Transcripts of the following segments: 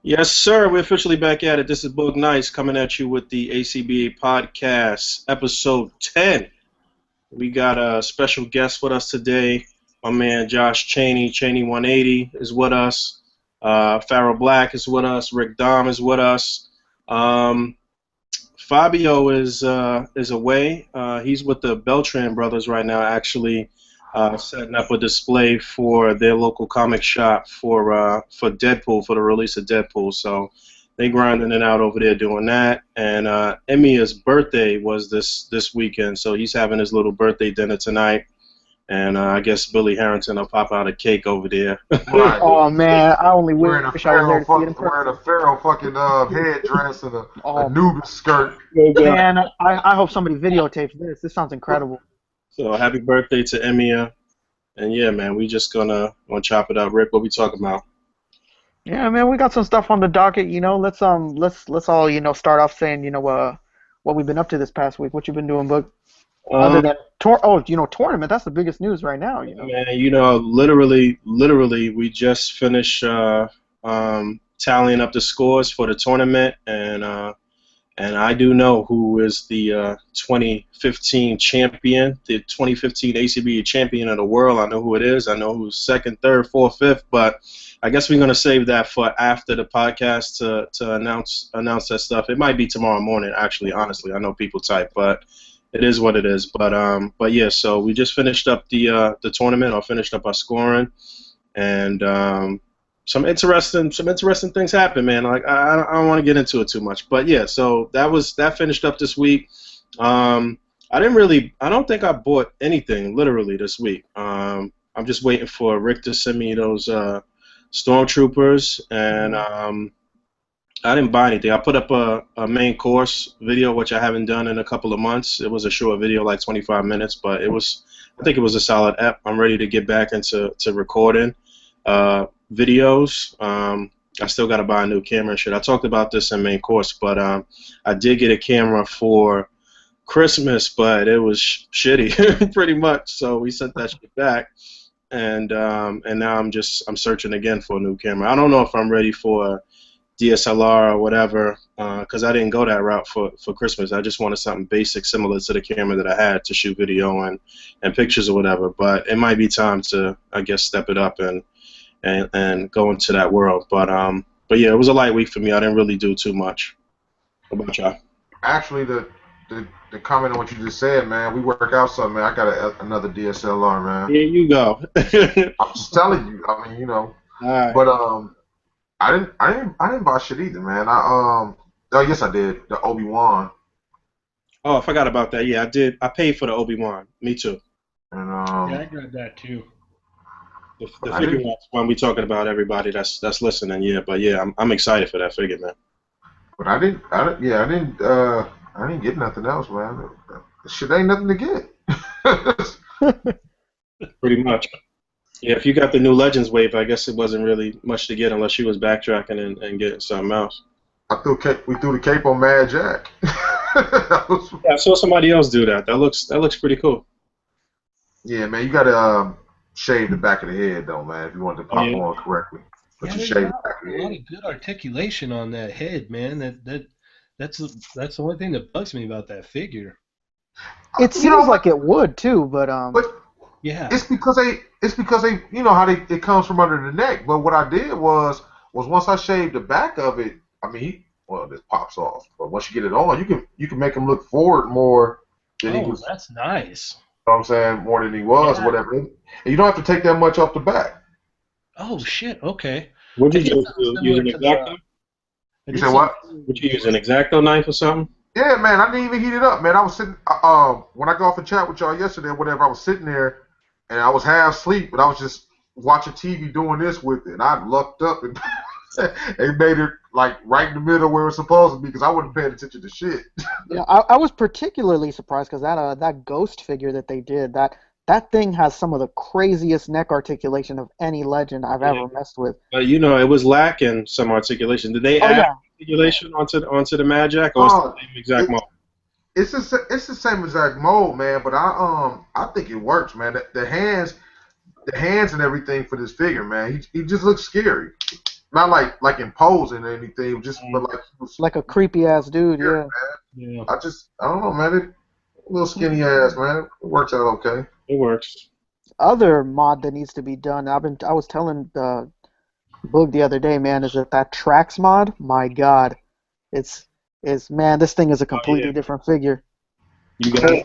Yes, sir. We're officially back at it. This is Boog Nice coming at you with the A.C.B.A. podcast, episode 10. We got a special guest with us today. My man Josh Cheney, Cheney 180 is with us. Pharaoh Black is with us. Rick Dom is with us. Um, Fabio is away. He's with the Beltran brothers right now, actually setting up a display for their local comic shop for Deadpool, for the release of Deadpool. So they grinding it out over there doing that. And Emiya's birthday was this weekend, so he's having his little birthday dinner tonight. And I guess Billy Harrington will pop out a cake over there. Right. Oh man, I only Wearing a wish I was there Pharaoh to see it in wearing person. a Pharaoh fucking headdress and a Oh Anubis skirt. man, I hope somebody videotapes this. This sounds incredible. So happy birthday to Emiya. And yeah, man, we just gonna chop it up. Rick, what we talking about? Yeah, man, we got some stuff on the docket. Let's all start off saying what we've been up to this past week. What you've been doing, Book? Other Um, than tournament. That's the biggest news right now. Man, literally, we just finished tallying up the scores for the tournament, and I do know who is the 2015 champion, the 2015 A.C.B.A. champion of the world. I know who it is. I know who's second, third, fourth, fifth, but I guess we're gonna save that for after the podcast to announce that stuff. It might be tomorrow morning, actually. Honestly, I know people type, but it is what it is. But yeah. So we just finished up the tournament, or finished up our scoring, and some interesting things happen, man. Like I don't want to get into it too much, but yeah. So that finished up this week. I don't think I bought anything literally this week. I'm just waiting for Rick to send me those stormtroopers, and I didn't buy anything. I put up a main course video, which I haven't done in a couple of months. It was a short video, like 25 minutes, but I think it was a solid app. I'm ready to get back into recording videos. I still got to buy a new camera and shit. I talked about this in main course, but I did get a camera for Christmas, but it was shitty, pretty much. So we sent that shit back, and now I'm searching again for a new camera. I don't know if I'm ready for DSLR or whatever, because I didn't go that route for Christmas. I just wanted something basic, similar to the camera that I had to shoot video and pictures or whatever. But it might be time to, I guess, step it up and go into that world. But yeah, it was a light week for me. I didn't really do too much. What about y'all? Actually, the comment on what you just said, man, we work out something, man. I got another DSLR, man. Here you go. I'm just telling you. I mean, All right. But I didn't buy shit either, man. Oh yes, I did. The Obi-Wan. Oh, I forgot about that. Yeah, I did. I paid for the Obi-Wan. Me too. And Yeah, I grabbed that too. The figure one we talking about, everybody that's listening. Yeah, but yeah, I'm excited for that figure, man. but I didn't get nothing else, man. Shit ain't nothing to get. Pretty much. Yeah, if you got the new Legends wave, I guess it wasn't really much to get unless you was backtracking and getting something else. We threw the cape on Mad Jack. Yeah, I saw somebody else do that. That looks pretty cool. Yeah, man, you gotta shave the back of the head though, man, if you want the popcorn correctly. But Yeah, you there's shave the not back of the a lot head. of good articulation on that head, man. That's the only thing that bugs me about that figure. It seems like it would too, but But Yeah. it's because they you know how it comes from under the neck. But what I did was once I shaved the back of it, I mean, this pops off. But once you get it on, you can make him look forward more than he Oh, was. that's nice. You know what I'm saying, more than he was, Yeah. whatever. And you don't have to take that much off the back. Oh shit. Okay. Would you I did use? something Use an similar to X-Acto? You said what? Would you use an X-Acto knife or something? Yeah, man, I didn't even heat it up, man. I was sitting, when I got off and chat with y'all yesterday or whatever, I was sitting there and I was half asleep, but I was just watching TV doing this with it. And I lucked up and they made it like right in the middle where it's supposed to be because I wasn't paying attention to shit. yeah, I was particularly surprised because that ghost figure that they did, that thing has some of the craziest neck articulation of any legend I've ever messed with. But it was lacking some articulation. Did they add articulation onto the Mad Jack, or is it the same exact mold? It's the same exact mold, man. But I think it works, man. The hands and everything for this figure, man. He just looks scary. not like imposing or anything, just but like he was, Like a creepy ass dude, yeah, yeah. man. Yeah. I don't know, man. A little skinny ass, man. It works out okay. It works. Other mod that needs to be done. I was telling Boog the other day, man, is that tracks mod? My God, it's man, this thing is a Oh yeah. completely different figure. You got it.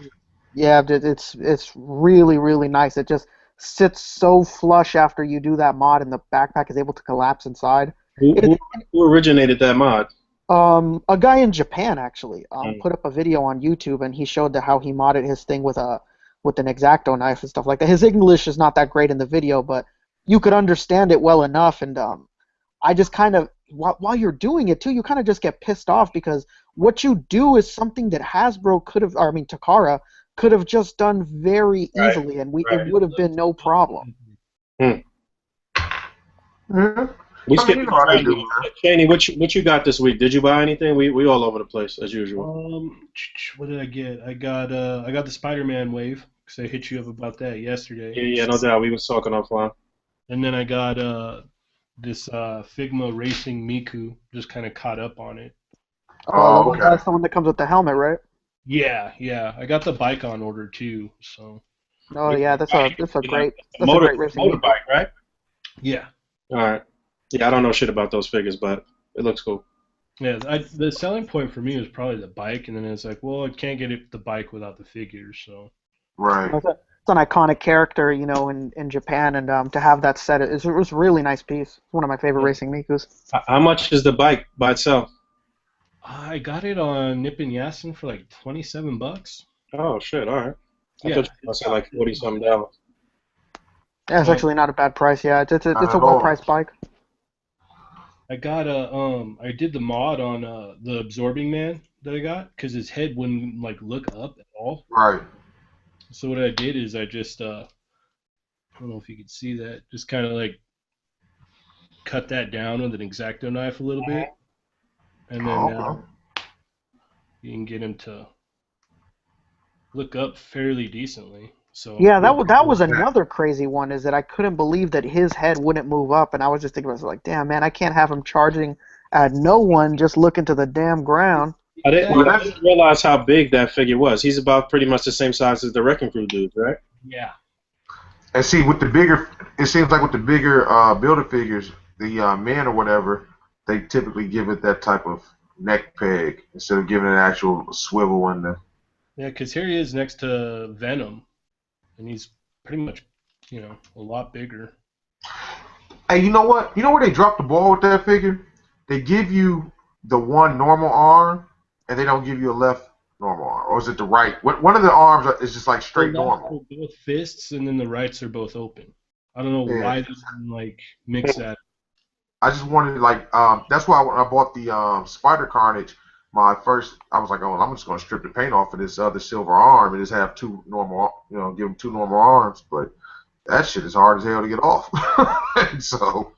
Yeah, it's really really nice. It just sits so flush after you do that mod, and the backpack is able to collapse inside. Who, It, who who originated that mod? a guy in Japan actually Mm. put up a video on YouTube, and he showed how he modded his thing with an X-Acto knife and stuff like that. His English is not that great in the video, but you could understand it well enough. And I just kind of while you're doing it too, you kind of just get pissed off because what you do is something that Hasbro could have, or I mean Takara could have just done very Right. easily, and it Right. would have been no problem. Hmm. Yeah. We I mean, you skipped know how they around. do, man. Cheney, what you got this week? Did you buy anything? We all over the place as usual. What did I get? I got the Spider-Man wave because I hit you up about that yesterday, Yeah, no doubt. We was talking offline. and then I got this Figma Racing Miku. Just kind of caught up on it. Oh, okay. That's the one that comes with the helmet, right? Yeah. I got the bike on order too. So Oh yeah, that's a You know, great racing Miku. motorbike, right? yeah, All right. Yeah, I don't know shit about those figures, but it looks cool. yeah. The selling point for me was probably the bike, and then it's like, well, I can't get the bike without the figures. So Right. It's an iconic character, in Japan, and to have that set, it was a really nice piece. It's one of my favorite racing Mikus. How much is the bike by itself? I got it on Nippon Yasin for like $27. Oh shit! All right. I Yeah, thought you were gonna say like $40-something. Yeah, it's Uh, actually not a bad price. Yeah, it's Not a at well all. priced bike. I got I did the mod on the absorbing man that I got because his head wouldn't like look up at all. Right. So what I did is I just I don't know if you can see that, just kind of like cut that down with an X-Acto knife a little bit, and then Oh, now okay. you can get him to look up fairly decently. So Yeah, Yeah, that was yeah. another crazy one. Is that I couldn't believe that his head wouldn't move up, and I was just thinking, I was like, damn man, I can't have him charging at no one, just looking to the damn ground. I didn't, Well, yeah, I that's didn't realize how big that figure was. He's about pretty much the same size as the Wrecking Crew dudes, right? yeah, and see with the bigger. It seems like with the bigger builder figures, the men or whatever, they typically give it that type of neck peg instead of giving it an actual swivel in the. yeah, because here he is next to Venom, and he's pretty much a lot bigger. Hey, you know what? You know where they dropped the ball with that figure? They give you the one normal arm, and they don't give you a left normal arm, or is it the right? One of the arms is just like The straight lefts are normal. both fists, and then the rights are both open. I don't know Yeah. why they didn't like mix that. I just wanted like that's why when I bought the Spider Carnage, I was like, oh, I'm just gonna strip the paint off of this other silver arm and just have two normal, give them two normal arms, but that shit is hard as hell to get off. And so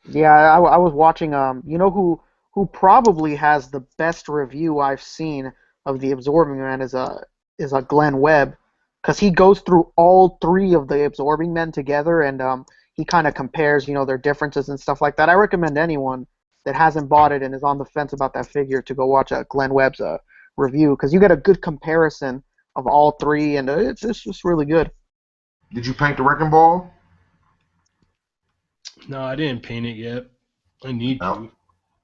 Yeah, I was watching. Who probably has the best review I've seen of the Absorbing Man is a Glenn Webb, because he goes through all three of the Absorbing Men together, and he kind of compares their differences and stuff like that. I recommend anyone that hasn't bought it and is on the fence about that figure to go watch Glenn Webb's review, because you get a good comparison of all three, and it's just really good. did you paint the wrecking ball? No, I didn't paint it yet. I need No. to.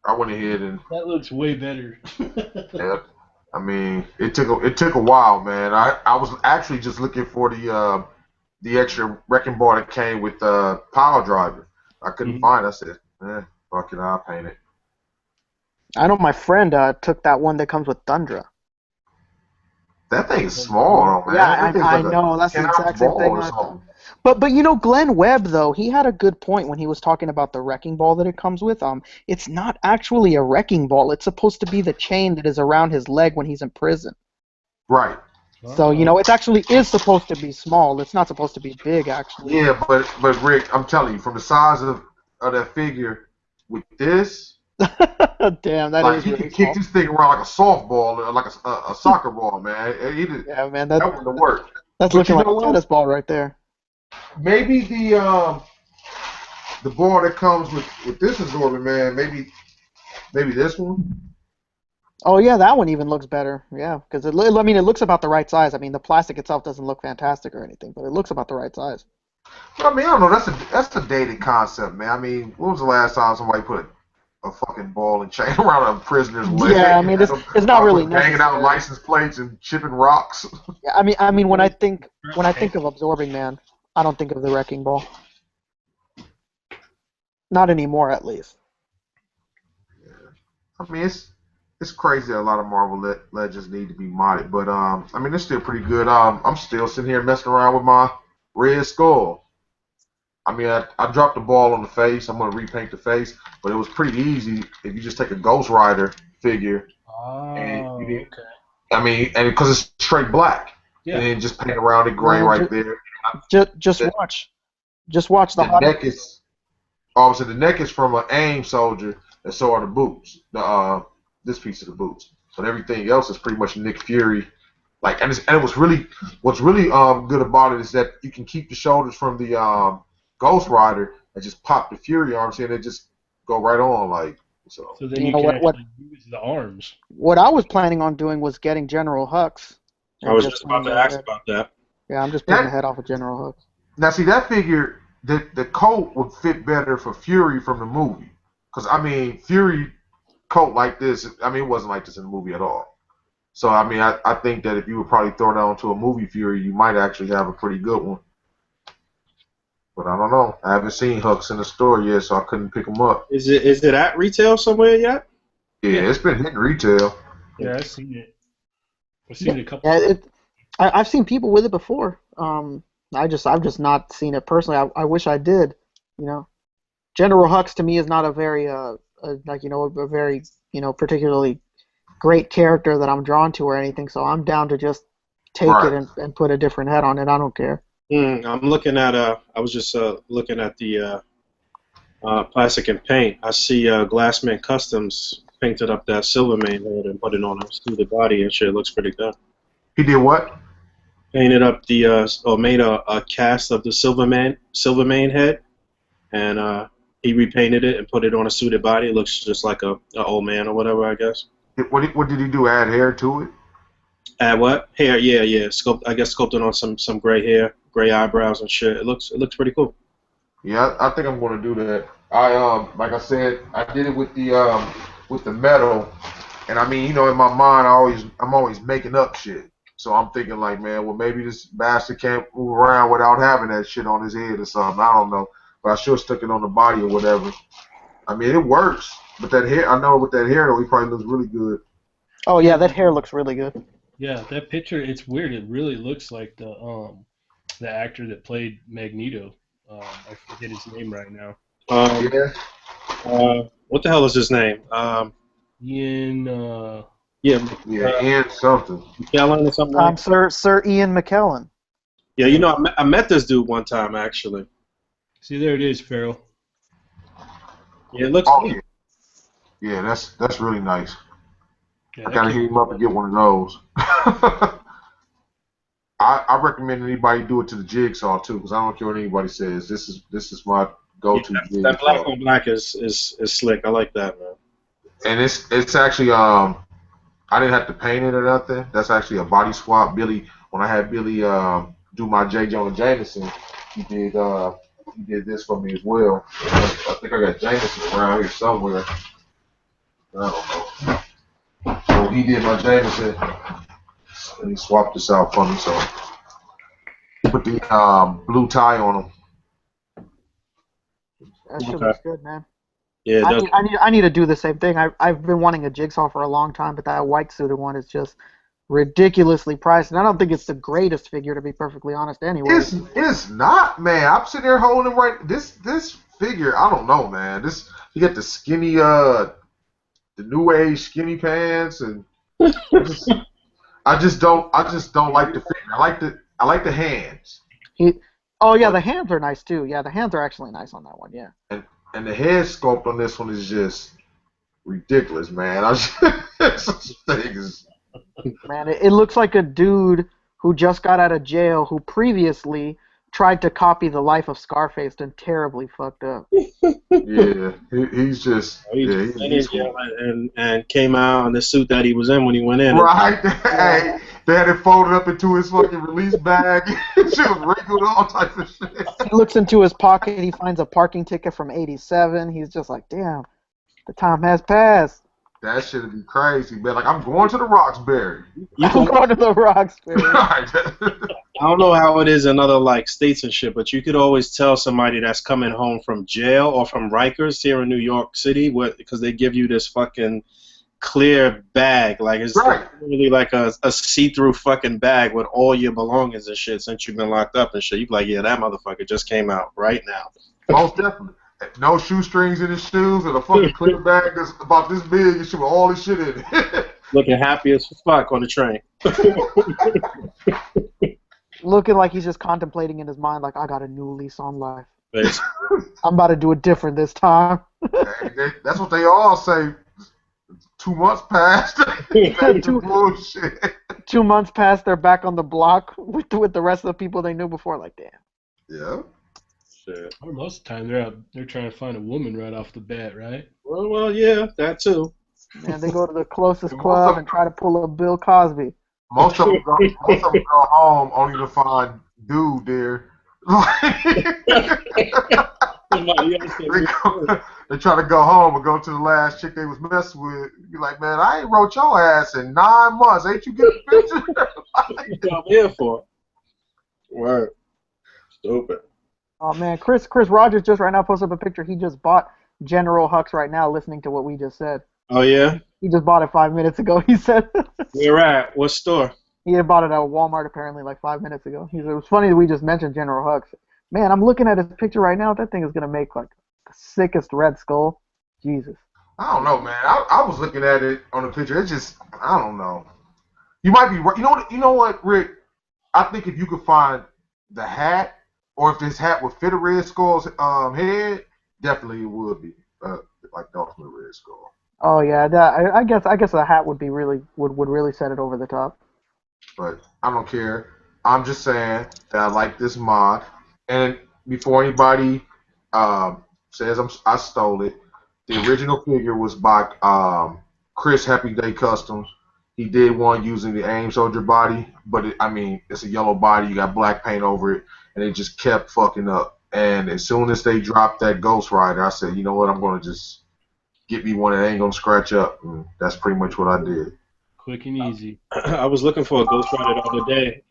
I went ahead and That looks way better. yeah. I mean, it took a while, man. I was actually just looking for the extra wrecking ball that came with pile driver. I couldn't Mhm. find it. I said, fuck it, I'll paint it. I know my friend took that one that comes with Thundra. That thing is small, though, man. Yeah, That thing's I like a know. That's the 10-ounce exact same ball thing or I thought. something. But Glenn Webb though, he had a good point when he was talking about the wrecking ball that it comes with. It's not actually a wrecking ball. It's supposed to be the chain that is around his leg when he's in prison. Right. So it actually is supposed to be small. It's not supposed to be big, actually. Yeah, but Rick, I'm telling you, from the size of that figure with this, Damn, that like is he really could kick small. this thing around like a softball or like a soccer ball, man. Yeah, man, That wouldn't have worked. that's But looking you like know a what? tennis ball right there. Maybe the ball that comes with this absorbent, man, maybe this one. Oh yeah, that one even looks better. Yeah, because I mean, it looks about the right size. I mean, the plastic itself doesn't look fantastic or anything, but it looks about the right size. I mean, I don't know. That's a dated concept, man. I mean, when was the last time somebody put a fucking ball and chain around a prisoner's leg Yeah, I and mean, had them it's not really banging out necessary. license plates and chipping rocks? Yeah, I mean, when I think of absorbing man, I don't think of the wrecking ball. Not anymore, at least. I mean, it's crazy that a lot of Marvel legends need to be modded, but I mean, it's still pretty good. I'm still sitting here messing around with my Red Skull. I mean, I dropped the ball on the face. I'm gonna repaint the face, but it was pretty easy if you just take a Ghost Rider figure and you Oh, did. okay. I mean, and because it's straight black, and Yeah. then just paint around it gray Man, right there. just The, watch, just watch the the hot. neck is obviously the neck is from an AIM soldier, and so are the boots. This piece of the boots, but everything else is pretty much Nick Fury. Like, and it was really what's really good about it is that you can keep the shoulders from the Ghost Rider and just pop the Fury arms in and just go right on like so. So then You you know can what actually use the arms. what I was planning on doing was getting General Hux I and was just just about putting to the ask head. about that. Yeah, I'm just putting the That head off of General Hux. now see that figure the coat would fit better for Fury from the movie because I mean Fury coat like this. I mean it wasn't like this in the movie at all. So I mean I think that if you would probably throw it onto a movie Fury, you might actually have a pretty good one. But I don't know. I haven't seen Hux in the store yet, so I couldn't pick them up. Is it at retail somewhere yet? Yeah, Yeah. it's been hitting retail. Yeah, I've seen it. I've Yeah, seen it a couple yeah. times. I've seen people with it before. I've just not seen it personally. I wish I did. You know, General Hux to me is not a very like a very particularly great character that I'm drawn to or anything. So I'm down to just take it Right. and put a different head on it. I don't care. I'm looking at I was just looking at the plastic and paint. I see Glassman Customs painted up that Silvermane head and put it on a suited body and shit. It looks pretty good. He did what? Painted up the or made a cast of the Silvermane head, and he repainted it and put it on a suited body. It looks just like a old man or whatever, I guess. What did he do? Add hair to it? Add what? Hair, yeah. I guess sculpted on some gray hair, gray eyebrows and shit. It looks pretty cool. Yeah, I think I'm going to do that. I like I said, I did it with the metal, and I mean, in my mind, I'm always making up shit. So I'm thinking like, man, well maybe this bastard can't move around without having that shit on his head or something. I don't know, but I sure stuck it on the body or whatever. I mean, it works, but that hair, I know with that hair though, he probably looks really good. Oh yeah, that hair looks really good. Yeah, that picture, it's weird. It really looks like the actor that played Magneto. I forget his name right now. Um, Yeah, what the hell is his name? Ian, Yeah, yeah, and something. McKellen or something like. Sir Ian McKellen. Yeah, I met this dude one time actually. see, there it is, Pharaoh. Yeah, it looks Oh good. yeah, yeah, that's really nice. Yeah, I that gotta came hit him up and get one of those. I recommend anybody do it to the jigsaw too, because I don't care what anybody says. This is my Yeah, go-to that black jigsaw, on black is slick. I like that, man. and it's actually I didn't have to paint it or nothing. That's actually a body swap. Billy, when I had Billy do my J. Jonah Jameson, he did this for me as well. I think I got Jameson around here somewhere. I don't know. So he did my Jameson, and he swapped this out for me. So put the blue tie on him. That shit Okay. looks good, man. Yeah, it does. I need to do the same thing. I've been wanting a jigsaw for a long time, but that white suited one is just ridiculously priced, and I don't think it's the greatest figure to be perfectly honest. Anyway, It's not, man. I'm sitting there holding him right. This figure, I don't know, man. This you got the skinny the new age skinny pants, and I just I just don't like the figure. I like the hands, he. Oh yeah, but the hands are nice too. Yeah, the hands are actually nice on that one. Yeah. and the head sculpt on this one is just ridiculous, man. This thing is Man, it looks like a dude who just got out of jail who previously tried to copy the life of Scarface and terribly fucked up. Yeah, he's just He yeah, just went in he's jail and came out in the suit that he was in when he went in. right. Yeah. Hey, they had it folded up into his fucking release bag. Shit was wrinkled, all types of shit. He looks into his pocket. He finds a parking ticket from '87. He's just like, damn, the time has passed. That shit'd be crazy, man. Like, I'm going to the Roxbury. You I'm going to the Roxbury. Right. I don't know how it is in other like states and shit, but you could always tell somebody that's coming home from jail or from Rikers here in New York City, because they give you this fucking clear bag, like it's Right. really like a see-through fucking bag with all your belongings and shit since you've been locked up and shit. You be like, yeah, that motherfucker just came out right now. Most definitely. No shoestrings in his shoes and a fucking clear bag that's about this big and shit with all this shit in it. Looking happy as fuck on the train. Looking like he's just contemplating in his mind, like, I got a new lease on life. Basically. I'm about to do it different this time. That's what they all say. 2 months passed. That's bullshit. 2 months past, they're back on the block with the rest of the people they knew before. Like, damn. Yeah. Shit. Or most of the time they're trying to find a woman right off the bat, right? Well, yeah, that too. Man, they go to the closest club and try to pull a Bill Cosby. Most of them go home only to find dude there. They try to go home and go to the last chick they was messing with. Be like, man, I ain't wrote your ass in 9 months. Ain't you getting the picture? I'm here for it. Word. Stupid. Oh man, Chris Rogers just right now posted up a picture. He just bought General Hux right now, listening to what we just said. Oh yeah. He just bought it 5 minutes ago. He said. Where at? What store? He had bought it at Walmart apparently like 5 minutes ago. He said it was funny that we just mentioned General Hux. Man, I'm looking at his picture right now. That thing is gonna make like the sickest Red Skull. Jesus. I don't know, man. I was looking at it on the picture. It's just, I don't know. You might be right. You know what, Rick? I think if you could find the hat, or if this hat would fit a Red Skull's head, definitely it would be like the ultimate Red Skull. Oh yeah, I guess a hat would be really would really set it over the top. But I don't care. I'm just saying that I like this mod. And before anybody says I stole it, the original figure was by Chris Happy Day Customs. He did one using the AIM Soldier body, but it's a yellow body. You got black paint over it, and it just kept fucking up. And as soon as they dropped that Ghost Rider, I said, you know what, I'm going to just get me one that ain't going to scratch up. And that's pretty much what I did. Quick and easy. I was looking for a Ghost Rider the other day.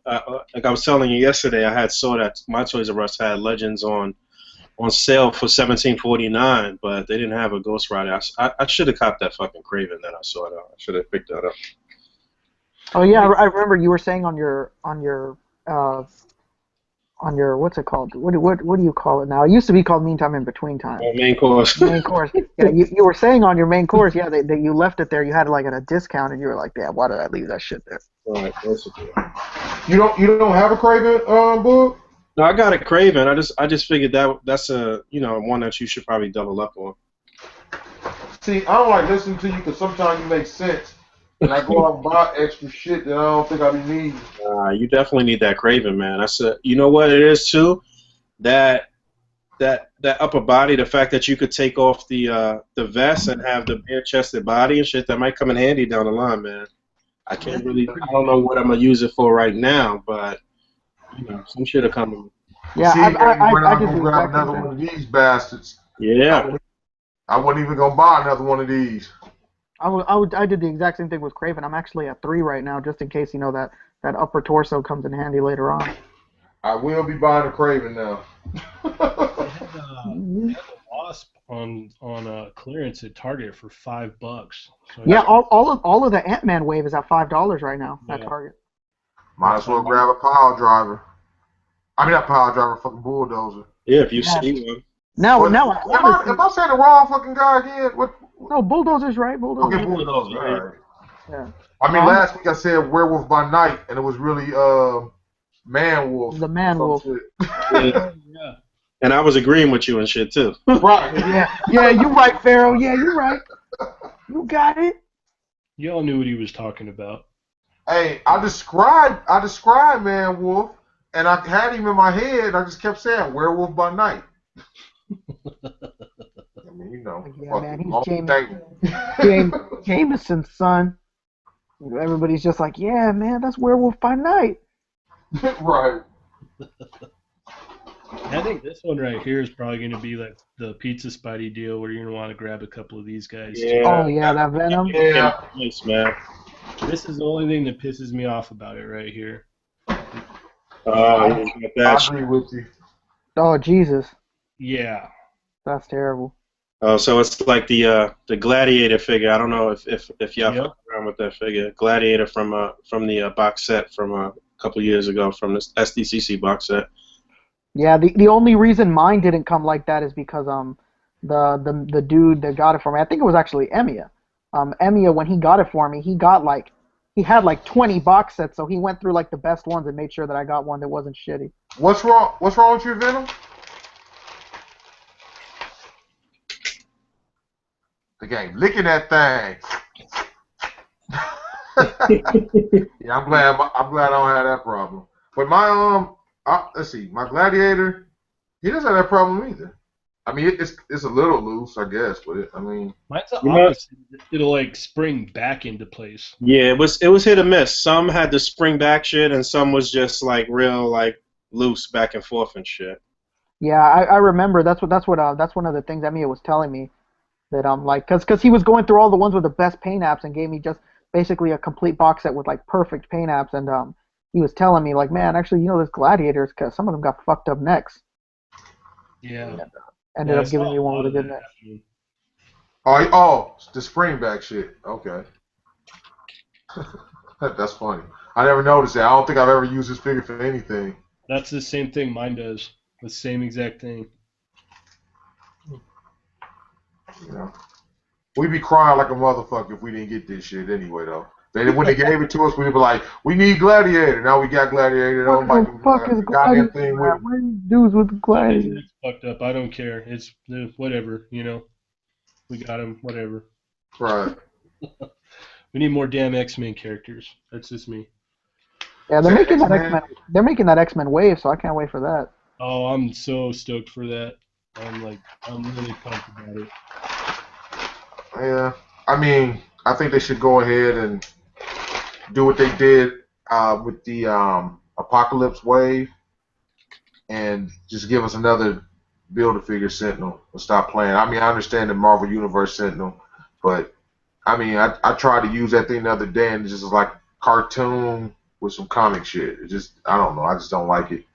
Like I was telling you yesterday, I saw that my Toys R Us had Legends on sale for $17.49, but they didn't have a Ghost Rider. I should have copped that fucking Craven that I saw. I should have picked that up. Oh yeah, I remember you were saying on your what's it called? What do you call it now? It used to be called Meantime in Between Time. Main course. Main course. Yeah, you were saying on your main course, yeah, that you left it there. You had it like at a discount, and you were like, damn, why did I leave that shit there? Right, basically. You don't have a Craven book? No, I got a Craven. I just figured that's a one that you should probably double up on. See, I don't like listening to you because sometimes you make sense. And I go out and buy extra shit that I don't think I be needing. You definitely need that Craven, man. You know what it is too? That upper body, the fact that you could take off the vest and have the bare chested body and shit, that might come in handy down the line, man. I don't know what I'm gonna use it for right now, but some shit'll come in. Yeah, See, I could grab another one of these bastards. Yeah. I wasn't even gonna buy another one of these. I did the exact same thing with Craven. I'm actually at 3 right now, just in case that upper torso comes in handy later on. I will be buying a Craven now. They had a Wasp on clearance at Target for $5. So yeah, all of the Ant-Man wave is at $5 right now at Target. Might as well grab a pile driver. I mean, not pile driver, fucking bulldozer. Yeah, if you see one. Now, am I saying the wrong fucking guy again? What? No, bulldozer's right. Bulldozer. Okay, bulldozer. All right. Yeah. I mean, last week I said werewolf by night, and it was really man wolf. The man wolf. Yeah. And I was agreeing with you and shit too. Right. Yeah, you're right, Pharaoh. Yeah, you're right. You got it. Y'all knew what he was talking about. Hey, I described man wolf, and I had him in my head. I just kept saying Werewolf by Night. I mean, you know, Yeah, fucking man, he's long Jameson's son. Everybody's just like, yeah, man, that's Werewolf by Night. Right. I think this one right here is probably going to be like the Pizza Spidey deal where you're going to want to grab a couple of these guys too. Yeah. Oh yeah, that Venom. Yeah. Nice, man. This is the only thing that pisses me off about it right here. Yeah, you got that I shit. agree with you. Oh Jesus, Yeah. that's terrible. Oh, so it's like the Gladiator figure. I don't know if y'all Yep. fuck around with that figure. Gladiator from the box set from a couple years ago from this SDCC box set. Yeah, the only reason mine didn't come like that is because the dude that got it for me, I think it was actually Emiya. Emiya, when he got it for me, he had like 20 box sets, so he went through like the best ones and made sure that I got one that wasn't shitty. What's wrong? What's wrong with your Venom? The game licking that thing. Yeah, I'm glad I don't have that problem. But my let's see, my Gladiator, he doesn't have that problem either. I mean, it's a little loose, I guess, but I mean, Mine's the You know- opposite. It'll like spring back into place. Yeah, it was hit or miss. Some had the spring back shit, and some was just like real like loose back and forth and shit. Yeah, I remember that's one of the things Emiya was telling me that like because he was going through all the ones with the best paint apps and gave me just basically a complete box set with like perfect paint apps and he was telling me like, man, actually, this Gladiators, because some of them got fucked up necks. Yeah. Ended I up giving saw me a one lot with a of good that neck. happening. oh, the spring back shit. Okay. That's funny. I never noticed that. I don't think I've ever used this figure for anything. That's the same thing mine does. The same exact thing. You know, we'd be crying like a motherfucker if we didn't get this shit anyway, though. When they gave it to us, we'd be like, "We need Gladiator." Now we got Gladiator. What the fuck is goddamn Gladiator? thing with What are these dudes with Gladiator? It's fucked up. I don't care. It's whatever. We got him. Whatever. right. We need more damn X-Men characters. That's just me. Yeah, they're making that X-Men? X-Men. They're making that X-Men wave, so I can't wait for that. Oh, I'm so stoked for that. I'm really pumped about it. Yeah. I mean, I think they should go ahead and do what they did with the Apocalypse Wave and just give us another Build-A-Figure Sentinel and stop playing. I mean, I understand the Marvel Universe Sentinel, but I mean, I tried to use that thing the other day and it's just like cartoon with some comic shit. It just, I don't know. I just don't like it.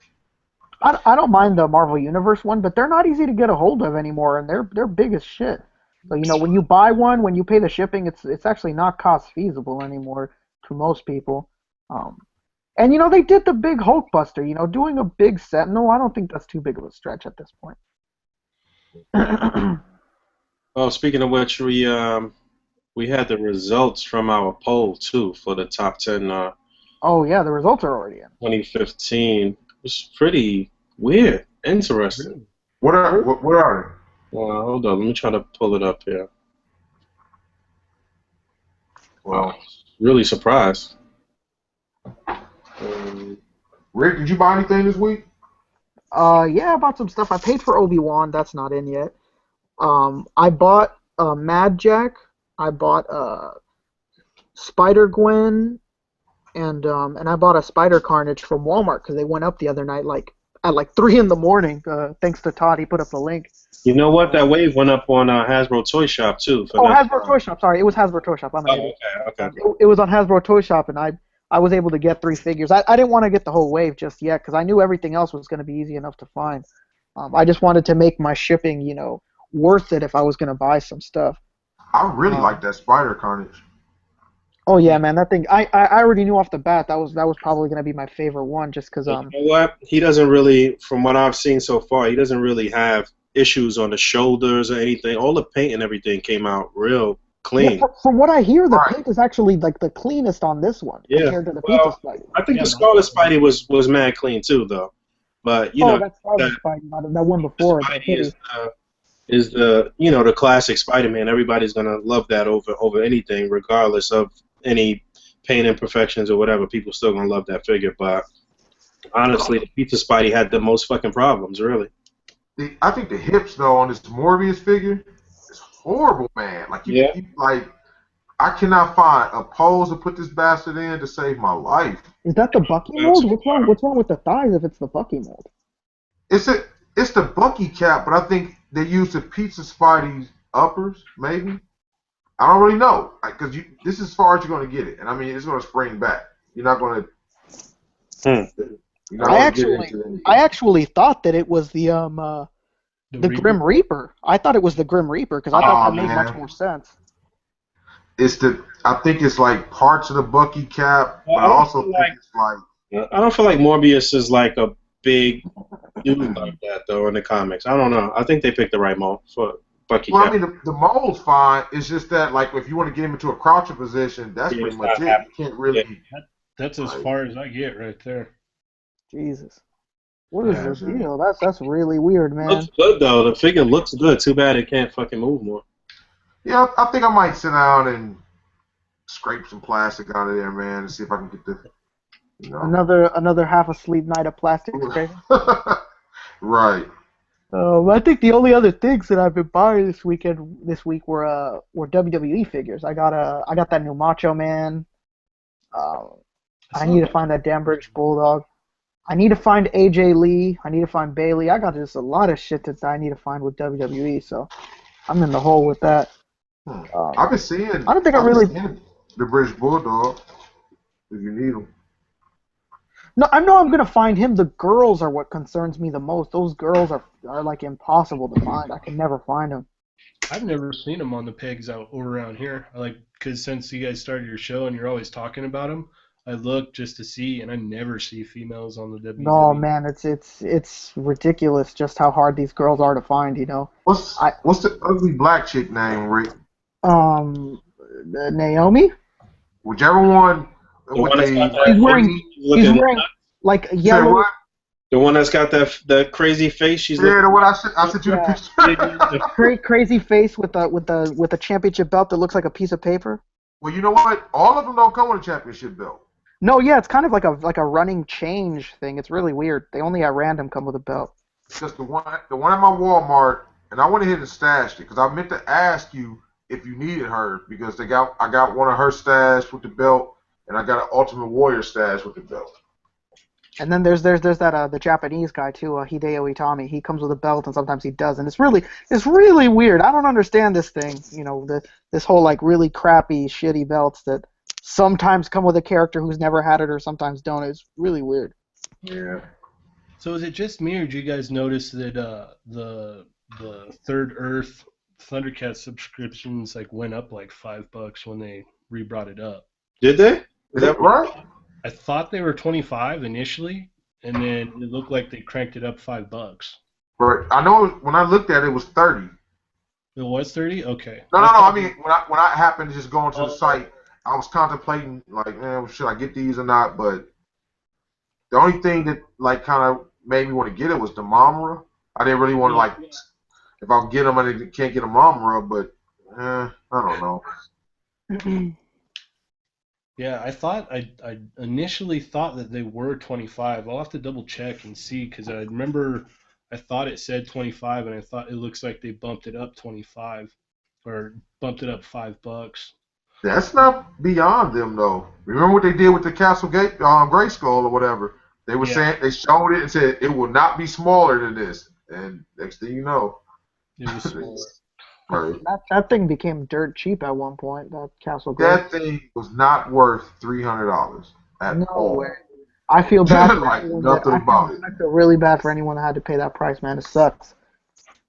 I don't mind the Marvel Universe one, but they're not easy to get a hold of anymore, and they're big as shit. So when you buy one, when you pay the shipping, it's actually not cost feasible anymore to most people. And they did the big Hulkbuster. Doing a big Sentinel, I don't think that's too big of a stretch at this point. Oh, speaking of which, we had the results from our poll too for the top 10 Oh yeah, the results are already in. 2015. It was pretty weird, interesting. What are Hold on, let me try to pull it up here. they? Well, Really surprised. Rick, did you buy anything this week? Yeah, I bought some stuff. I paid for Obi-Wan. That's not in yet. I bought Mad Jack. I bought Spider-Gwen, and I bought a Spider Carnage from Walmart because they went up the other night at 3 in the morning. Thanks to Todd, he put up the link. You know what? That wave went up on Hasbro Toy Shop too. Hasbro Toy Shop. Sorry, it was Hasbro Toy Shop. I'm an idiot. Okay. It was on Hasbro Toy Shop, and I was able to get 3 figures. I didn't want to get the whole wave just yet because I knew everything else was going to be easy enough to find. I just wanted to make my shipping, worth it if I was going to buy some stuff. I really like that Spider Carnage. Oh yeah, man, that thing. I already knew off the bat that was probably going to be my favorite one, just because. You know what? He doesn't really, from what I've seen so far, he doesn't really have issues on the shoulders or anything. All the paint and everything came out real clean. Yeah, from what I hear, the paint is actually like the cleanest on this one compared to the Pizza Spidey. I think the Scarlet Spidey was mad clean too, though. But that's Scarlet Spidey, that one before. Spidey is the the classic Spider-Man. Everybody's gonna love that over anything, regardless of any paint imperfections or whatever. People still gonna love that figure. But Honestly, the Pizza Spidey had the most fucking problems, really. I think the hips though on this Morbius figure is horrible, man. Like Yeah. like I cannot find a pose to put this bastard in to save my life. Is that the Bucky mold? What's wrong? What's wrong with the thighs if it's the Bucky mold? It's the Bucky cap, but I think they used the Pizza Spidey's uppers, maybe. I don't really know because this is as far as you're going to get it, and I mean it's going to spring back. You're not going to. You're not I going to get into it. actually thought that it was the Grim Reaper. I thought it was the Grim Reaper because I thought that made much more sense. I think it's like parts of the Bucky cap, but I also think it's like. I don't feel like Morbius is like a big dude like that though in the comics. I don't know. I think they picked the right mold for Bucky. Well, cap. I mean the mold's fine. It's just that like if you want to get him into a crouching position, that's pretty much it. You can't really. Yeah. That's as far as I get right there. Jesus. What is this deal? That's really weird, man. Looks good though. The figure looks good. Too bad it can't fucking move more. Yeah, I think I might sit down and scrape some plastic out of there, man, and see if I can get the. Another half asleep night of plastic scraping. Right. I think the only other things that I've been buying this week were WWE figures. I got that new Macho Man. I need to find that damn British Bulldog. I need to find AJ Lee. I need to find Bailey. I got just a lot of shit that I need to find with WWE. So I'm in the hole with that. I've been seeing. I don't think I really. The British Bulldog. If you need them. No, I know I'm gonna find him. The girls are what concerns me the most. Those girls are like impossible to find. I can never find them. I've never seen them on the pegs out over around here. Because since you guys started your show and you're always talking about them, I look just to see, and I never see females on the WWE. No, man, it's ridiculous just how hard these girls are to find. You know. What's the ugly black chick name, Rick? Naomi. Whichever one. He's wearing like yellow. The one that's got that crazy face. She's the one I sent you the picture. Crazy face with a championship belt that looks like a piece of paper. Well, you know what? All of them don't come with a championship belt. No, yeah, it's kind of like a running change thing. It's really weird. They only at random come with a belt. Just the one at my Walmart, and I went ahead and stashed it because I meant to ask you if you needed her because I got one of her stashed with the belt. And I got an Ultimate Warrior stash with the belt. And then there's that the Japanese guy too, Hideo Itami. He comes with a belt and sometimes he doesn't. It's really weird. I don't understand this thing. You know, this whole like really crappy, shitty belts that sometimes come with a character who's never had it or sometimes don't. It's really weird. Yeah. So is it just me, or did you guys notice that the Third Earth Thundercat subscriptions like went up like $5 when they re-brought it up? Did they? Is that right? I thought they were 25 initially, and then it looked like they cranked it up $5. Right. I know when I looked at it, it was 30. It was 30? Okay. No. I mean, when I happened to just go into the site, I was contemplating like, man, should I get these or not? But the only thing that like kind of made me want to get it was the Mamura. I didn't really want to like, if I get them, I can't get a Mamura, but I don't know. Yeah, I initially thought that they were 25. I'll have to double check and see because I remember I thought it said 25 and I thought it looks like they bumped it up 25 or bumped it up $5. That's not beyond them though. Remember what they did with the Castle Gate Grayskull or whatever? They were saying they showed it and said it will not be smaller than this, and next thing you know, it was smaller. Right. That thing became dirt cheap at one point. That Castle Gate. That thing was not worth $300 at all. Way. I feel bad. Like nothing about it. I feel really bad for anyone that had to pay that price, man. It sucks.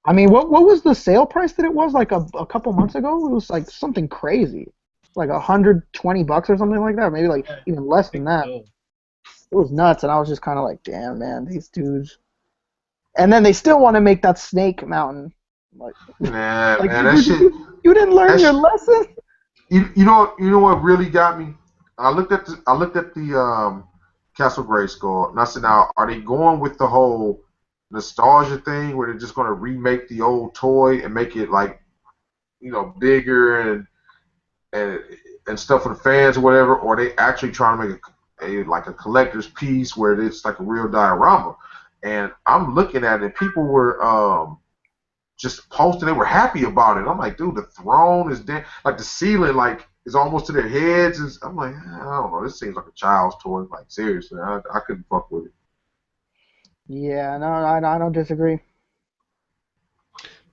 I mean, what was the sale price that it was like a couple months ago? It was like something crazy, like $120 or something like that. Maybe like even less than that. It was nuts, and I was just kind of like, damn, man, these dudes. And then they still want to make that Snake Mountain. Like, man, that shit. You didn't learn your lesson. You know what really got me? I looked at the Castle Grayskull, and I said, now are they going with the whole nostalgia thing, where they're just going to remake the old toy and make it like, you know, bigger and stuff for the fans or whatever, or are they actually trying to make like a collector's piece where it's like a real diorama. And I'm looking at it, people were just posting, they were happy about it. I'm like, dude, the throne is dead, like the ceiling like is almost to their heads. I'm like, I don't know, this seems like a child's toy. Like seriously, I couldn't fuck with it. Yeah, no, I don't disagree.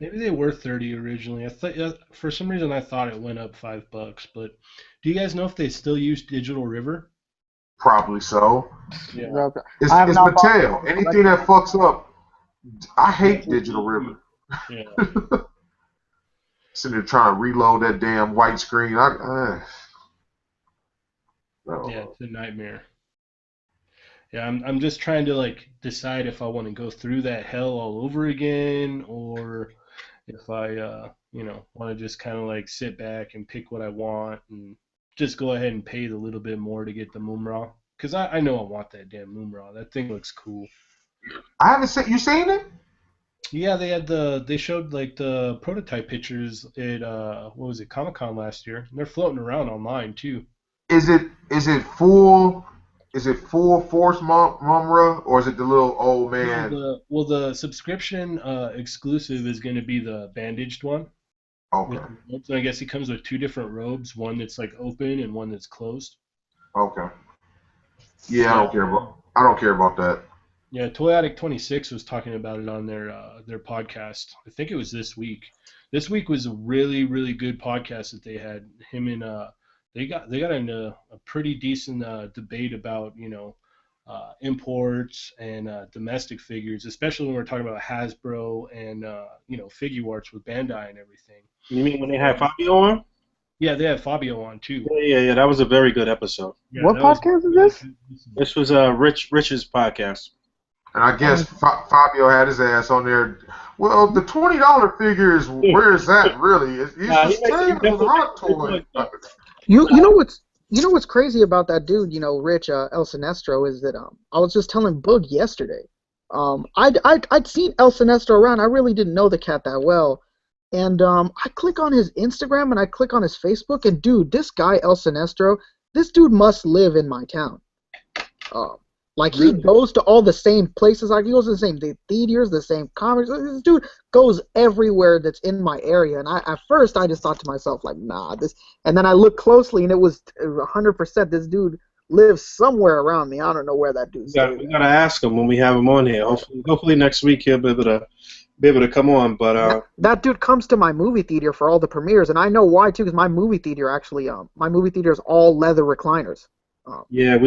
Maybe they were 30 originally. I thought for some reason I thought it went up $5. But do you guys know if they still use Digital River? Probably so. Yeah. Okay. It's I have not bought Mattel. the Anything that fucks up, I hate That's what Digital River. Yeah. Sitting there trying to reload that damn white screen. No. Yeah, it's a nightmare. Yeah, I'm just trying to like decide if I want to go through that hell all over again or if I want to just kind of like sit back and pick what I want and just go ahead and pay the little bit more to get the Moomra. Because I know I want that damn Moomra. That thing looks cool. I haven't seen. You seen it? Yeah, they showed like the prototype pictures at what was it, Comic-Con last year. And they're floating around online too. Is it full? Is it full force Mumra, or is it the little old No, man? the subscription exclusive is going to be the bandaged one with Okay. the robes. And I guess he comes with two different robes, one that's like open and one that's closed. Okay. Yeah, I Yeah, don't care about. I don't care about that. yeah. Toy Addict 26 was talking about it on their podcast. I think it was this week. This week was a really really good podcast that they had. Him and they got into a pretty decent debate about imports and domestic figures, especially when we're talking about Hasbro and Figure Arts with Bandai and everything. You mean when they had And Fabio on? yeah, they had Fabio on too. Yeah. That was a very good episode. Yeah, What that was podcast is really this? good listening. This was Rich's podcast. And I guess Um, Fabio had his ass on there. Well, the $20 figures, where is that really? It's Nah, the he same as a hot toy. you know what's crazy about that dude, Rich El Sinestro, is that I was just telling Boog yesterday. I'd seen El Sinestro around. I really didn't know the cat that well. And I click on his Instagram and I click on his Facebook, and dude, this guy El Sinestro, this dude must live in my town. Like he Really? goes to all the same places. Like he goes to the same theaters, the same comics. This dude goes everywhere that's in my area. And at first I just thought to myself like, nah, this. And then I looked closely, and it was 100%. This dude lives somewhere around me. I don't know where that dude stays. We gotta ask him when we have him on here. Hopefully next week he'll be able to come on. But That dude comes to my movie theater for all the premieres, and I know why too, because my movie theater is all leather recliners. yeah,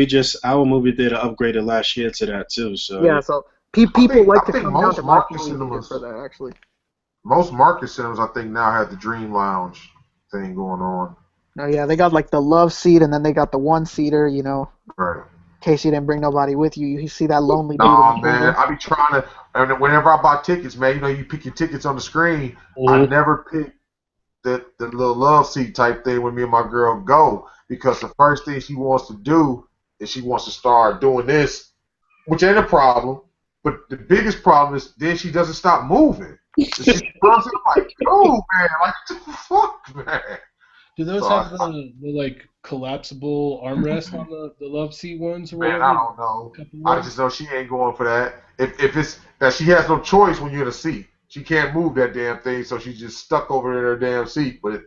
our movie theater upgraded last year to that too. So Yeah, so people like I to think come down most to my market movie theater cinemas, for that actually. most market cinemas, I think now have the Dream Lounge thing going on. No, yeah, they got like the love seat, and then they got the one seater. In Right. case you didn't bring nobody with you, you see that lonely dude. Nah, in the man, corner. I be trying to. And whenever I buy tickets, man, you pick your tickets on the screen. I Mhm. never pick the little love seat type thing when me and my girl go, because the first thing she wants to do is she wants to start doing this, which ain't a problem. But the biggest problem is then she doesn't stop moving. So she's constantly like, "Oh man, like what the fuck, man." Do those So have the like collapsible armrest on the love seat ones or man, whatever? I don't know. Couple I ones? just know she ain't going for that. If it's that she has no choice when you're in a seat, she can't move that damn thing, so she's just stuck over in her damn seat. But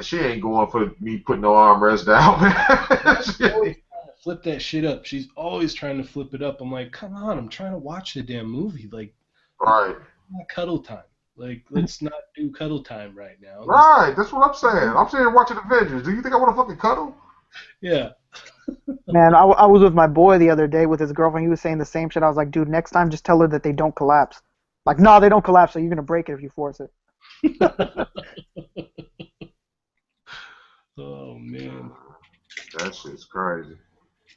she ain't going for me putting no armrest down, man. She's always trying to flip that shit up. She's always trying to flip it up. I'm like, come on, I'm trying to watch the damn movie. Like, Right, not cuddle time. Like, let's not do cuddle time right now. right. That's what I'm saying. I'm sitting here watching Avengers. Do you think I want to fucking cuddle? Yeah. Man, I was with my boy the other day with his girlfriend. He was saying the same shit. I was like, dude, next time just tell her that they don't collapse. Like, no, they don't collapse, so you're gonna break it if you force it. Oh man. That shit's crazy.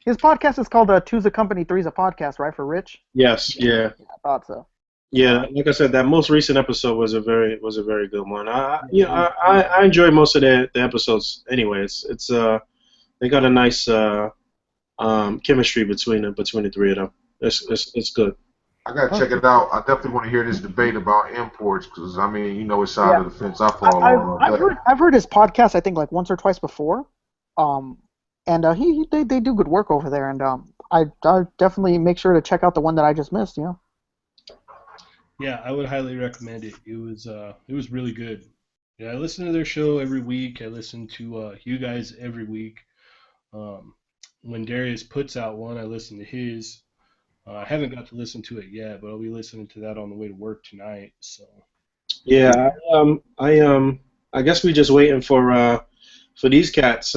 His podcast is called Two's a Company, Three's a Podcast, right, for Rich? Yes, yeah. I thought so. Yeah, like I said, that most recent episode was a very good one. I enjoy most of the episodes anyway. It's they got a nice chemistry between the three of them. It's good. I gotta check it out. I definitely want to hear this debate about imports because I mean, which side of the fence I fall on. I've heard his podcast, I think, like once or twice before. and they do good work over there, and I definitely make sure to check out the one that I just missed. Yeah, I would highly recommend it. It was really good. Yeah, I listen to their show every week. I listen to you guys every week. Um, when Darius puts out one, I listen to his. I haven't got to listen to it yet, but I'll be listening to that on the way to work tonight. So Yeah, I guess we just waiting for these cats,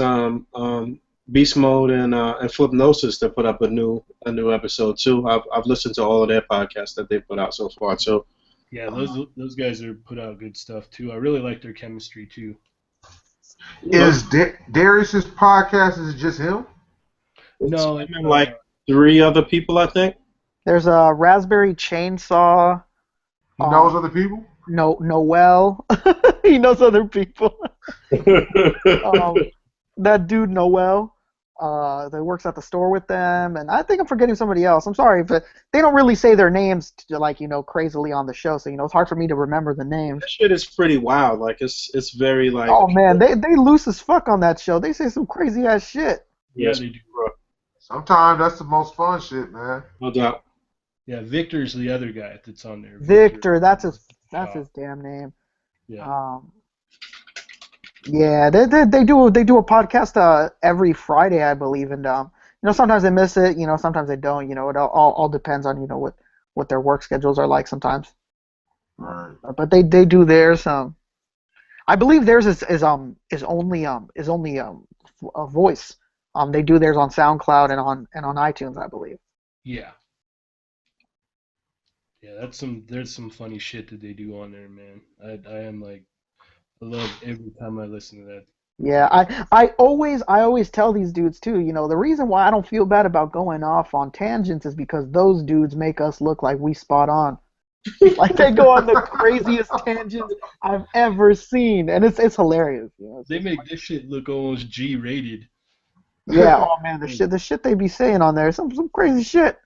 Beast Mode and Flipnosis to put up a new episode too. I've listened to all of their podcasts that they put out so far too. yeah, those guys are put out good stuff too. I really like their chemistry too. Is Darius's podcast? Is it just him? It's No, him and like three other people, I think. There's a Raspberry Chainsaw. He knows other people. Noel. He knows other people. That dude Noel. That works at the store with them, and I think I'm forgetting somebody else. I'm sorry, but they don't really say their names crazily on the show, so it's hard for me to remember the names. That shit is pretty wild. Like it's very like. Oh man, they loose as fuck on that show. They say some crazy ass shit. Yeah, they do. Sometimes that's the most fun shit, man. No doubt. Yeah, Victor's the other guy that's on there. Victor, that's his damn name. Yeah. Yeah, they do a podcast every Friday, I believe, and sometimes they miss it, sometimes they don't, it all depends on what their work schedules are like sometimes. Right. But they do theirs. I believe theirs is only a voice. They do theirs on SoundCloud and on iTunes, I believe. Yeah. Yeah, there's some funny shit that they do on there, man. I love every time I listen to that. Yeah, I always tell these dudes too, the reason why I don't feel bad about going off on tangents is because those dudes make us look like we spot on. Like they go on the craziest tangents I've ever seen, and it's hilarious. They make this shit look almost G-rated. Yeah, oh man, the shit they be saying on there, some crazy shit.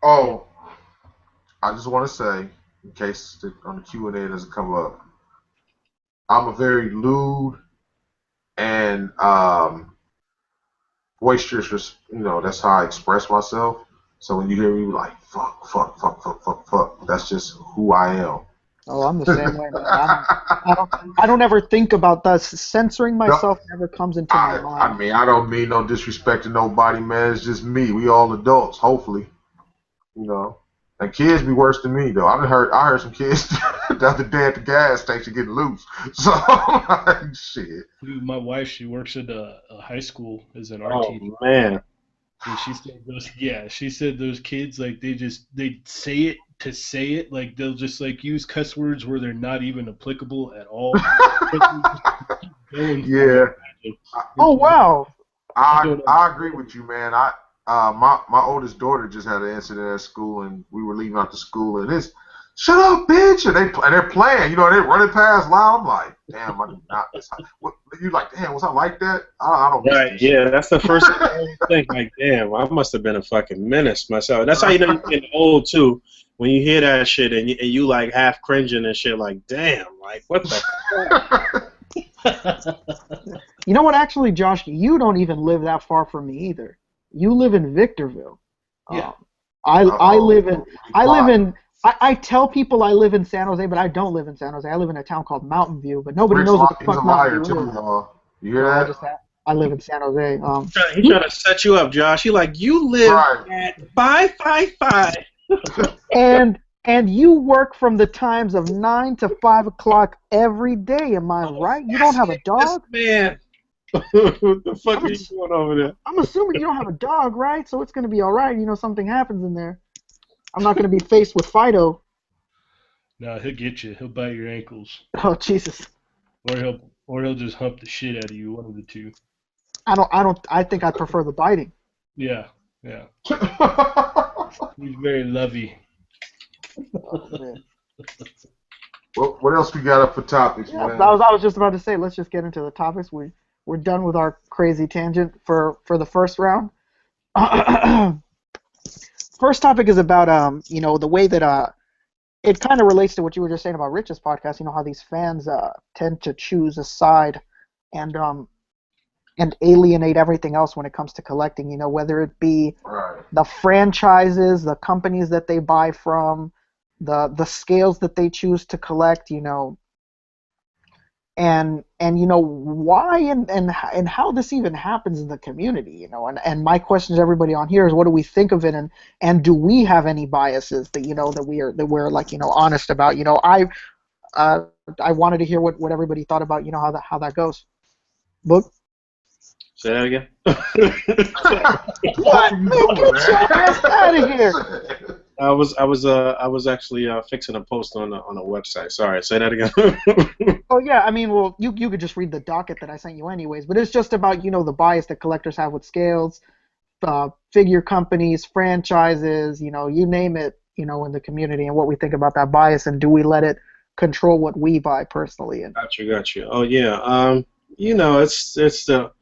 Oh, I just want to say, in case on the Q&A doesn't come up, I'm a very lewd and boisterous, that's how I express myself. So when you hear me like, fuck, that's just who I am. Oh, I'm the same way, man. I don't ever think about that. Censoring myself never comes into my mind. I mean, I don't mean no disrespect to nobody, man. It's just me. We all adults, hopefully. And kids be worse than me, though. I heard some kids the other day at the gas station getting loose. So, like, shit. Dude, my wife, she works at a high school as an art teacher. Oh man. And she said those kids, like, they say it to say it, like they'll just like use cuss words where they're not even applicable at all. Yeah. Oh wow. I agree with you, man. My oldest daughter just had an incident at school, and we were leaving out to school, and it's shut up, bitch, and they're playing, they're running past loud. I'm like, damn, I do not. You like, damn, was I like that? I don't. Right, yeah, that's the first thing. Like, damn, I must have been a fucking menace myself. That's how you know you're getting old too. When you hear that shit and you like half cringing and shit, like, damn, like what the fuck? You know what? Actually, Josh, you don't even live that far from me either. You live in Victorville. Yeah. I tell people I live in San Jose, but I don't live in San Jose. I live in a town called Mountain View, but nobody knows what the fuck Mountain View is. You hear that? I live in San Jose. He's trying to set you up, Josh. He like, you live at 555. And you work from the times of 9 to 5 o'clock every day. Am I right? You don't have a dog? Man. What the fuck are you doing over there? I'm assuming you don't have a dog, right? So it's going to be all right. Something happens in there. I'm not going to be faced with Fido. No, he'll get you. He'll bite your ankles. Oh, Jesus. Or he'll just hump the shit out of you. One of the two. I think I prefer the biting. Yeah. He's very lovey. Oh, man. Well, what else we got up for topics, man? I was just about to say, let's just get into the topics. We're done with our crazy tangent for the first round. First topic is about the way that it kind of relates to what you were just saying about Rich's podcast. How these fans tend to choose a side, and and alienate everything else when it comes to collecting. Whether it be Right. the franchises, the companies that they buy from, the scales that they choose to collect. And why and how this even happens in the community. And my question to everybody on here is, what do we think of it, and do we have any biases that we're like honest about. Uh, I wanted to hear what everybody thought about how that goes. Book. Say that again. What? What are you Man, doing, get your ass out of here. man? I was actually fixing a post on a website. Sorry, say that again. Oh yeah, I mean, well, you could just read the docket that I sent you anyways, but it's just about the bias that collectors have with scales, figure companies, franchises, you name it, in the community, and what we think about that bias, and do we let it control what we buy personally. And Got you. Oh yeah. It's the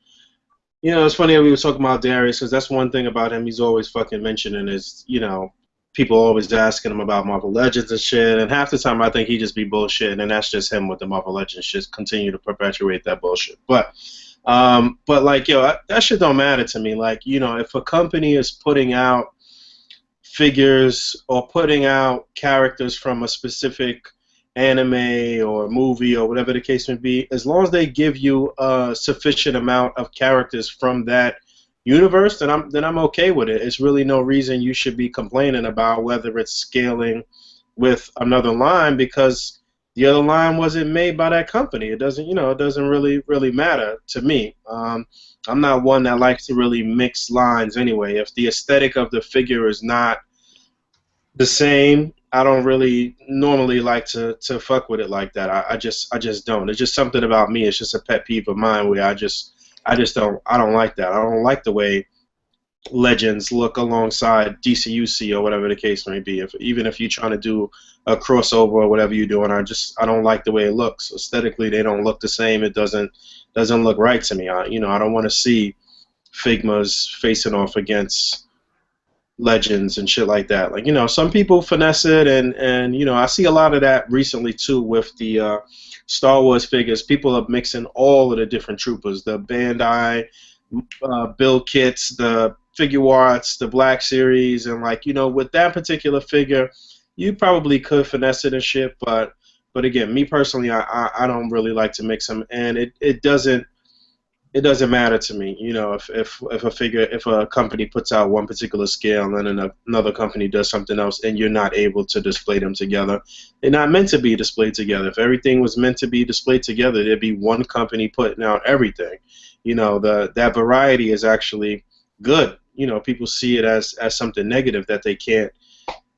it's funny that we were talking about Darius, because that's one thing about him. He's always fucking mentioning is people always asking him about Marvel Legends and shit, and half the time I think he just be bullshitting, and that's just him with the Marvel Legends shit, continue to perpetuate that bullshit. But like, that shit don't matter to me. Like, if a company is putting out figures or putting out characters from a specific anime or movie or whatever the case may be, as long as they give you a sufficient amount of characters from that universe, then I'm okay with it. It's really no reason you should be complaining about whether it's scaling with another line, because the other line wasn't made by that company. It doesn't really matter to me. I'm not one that likes to really mix lines anyway. If the aesthetic of the figure is not the same, I don't really normally like to fuck with it like that. I just don't. It's just something about me. It's just a pet peeve of mine where I don't like that. I don't like the way Legends look alongside DCUC or whatever the case may be. Even if you're trying to do a crossover or whatever you're doing, I don't like the way it looks. Aesthetically, they don't look the same. It doesn't look right to me. I don't want to see Figmas facing off against Legends and shit like that. Like, some people finesse it, and I see a lot of that recently too with the Star Wars figures. People are mixing all of the different troopers, the Bandai build kits, the figure arts, the Black Series, and with that particular figure, you probably could finesse it and shit, but again, me personally, I don't really like to mix them, and it doesn't matter to me, if a company puts out one particular scale and then another company does something else, and you're not able to display them together. They're not meant to be displayed together. If everything was meant to be displayed together, there'd be one company putting out everything. That variety is actually good. People see it as something negative, that they can't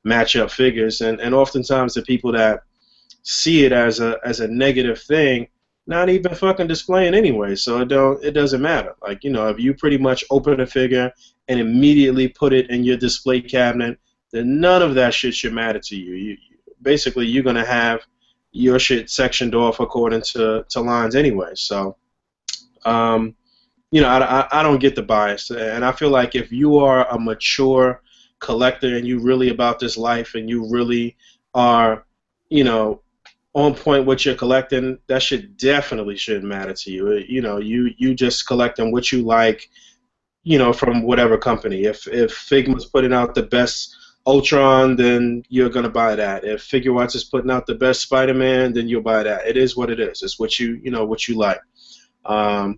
match up figures, and oftentimes the people that see it as a negative thing, not even fucking displaying anyway, so it doesn't matter. Like, if you pretty much open a figure and immediately put it in your display cabinet, then none of that shit should matter to you. Basically, you're gonna have your shit sectioned off according to lines anyway. So I don't get the bias, and I feel like if you are a mature collector and you really about this life and you really are, on point what you're collecting, that shit definitely shouldn't matter to you. You just collecting what you like, from whatever company. If Figma's putting out the best Ultron, then you're gonna buy that. If Figure Arts is putting out the best Spider-Man, then you'll buy that. It is what it is. It's what you like.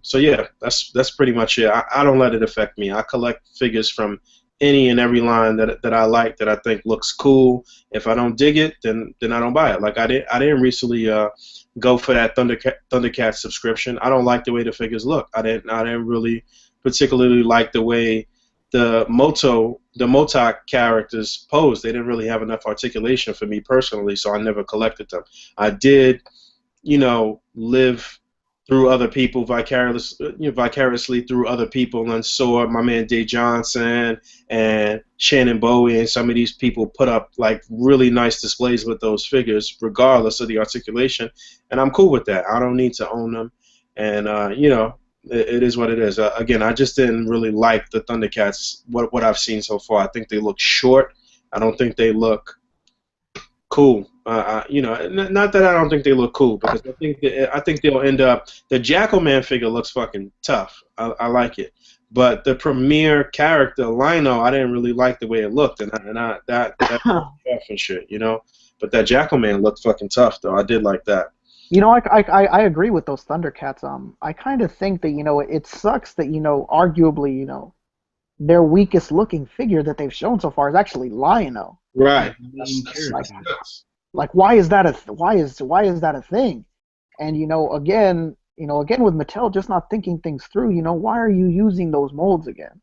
So yeah, that's pretty much it. I don't let it affect me. I collect figures from any and every line that I like, that I think looks cool. If I don't dig it, then I don't buy it. Like I didn't recently go for that Thundercat subscription. I don't like the way the figures look. I didn't really particularly like the way the Motok characters posed. They didn't really have enough articulation for me personally, so I never collected them. I did, live through other people, vicariously through other people, and saw my man Dave Johnson and Shannon Bowie and some of these people put up like really nice displays with those figures, regardless of the articulation, and I'm cool with that. I don't need to own them, and it is what it is. Again, I just didn't really like the Thundercats. What I've seen so far, I think they look short. I don't think they look cool. Not that I don't think they look cool, because I think they'll end up. The Jackalman figure looks fucking tough. I like it, but the premier character Lino, I didn't really like the way it looked, that tough and shit, But that Jackalman looked fucking tough though. I did like that. I agree with those Thundercats. I kind of think that it sucks that arguably their weakest looking figure that they've shown so far is actually Lion-O. Right. Like why is that a thing? And again with Mattel just not thinking things through, why are you using those molds again?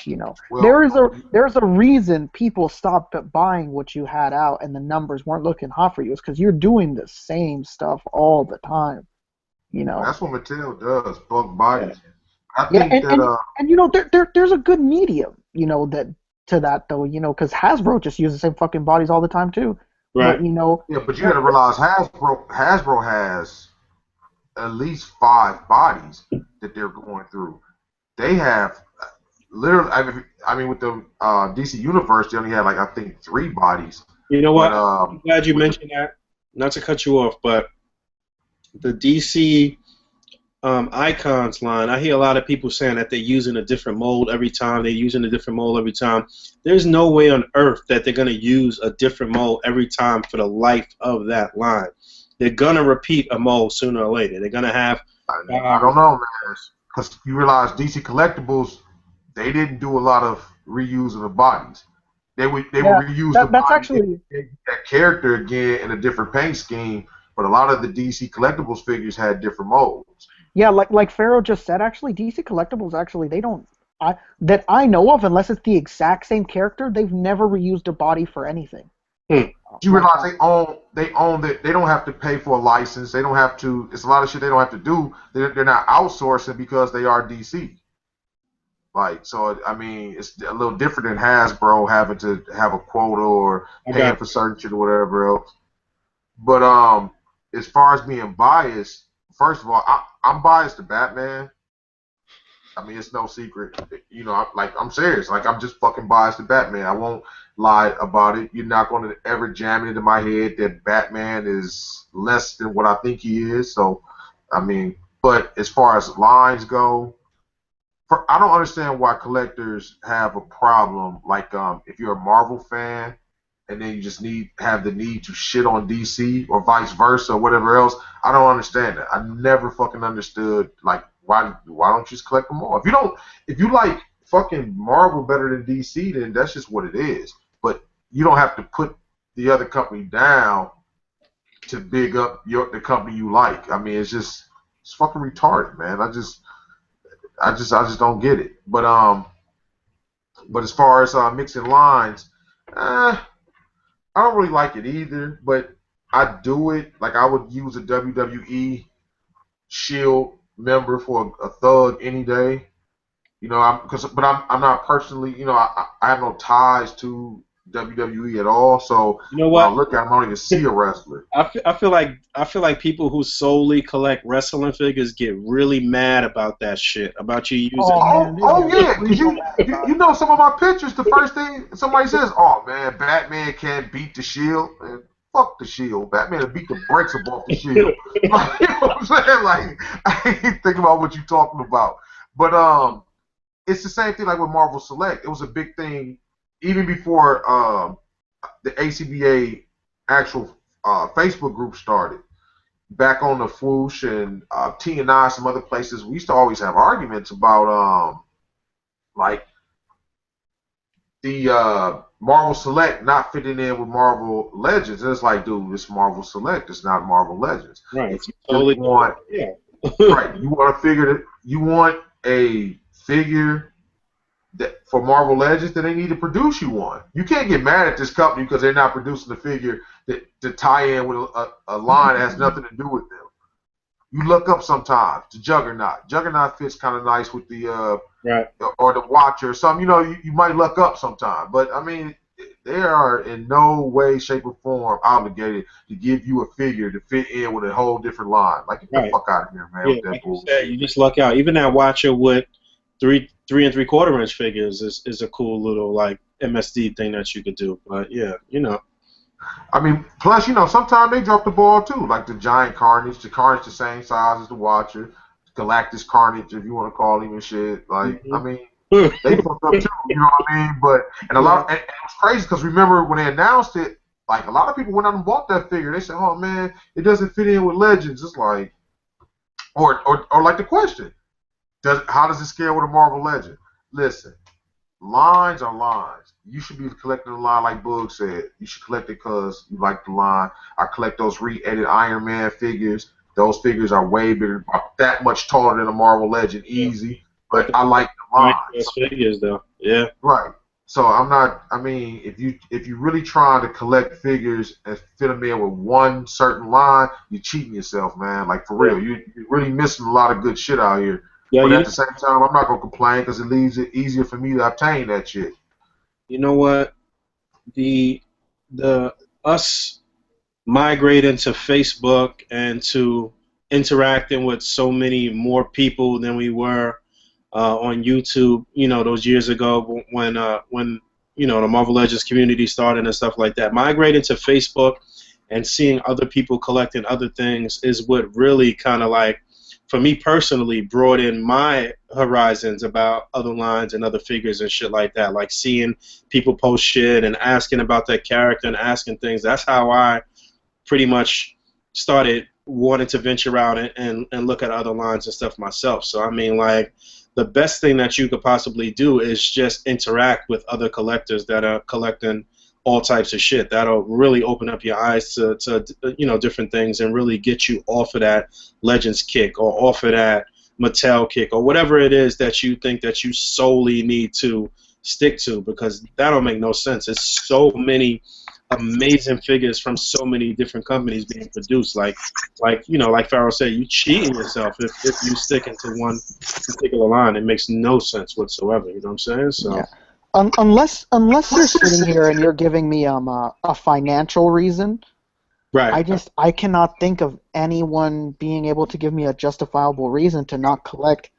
Well, there's a reason people stopped buying what you had out and the numbers weren't looking hot for you. It's because you're doing the same stuff all the time. that's what Mattel does, bug bodies. I Yeah, think there's a good medium, that to that though, because Hasbro just uses the same fucking bodies all the time too. Right. But yeah, but you got to realize Hasbro has at least 5 bodies that they're going through. They have literally, I mean with the DC Universe, they only have I think 3 bodies. You know what? But, I'm glad you mentioned that. Not to cut you off, but the DC Icons line, I hear a lot of people saying that they're using a different mold every time. There's no way on earth that they're going to use a different mold every time for the life of that line. They're going to repeat a mold sooner or later. They're going to have... I don't know, man. Because you realize DC Collectibles, they didn't do a lot of reuse of the bodies. They would reuse the that's body, actually that character again in a different paint scheme, but a lot of the DC Collectibles figures had different molds. Yeah, like Pharaoh just said, actually, DC Collectibles, actually, they don't, that I know of, unless it's the exact same character, they've never reused a body for anything. You realize they own that they don't have to pay for a license. They don't have to. It's a lot of shit they don't have to do. They're not outsourcing because they are DC. So I mean, it's a little different than Hasbro having to have a quota or paying for certain shit or whatever else. But as far as being biased, first of all, I'm biased to Batman. I mean, it's no secret. I'm serious. I'm just fucking biased to Batman. I won't lie about it. You're not going to ever jam it into my head that Batman is less than what I think he is. So, I mean, but as far as lines go, I don't understand why collectors have a problem. If you're a Marvel fan, and then you just have the need to shit on DC or vice versa or whatever else. I don't understand that. I never fucking understood why don't you just collect them all? If you like fucking Marvel better than DC, then that's just what it is. But you don't have to put the other company down to big up the company you like. I mean, it's fucking retarded, man. I just don't get it. But as far as mixing lines, I don't really like it either, but I do it. I would use a WWE Shield member for a thug any day. I'm not personally, I have no ties to WWE at all. So you know when I what? look at them, I don't even see a wrestler. I feel like people who solely collect wrestling figures get really mad about that shit. About you using. Yeah, because you know some of my pictures. The first thing somebody says, "Oh man, Batman can't beat the Shield." Man, fuck the Shield. Batman will beat the brakes off the Shield. You know what I'm saying? I ain't thinking about what you're talking about. But it's the same thing with Marvel Select. It was a big thing even before the A.C.B.A. actual Facebook group started. Back on the Fwoosh and T&I, some other places, we used to always have arguments about the Marvel Select not fitting in with Marvel Legends. And it's dude, it's Marvel Select. It's not Marvel Legends. Right. If you totally want, right, you want a figure that for Marvel Legends, then they need to produce you one. You can't get mad at this company because they're not producing a figure to tie in with a line that has nothing to do with them. You look up sometimes the Juggernaut. Juggernaut fits kind of nice with the right, or the Watcher or something. You might look up sometime, but I mean, they are in no way, shape, or form obligated to give you a figure to fit in with a whole different line. Get the fuck out of here, man. Yeah, with that like bullshit. You said, you just luck out. Even that Watcher with 3 3/4 inch figures is a cool little MSD thing that you could do. But yeah, I mean, plus, sometimes they drop the ball too, like the Giant Carnage, the Carnage the same size as the Watcher, Galactus Carnage, if you want to call him and shit. Like, I Mhm. mean, they fucked up too, you know what I mean? But and a Yeah. lot, and it was crazy because remember when they announced it, like a lot of people went out and bought that figure. They said, "Oh man, it doesn't fit in with Legends." It's like, or like the question, how does it scale with a Marvel Legend? Listen, lines are lines. You should be collecting the line like Boog said. You should collect it because you like the line. I collect those re-edited Iron Man figures. Those figures are way bigger, that much taller than a Marvel Legend, Yeah. easy. Like But I the like the giant lines. ass figures, though. Yeah. Right. So I'm not. I mean, if you really trying to collect figures and fit them in with one certain line, you're cheating yourself, man. Like for Yeah. real, you're really missing a lot of good shit out here. Yeah. But at the same time, I'm not gonna complain because it leaves it easier for me to obtain that shit. You know what? The the us migrating to Facebook and to interacting with so many more people than we were on YouTube, those years ago when the Marvel Legends community started and stuff like that. Migrating to Facebook and seeing other people collecting other things is what really kind of like, for me personally, broadened my horizons about other lines and other figures and shit like that. Like seeing people post shit and asking about that character and asking things. That's how I pretty much started wanting to venture out and look at other lines and stuff myself. So I mean, like, the best thing that you could possibly do is just interact with other collectors that are collecting all types of shit. That'll really open up your eyes to different things and really get you off of that Legends kick or off of that Mattel kick or whatever it is that you think that you solely need to stick to, because that'll make no sense. It's so many amazing figures from so many different companies being produced. Like Pharaoh said, you cheating yourself if you stick into one particular line. It makes no sense whatsoever. You know what I'm saying? Yeah. So Unless you're sitting here and you're giving me a financial reason, right. I cannot think of anyone being able to give me a justifiable reason to not collect,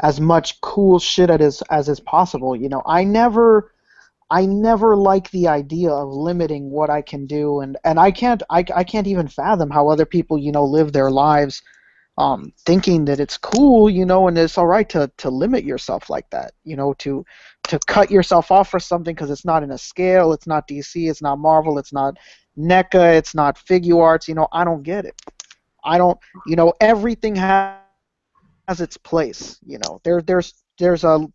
as much cool shit as is possible. I never like the idea of limiting what I can do, and I can't even fathom how other people live their lives thinking that it's cool, and it's all right to limit yourself like that, to cut yourself off for something because it's not in a scale, it's not DC, it's not Marvel, it's not NECA, it's not Figuarts. I don't get it. I don't, everything has its place. There's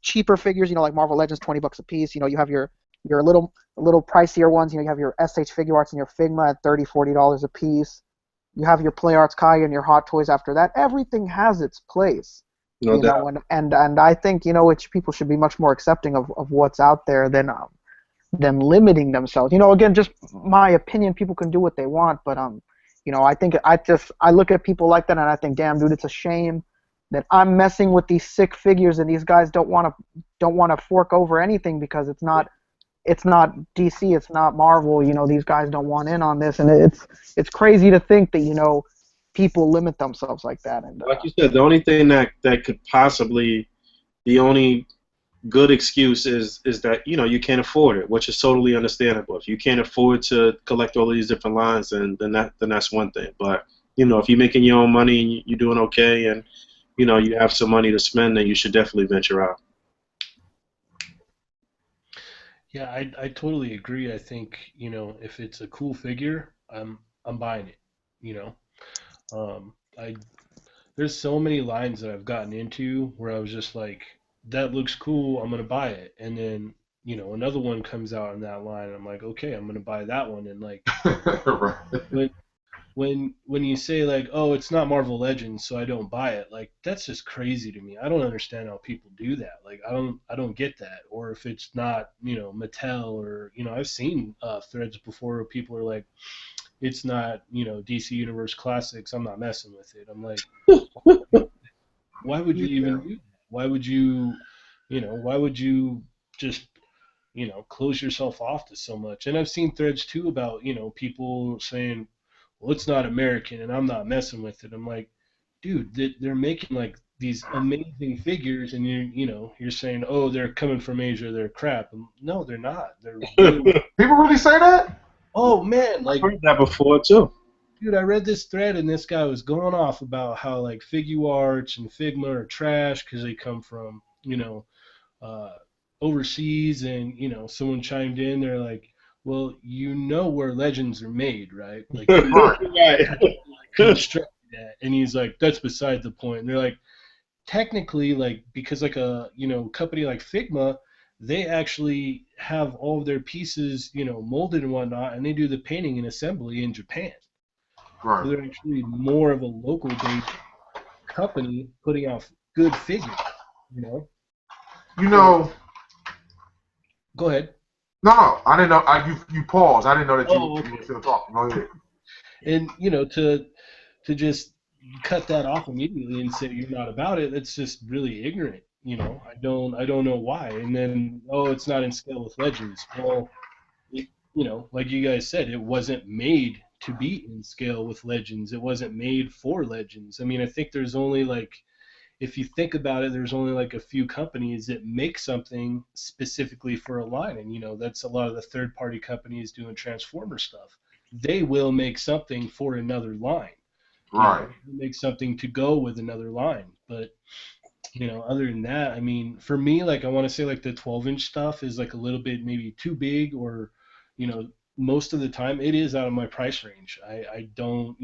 cheaper figures, like Marvel Legends, $20 a piece. You have your little pricier ones. You have your SH Figuarts and your Figma at $30-$40 a piece. You have your Play Arts Kai and your Hot Toys after that. Everything has its place, No doubt. and I think people should be much more accepting of what's out there than limiting themselves. Again, just my opinion. People can do what they want, but I think I look at people like that and I think, damn, dude, it's a shame that I'm messing with these sick figures and these guys don't want to fork over anything because it's not DC, it's not Marvel. These guys don't want in on this, and it's crazy to think that people limit themselves like that. And Like you said, the only thing that could possibly, the only good excuse is that you can't afford it, which is totally understandable. If you can't afford to collect all these different lines, then that's one thing. But if you're making your own money and you're doing okay, and you have some money to spend, then you should definitely venture out. Yeah, I totally agree. I think, if it's a cool figure, I'm buying it, you know. I There's so many lines that I've gotten into where I was just like, that looks cool, I'm gonna buy it. And then, another one comes out in that line and I'm like, okay, I'm gonna buy that one. And like Right. when when you say like, oh, it's not Marvel Legends, so I don't buy it, like that's just crazy to me. I don't understand how people do that. Like I don't get that. Or if it's not, Mattel, or I've seen threads before where people are like, it's not, DC Universe Classics, I'm not messing with it. I'm like, why would you even do that? Why would you just, close yourself off to so much? And I've seen threads too about, people saying, well, it's not American and I'm not messing with it. I'm like, dude, they're making like these amazing figures, and you're saying, oh, they're coming from Asia, they're crap. And no, they're not. They're really, People really say that? Oh man, I've like heard that before too. dude, I read this thread and this guy was going off about how like Figuarts and Figma are trash because they come from uh, overseas, and someone chimed in. They're like, well, where legends are made, right? Like who Right, Right. constructed that? And he's like, that's beside the point. And they're like, technically, like because like a company like Figma, they actually have all of their pieces molded and whatnot, and they do the painting and assembly in Japan. So right. they're actually more of a local based company putting out good figures. You know. You So know, go ahead. no, I didn't know. You paused. I didn't know that Oh, you were okay. still talking. Go ahead. And to just cut that off immediately and say you're not about it, that's just really ignorant. I don't know why. And then, oh, it's not in scale with legends. Well, like you guys said, it wasn't made to be in scale with legends. It wasn't made for legends. I mean, I think there's only like, if you think about it, there's only like a few companies that make something specifically for a line, and that's a lot of the third-party companies doing Transformer stuff. They will make something for another line, Right, make something to go with another line. But other than that, I mean, for me, like I want to say like the 12-inch stuff is like a little bit maybe too big, or most of the time it is out of my price range. I don't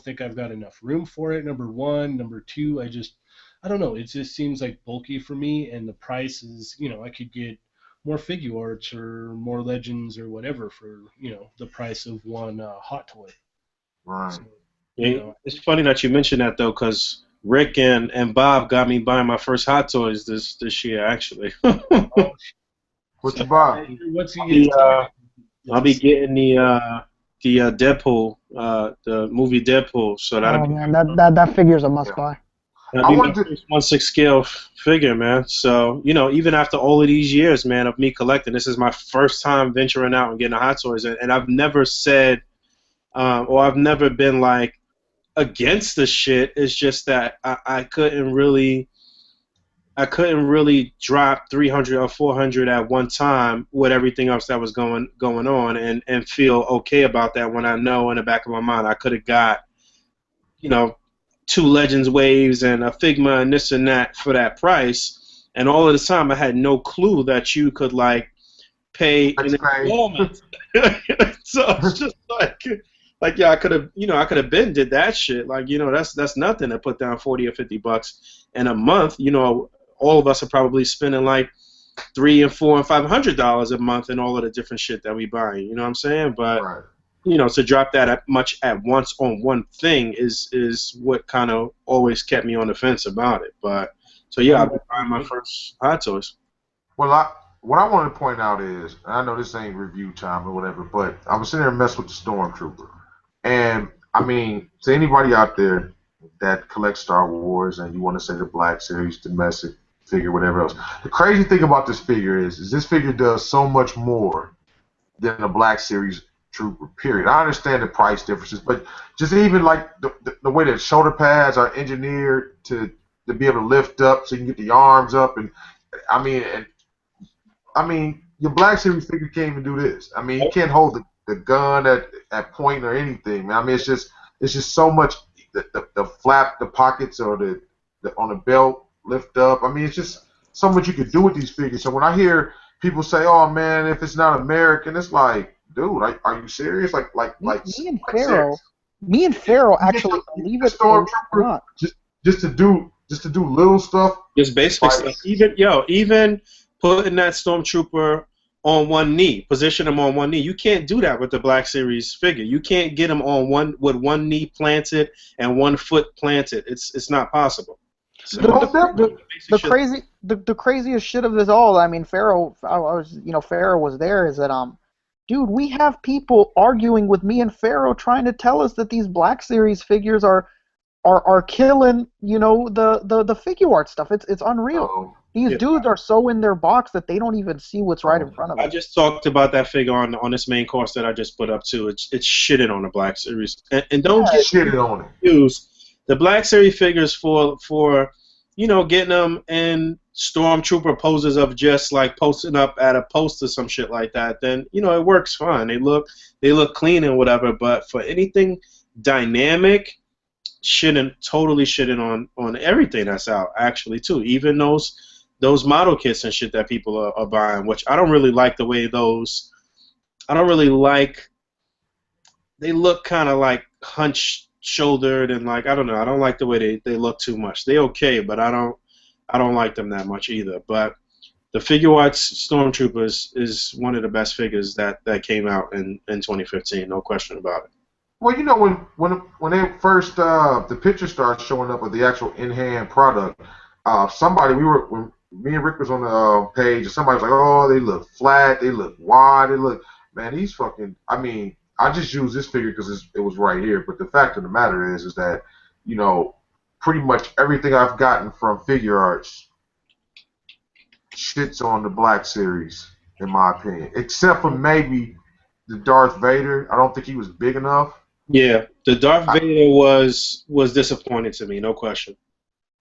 think I've got enough room for it. Number one, number two, I don't know. It just seems like bulky for me, and the price is, I could get more figure arts or more legends or whatever for the price of one hot toy. right. So Yeah, it's funny that you mentioned that though, because Rick and Bob got me buying my first Hot Toys this year actually. oh, What So you buy? what's he I'll be get? I'll be getting the Deadpool, the movie Deadpool. So Oh man, that figure's a must Yeah. buy. that'll I be my wanted to. first 1/6 scale figure, man. So even after all of these years, man, of me collecting, this is my first time venturing out and getting a Hot Toys, and I've never said, or I've never been like against the shit. It's just that I couldn't really drop 300 or 400 at one time with everything else that was going on, and feel okay about that when I know in the back of my mind I could have got you know two Legends waves and a Figma and this and that for that price, and all of the time I had no clue that you could like pay in Explain. installments. So it's just like yeah, I could have been did that shit. Like that's nothing to put down 40 or $50 in a month. All of us are probably spending like $300 and $400 and $500 a month in all of the different shit that we buy. You know what I'm saying? But Right. to drop that much at once on one thing is what kind of always kept me on the fence about it. But so yeah, I've been buying my first Hot Toys. Well, what I wanted to point out is, and I know this ain't review time or whatever, but I was sitting there and messing with the Stormtrooper, and I mean, to anybody out there that collects Star Wars and you want to say the Black Series, domestic figure, whatever else, the crazy thing about this figure is this figure does so much more than a Black Series Trooper. Period. I understand the price differences, but just even like the way that shoulder pads are engineered to be able to lift up so you can get the arms up, and I mean, your Black Series figure can't even do this. I mean, you can't hold the gun at point or anything, man. I mean, it's just so much. The flap, the pockets, or the on the belt lift up. I mean, it's just so much you can do with these figures. So when I hear people say, "Oh man, if it's not American," it's like, dude, are you serious? Me and Serious? Pharaoh, me and Pharaoh You get actually you believe get it a or stormtrooper not. just to do little stuff. Just basic Like, stuff. Even putting that stormtrooper on one knee, position him on one knee. You can't do that with the Black Series figure. You can't get him on one knee planted and one foot planted. It's not possible. So The most the the, definitely. basic the shit. crazy the craziest shit of this all. I mean, Pharaoh, I was Pharaoh was there. Is that dude, we have people arguing with me and Pharaoh trying to tell us that these Black Series figures are killing the figure art stuff. It's unreal. Oh, These Yeah. dudes are so in their box that they don't even see what's right in front of I them. just talked about that figure on this main course that I just put up too. It's shitting on the Black Series, and don't Yeah, get shitted on it. confused. The Black Series figures for getting them in stormtrooper poses of just like posting up at a post or some shit like that, then it works fine. They look clean and whatever. But for anything dynamic, totally shitting on everything that's out actually too. Even those model kits and shit that people are buying, which I don't really like the way those. I don't really like. They look kind of like hunched shouldered and like I don't know. I don't like the way they look too much. They okay, but I don't like them that much either. But the Figure Arts Stormtroopers is one of the best figures that came out in 2015, no question about it. Well, when they first the picture started showing up of the actual in-hand product, when me and Rick was on the page, and somebody was like, "Oh, they look flat, they look wide, they look man, these fucking." I mean, I just used this figure because it was right here. But the fact of the matter is that pretty much everything I've gotten from Figure Arts shits on the Black Series, in my opinion, except for maybe the Darth Vader. I don't think he was big enough. Yeah, the Darth Vader was disappointing to me, no question.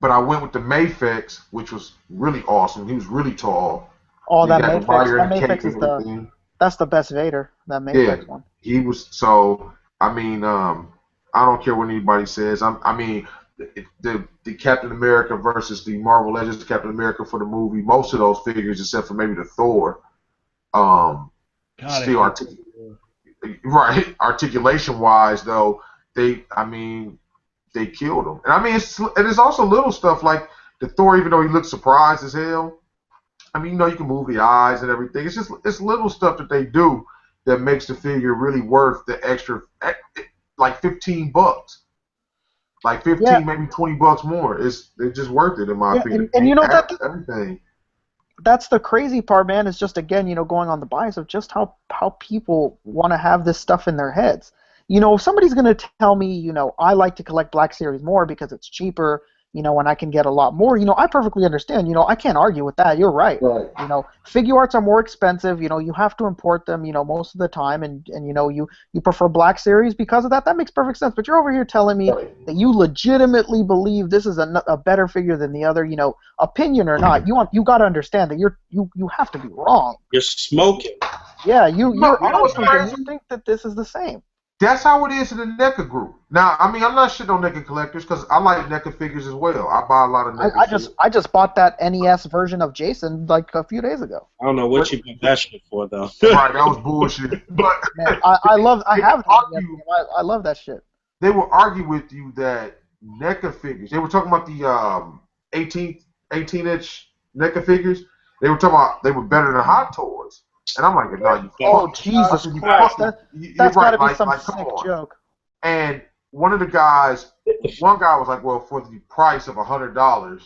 But I went with the Mafex, which was really awesome. He was really tall. Oh, He that got the Mafex, wire that and cape Mafex is and everything. that's the best Vader. That Mafex one. He was so. I mean, I don't care what anybody says. I mean, the Captain America versus the Marvel Legends Captain America for the movie. Most of those figures, except for maybe the Thor, still right. Articulation wise, though, they killed him. And I mean, it's also little stuff like the Thor, even though he looks surprised as hell. I mean, you can move the eyes and everything. It's little stuff that they do that makes the figure really worth the extra, like $15, like 15, maybe $20 more. It's just worth it in my opinion. And everything. That's the crazy part, man. Is just again, going on the bias of just how people want to have this stuff in their heads. If somebody's going to tell me, I like to collect Black Series more because it's cheaper, and I can get a lot more, I perfectly understand. I can't argue with that. You're right. Right. Figure arts are more expensive. You have to import them, most of the time, and you prefer Black Series because of that. That makes perfect sense. But you're over here telling me that you legitimately believe this is a better figure than the other, opinion or not. You got to understand that you have to be wrong. You're smoking. Yeah, you're honestly you think that this is the same. That's how it is in the NECA group. Now, I mean, I'm not shitting on NECA collectors because I like NECA figures as well. I buy a lot of NECA figures. I just bought that NES version of Jason like a few days ago. I don't know what you bought that shit for, though. Right, that was bullshit. But man, I love that shit. They will argue with you that NECA figures. They were talking about the 18-inch NECA figures. They were talking about they were better than Hot Toys. And I'm like, no, Jesus Christ. That's got to be some sick joke. And one guy was like, well, for the price of $100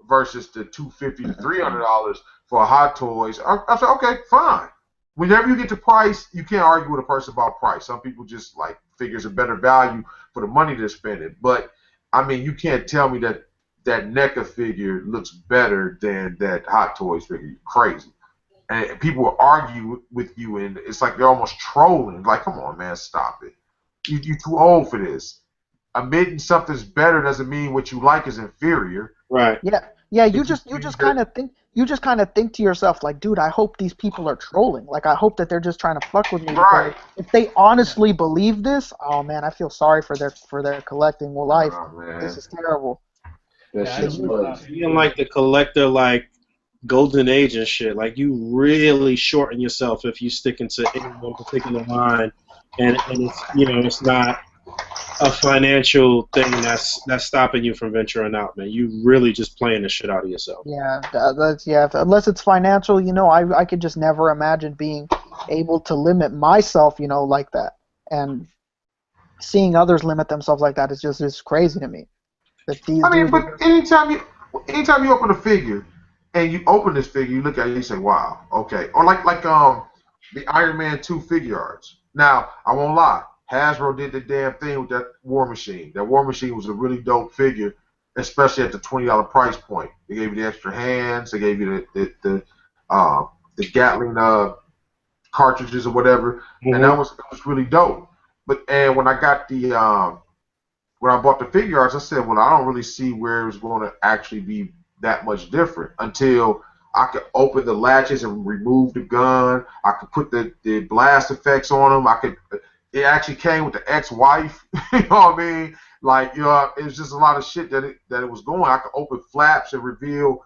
versus the $250 to $300 for Hot Toys, I said, okay, fine. Whenever you get to price, you can't argue with a person about price. Some people just like figures a better value for the money they're spending. But, I mean, you can't tell me that NECA figure looks better than that Hot Toys figure. You're crazy. And people will argue with you, and it's like they're almost trolling. Like, come on, man, stop it. You're too old for this. Admitting something's better doesn't mean what you like is inferior. Right. Yeah. You just kind of think to yourself, like, dude, I hope these people are trolling. Like, I hope that they're just trying to fuck with me. Right. If they honestly believe this, oh man, I feel sorry for their collecting life. Oh, this is terrible. Being like the collector, like Golden Age and shit, like you really shorten yourself if you stick into any one particular line, and it's it's not a financial thing that's stopping you from venturing out, man. You really just playing the shit out of yourself. Yeah, unless it's financial, I could just never imagine being able to limit myself, like that, and seeing others limit themselves like that is crazy to me. But anytime you open a figure. And you open this figure, you look at it, and you say, "Wow, okay." Or like the Iron Man 2 figure arts. Now, I won't lie, Hasbro did the damn thing with that War Machine. That War Machine was a really dope figure, especially at the $20 price point. They gave you the extra hands, they gave you the Gatling cartridges or whatever, and that was really dope. And when I got when I bought the figure arts, I said, well, I don't really see where it's going to actually be that much different until I could open the latches and remove the gun. I could put the blast effects on them. It actually came with the ex-wife. You know what I mean? Like, you know, it was just a lot of shit that it was going. I could open flaps and reveal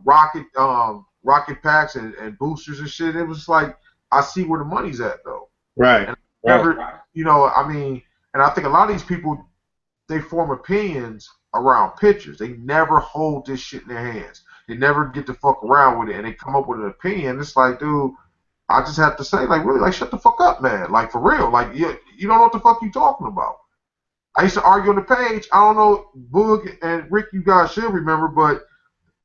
rocket packs and boosters and shit. It was like, I see where the money's at though. Right. And Right. never, you know, I mean, and I think a lot of these people, they form opinions around pictures. They never hold this shit in their hands. They never get to fuck around with it, and they come up with an opinion. It's like, dude, I just have to say, like, really, like, shut the fuck up, man. Like, for real. Like, you don't know what the fuck you talking about. I used to argue on the page. I don't know, Boog and Rick, you guys should remember, but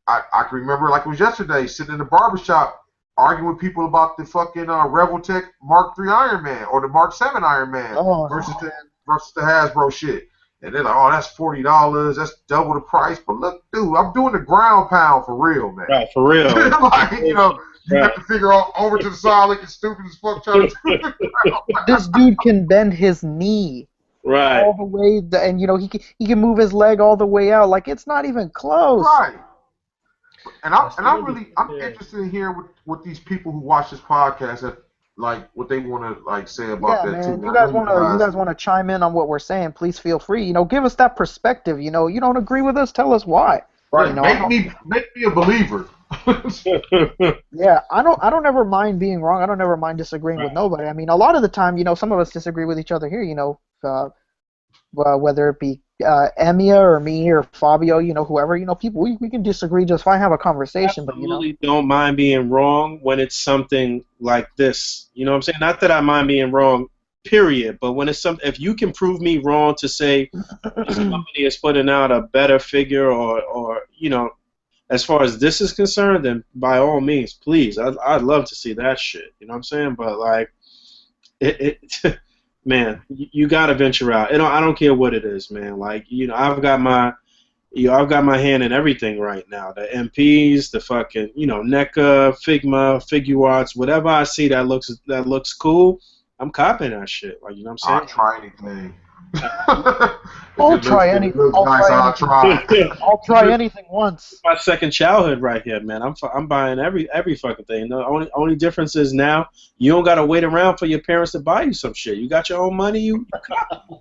I can remember like it was yesterday, sitting in the barbershop arguing with people about the fucking Revoltech Mark III Iron Man or the Mark 7 Iron Man versus the Hasbro shit. And they're like, oh, that's $40. That's double the price. But look, dude, I'm doing the ground pound for real, man. Right, for real. Like, you know, you have to figure out over to the side like you're stupid as fuck trying to do the ground pound. This dude can bend his knee Right. all the way, and you know he can move his leg all the way out. Like it's not even close. Right. And I'm interested in hearing what these people who watch this podcast have, like, what they want to like say about that man. too. You guys want to chime in on what we're saying? Please feel free. You know, give us that perspective. You know, you don't agree with us, tell us why. Right. You know, make me a believer. Yeah, I don't ever mind being wrong. I don't ever mind disagreeing with nobody. I mean, a lot of the time, you know, some of us disagree with each other here. You know, whether it be Emiya or me or Fabio, you know, whoever, you know, people, we can disagree just fine, have a conversation. Absolutely, but you know, don't mind being wrong when it's something like this. You know what I'm saying? Not that I mind being wrong, period. But when it's something, if you can prove me wrong to say this company is putting out a better figure or you know, as far as this is concerned, then by all means, please, I'd love to see that shit. You know what I'm saying? But like, man, you gotta venture out. You know, I don't care what it is, man. Like, you know, I've got my hand in everything right now. The MPs, the fucking, you know, NECA, Figma, Figuarts, whatever I see that looks cool, I'm copying that shit. Like, you know what I'm saying? I'll try anything. I'll try anything. I'll try anything once. My second childhood right here, man. I'm buying every fucking thing. The only difference is now you don't gotta wait around for your parents to buy you some shit. You got your own money. You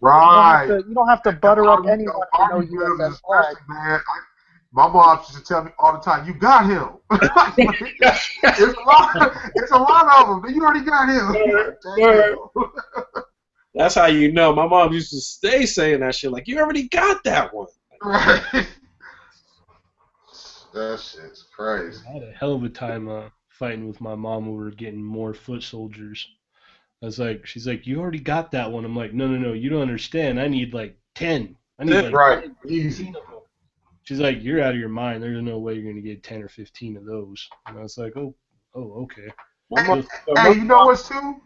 right. You don't have to butter up anyone to know USS flag. Man, my mom used to tell me all the time, "You got him." It's a lot of them. You already got him. That's how you know. My mom used to stay saying that shit. Like, you already got that one. Right. That shit's crazy. I had a hell of a time fighting with my mom when we were getting more foot soldiers. She's like, you already got that one. I'm like, no, you don't understand. I need like 10. I need like easy. She's like, you're out of your mind. There's no way you're gonna get 10 or 15 of those. And I was like, oh, okay. Hey, you know what's too?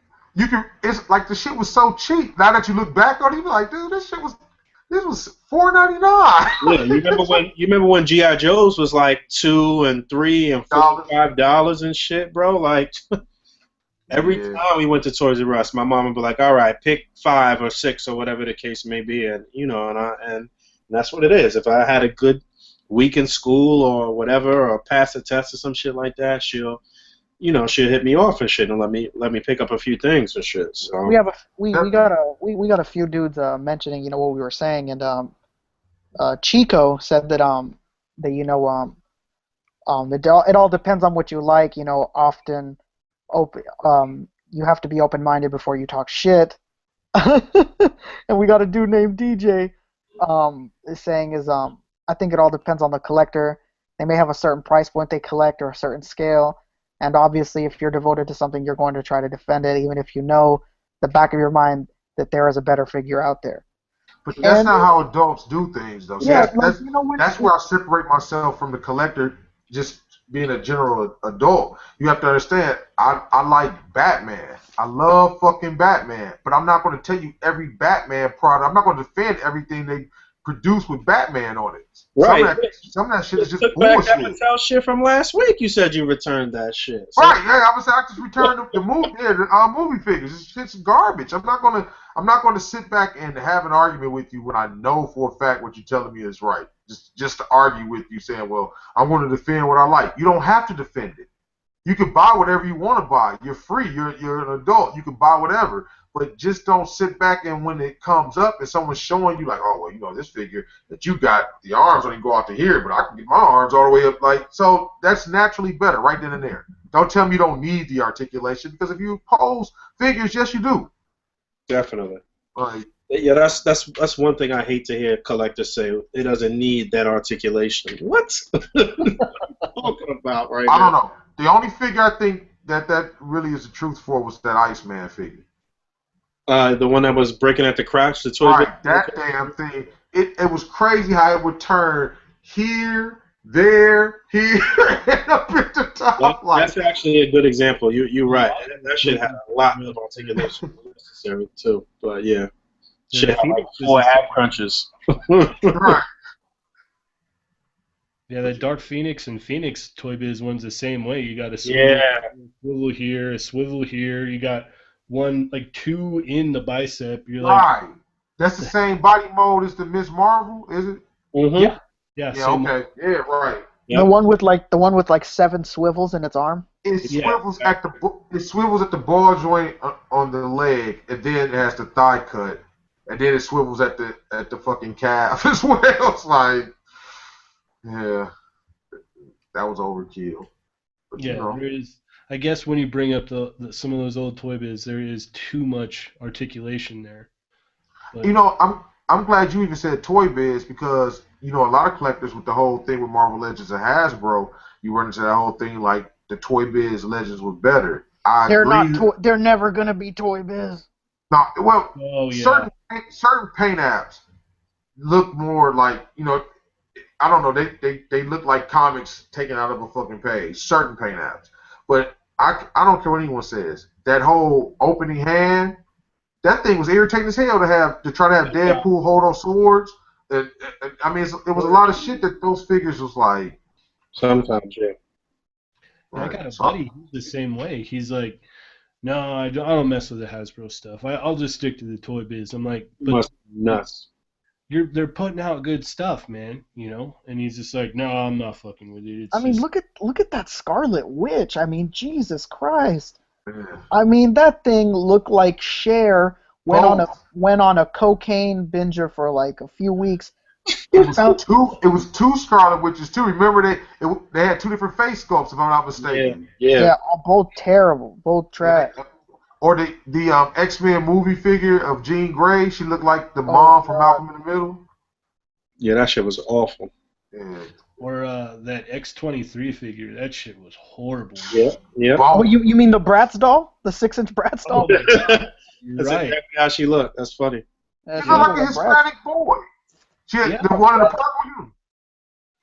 It's like the shit was so cheap. Now that you look back on it, you be like, dude, this was $4.99. Yeah, you remember when G.I. Joe's was like $2 and $3 and $5 and shit, bro? Like every time we went to Toys R Us, my mom would be like, all right, pick 5 or 6 or whatever the case may be, and you know, and that's what it is. If I had a good week in school or whatever, or pass a test or some shit like that, she'll hit me off and shit and let me pick up a few things and shit. So we got a few dudes mentioning, you know, what we were saying, and Chico said that you know it all depends on what you like. You know, often you have to be open-minded before you talk shit. And we got a dude named DJ is saying I think it all depends on the collector. They may have a certain price point they collect or a certain scale. And obviously, if you're devoted to something, you're going to try to defend it, even if you know the back of your mind that there is a better figure out there. But that's not how adults do things, though. Yeah, that's where I separate myself from the collector, just being a general adult. You have to understand, I like Batman. I love fucking Batman. But I'm not going to tell you every Batman product. I'm not going to defend everything they produce with Batman on it. Right. Some of that shit is just bullshit. bullshit. That shit from last week. You said you returned that shit. So. Right. Yeah. I just returned the movie. Yeah, the movie figures. This shit's garbage. I'm not gonna sit back and have an argument with you when I know for a fact what you're telling me is right. just to argue with you, saying, well, I want to defend what I like. You don't have to defend it. You can buy whatever you want to buy. You're free. You're an adult. You can buy whatever. But just don't sit back and when it comes up and someone's showing you like, oh, well, you know, this figure that you got, the arms only go out to here, but I can get my arms all the way up. Like, so that's naturally better right then and there. Don't tell me you don't need the articulation, because if you pose figures, yes, you do. Definitely. Like, yeah, that's one thing I hate to hear collectors say. It doesn't need that articulation. What? What are you talking about right now? I don't know. The only figure I think that really is the truth for was that Iceman figure. The one that was breaking at the crotch, the toy. Right, that damn thing. It was crazy how it would turn here, there, here, and up at the top. That's actually a good example. You're right. That shit had a lot of articulation necessary too. But yeah, shit had like 4 ab crunches. Right. Yeah, that Dark Phoenix and Phoenix Toy Biz one's the same way. You got a swivel here, a swivel here. You got one, like 2 in the bicep. You're right. That's the same body mode as the Miss Marvel, is it? Mm-hmm. Yeah. Yeah. Okay. Yeah. Right. Yep. The one with like 7 swivels in its arm. It swivels at the ball joint on the leg, and then it has the thigh cut, and then it swivels at the fucking calf as well. It's like, yeah, that was overkill. But, yeah, you know. there is. I guess when you bring up some of those old Toy Biz, there is too much articulation there. But, you know, I'm glad you even said Toy Biz, because you know a lot of collectors with the whole thing with Marvel Legends and Hasbro, you run into that whole thing like the Toy Biz Legends were better. They're agree. They're never gonna be Toy Biz. No, well, certain paint apps look more like, you know, I don't know, they look like comics taken out of a fucking page. Certain paint apps, but I don't care what anyone says. That whole opening hand, that thing was irritating as hell to try to have Deadpool hold on swords. I mean, it was a lot of shit that those figures was like. Sometimes, yeah. Right. I got a buddy who's the same way. He's like, no, I don't mess with the Hasbro stuff. I'll just stick to the Toy Biz. I'm like, but nuts. They're putting out good stuff, man. You know, and he's just like, no, I'm not fucking with it. I mean, look at that Scarlet Witch. I mean, Jesus Christ. I mean, that thing looked like Cher went on a cocaine binger for like a few weeks. It was two Scarlet Witches too. Remember they had 2 different face sculpts, if I'm not mistaken. Yeah, both terrible, both trash. Or the X-Men movie figure of Jean Grey. She looked like the mom from Malcolm in the Middle. Yeah, that shit was awful. Yeah. Or that X-23 figure. That shit was horrible. Yeah. Oh, you mean the Bratz doll? The 6-inch Bratz doll? Oh, my God. That's exactly how she looked. That's funny. She looked like a Hispanic boy. She had the one in the purple uniform.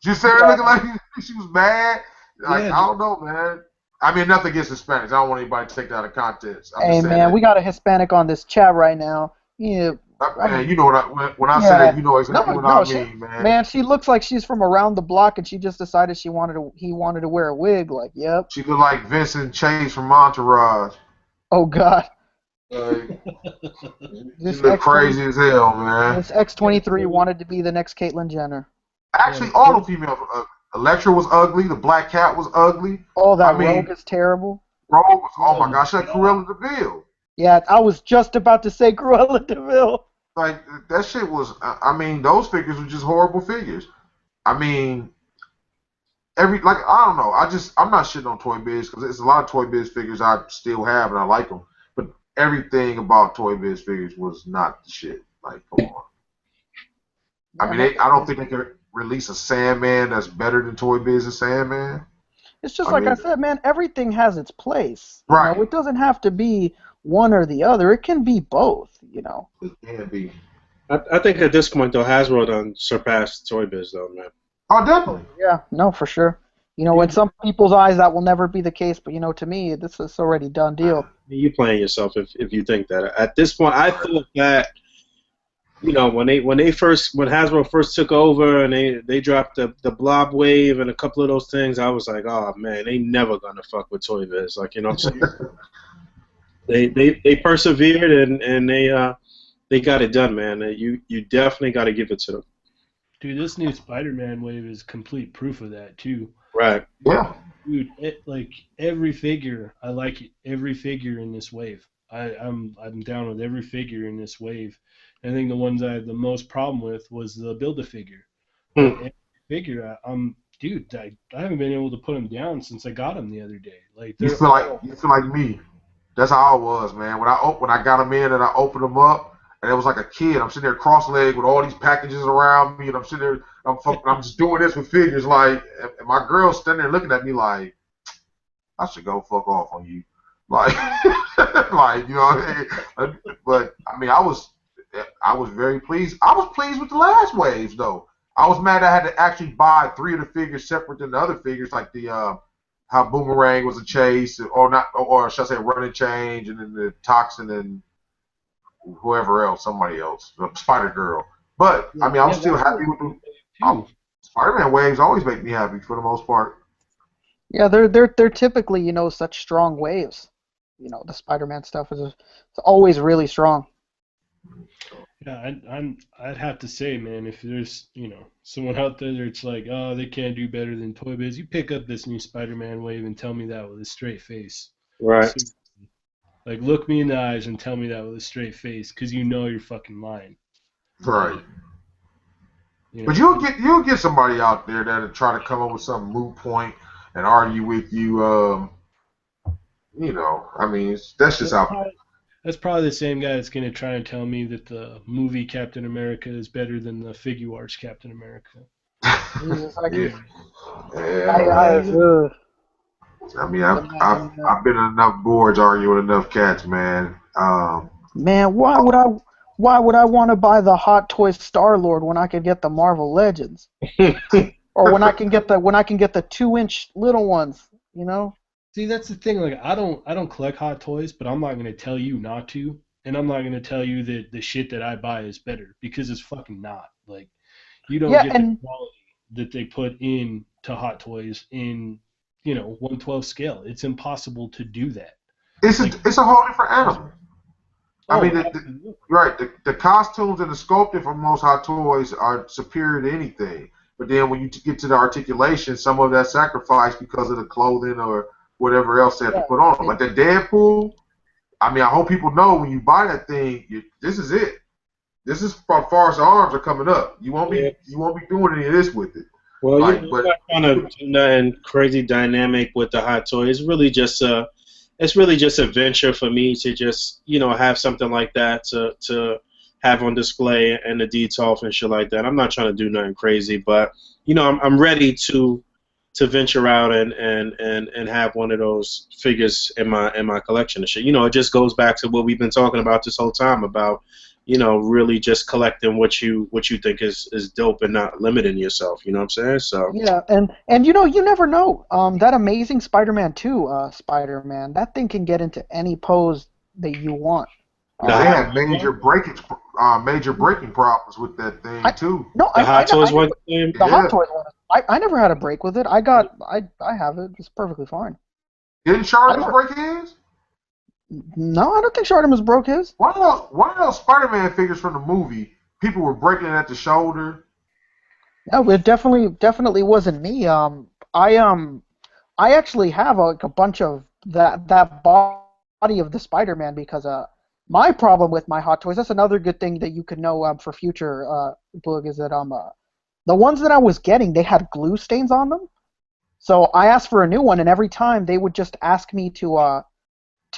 She said looking like she was mad. Like, I don't know, man. I mean, nothing against Hispanics. I don't want anybody to take that out of context. Hey, man, we got a Hispanic on this chat right now. Yeah. Man, you know when I say that, you know exactly what I mean, man. Man, she looks like she's from around the block, and she just decided he wanted to wear a wig. Like, yep. She looked like Vincent Chase from Entourage. Oh God. This look crazy as hell, man. This X-23 wanted to be the next Caitlyn Jenner. Actually, all the females. Elektra was ugly. The Black Cat was ugly. Oh, Rogue is terrible. Rogue was, oh my gosh, like Cruella DeVille. Yeah, I was just about to say Cruella DeVille. Like, that shit was, I mean, those figures were just horrible figures. I mean, I don't know. I'm not shitting on Toy Biz, because there's a lot of Toy Biz figures I still have and I like them. But everything about Toy Biz figures was not the shit. Like, come on. I mean, I don't think they could release a Sandman that's better than Toy Biz and Sandman. It's just I said, man, everything has its place. Right. You know, it doesn't have to be one or the other. It can be both, you know. It can be. I think at this point, though, Hasbro done surpassed Toy Biz, though, man. Oh, definitely. Yeah, no, for sure. You know, in some people's eyes, that will never be the case, but, you know, to me, this is already done deal. You're playing yourself if you think that. At this point, I thought that, you know, when Hasbro first took over and they dropped the Blob Wave and a couple of those things, I was like, oh man, they never gonna fuck with Toy Biz. Like, you know what I'm saying? they persevered and they got it done, man. You definitely got to give it to them. Dude, this new Spider-Man wave is complete proof of that too. Right. Yeah. Dude, like every figure, I like it. Every figure in this wave. I'm down with every figure in this wave. I think the ones I had the most problem with was the Build-A-Figure. But Hmm. every figure, dude, I haven't been able to put them down since I got them the other day. Like You they're feel like all me. That's how I was, man. When I got them in and I opened them up, and it was like a kid. I'm sitting there cross-legged with all these packages around me, and I'm sitting there. I'm just doing this with figures, like, and my girl's standing there looking at me like, I should go fuck off on you, like, like you know what I mean. But I mean, I was very pleased. I was pleased with the last waves, though. I was mad I had to actually buy 3 of the figures separate than the other figures, like the how Boomerang was a chase, or not, or should I say, run and change, and then the Toxin and whoever else, somebody else, Spider Girl. But I mean, I was yeah, still that's happy a with good them. wave too. Spider-Man waves always make me happy for the most part. Yeah, they're typically, such strong waves. The Spider-Man stuff it's always really strong. Yeah, I'd have to say, man, if there's someone out there that's like, oh, they can't do better than Toy Biz, you pick up this new Spider-Man wave and tell me that with a straight face. Right. So, like, look me in the eyes and tell me that with a straight face, because you know you're fucking lying. Right. You But know, you'll get somebody out there that'll try to come up with some moot point and argue with you. I mean, that's just that's how. probably, that's probably the same guy that's gonna try and tell me that the movie Captain America is better than the figure arts Captain America. Jesus, Yeah, I, yeah. I, ugh, I mean, can't imagine that. I've been on enough boards arguing with enough cats, man. Man, why would I want to buy the Hot Toy Star Lord when I could get the Marvel Legends, or when I can get the 2-inch little ones, See, that's the thing. Like, I don't collect hot toys, but I'm not gonna tell you not to, and I'm not gonna tell you that the shit that I buy is better because it's fucking not. Like, you don't Yeah, get the and quality that they put in to hot toys in 1/12 scale. It's impossible to do that. Like, it's a whole different animal. I mean, oh, absolutely. right, the costumes and the sculpting for most hot toys are superior to anything. But then when you get to the articulation, some of that sacrifice because of the clothing or whatever else they have to yeah, put on them. it, Like the Deadpool, I mean, I hope people know when you buy that thing, this is it. This is as far as the arms are coming up. Yeah. You won't be doing any of this with it. Well, Like, I'm but not trying to do nothing crazy dynamic with the hot toy. It's really just a venture for me to just have something like that to have on display and the detail and shit like that. I'm not trying to do nothing crazy, but I'm ready to venture out and have one of those figures in my collection and shit. It just goes back to what we've been talking about this whole time about really just collecting what you think is dope and not limiting yourself. You know what I'm saying? So yeah, and you never know. That Amazing Spider-Man 2, Spider-Man, that thing can get into any pose that you want. the they hot Um, had major breaking problems with that thing I too. no, the I hot toys never one thing. the Hot Yeah, Toys one. I never had a break with it. I have it. It's perfectly fine. didn't I Charles never. break his? No, I don't think Shartimus broke his. One of those Spider-Man figures from the movie, people were breaking it at the shoulder. No, it definitely wasn't me. I actually have like a bunch of that body of the Spider-Man because my problem with my Hot Toys. That's another good thing that you could know for future Boog is that the ones that I was getting they had glue stains on them. So I asked for a new one, and every time they would just ask me to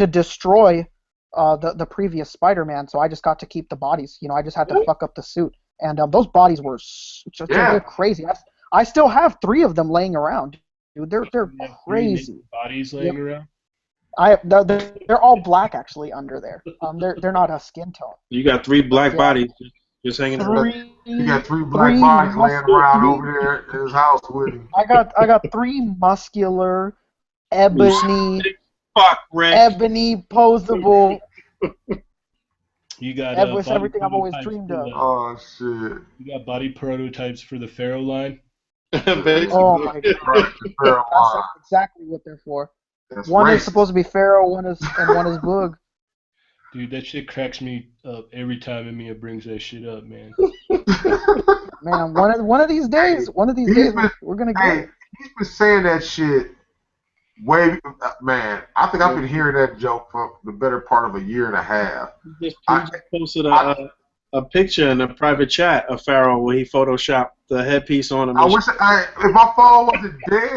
destroy the previous Spider-Man. So I just got to keep the bodies. I just had to fuck up the suit, and those bodies were they're Yeah, crazy. I still have 3 of them laying around, dude. They're You have three naked crazy. bodies Yep. laying around. They're all black actually under there. They're not a skin tone. You got 3 But black yeah, bodies just hanging around. he got three 3 black three bodies laying mus around three. over there in his house with him. I got 3 muscular, Holy ebony, shit, fuck, Rick. ebony posable. You got It's body everything I've always prototypes dreamed for of. the. Oh shit! You got body prototypes for the Pharaoh line. Oh Basically. my god, Right, the that's Carolina. exactly what they're for. That's One is racist. supposed to be Pharaoh, one is Boog. Dude, that shit cracks me up every time Emia brings that shit up, man. Man, one of these days, He's been, we're gonna get hey, it. he's been saying that shit man. I think I've been hearing that joke for the better part of a year and a half. He I, just posted I, a picture in a private chat of Pharaoh where he photoshopped the headpiece on him. I And wish if my phone wasn't dead.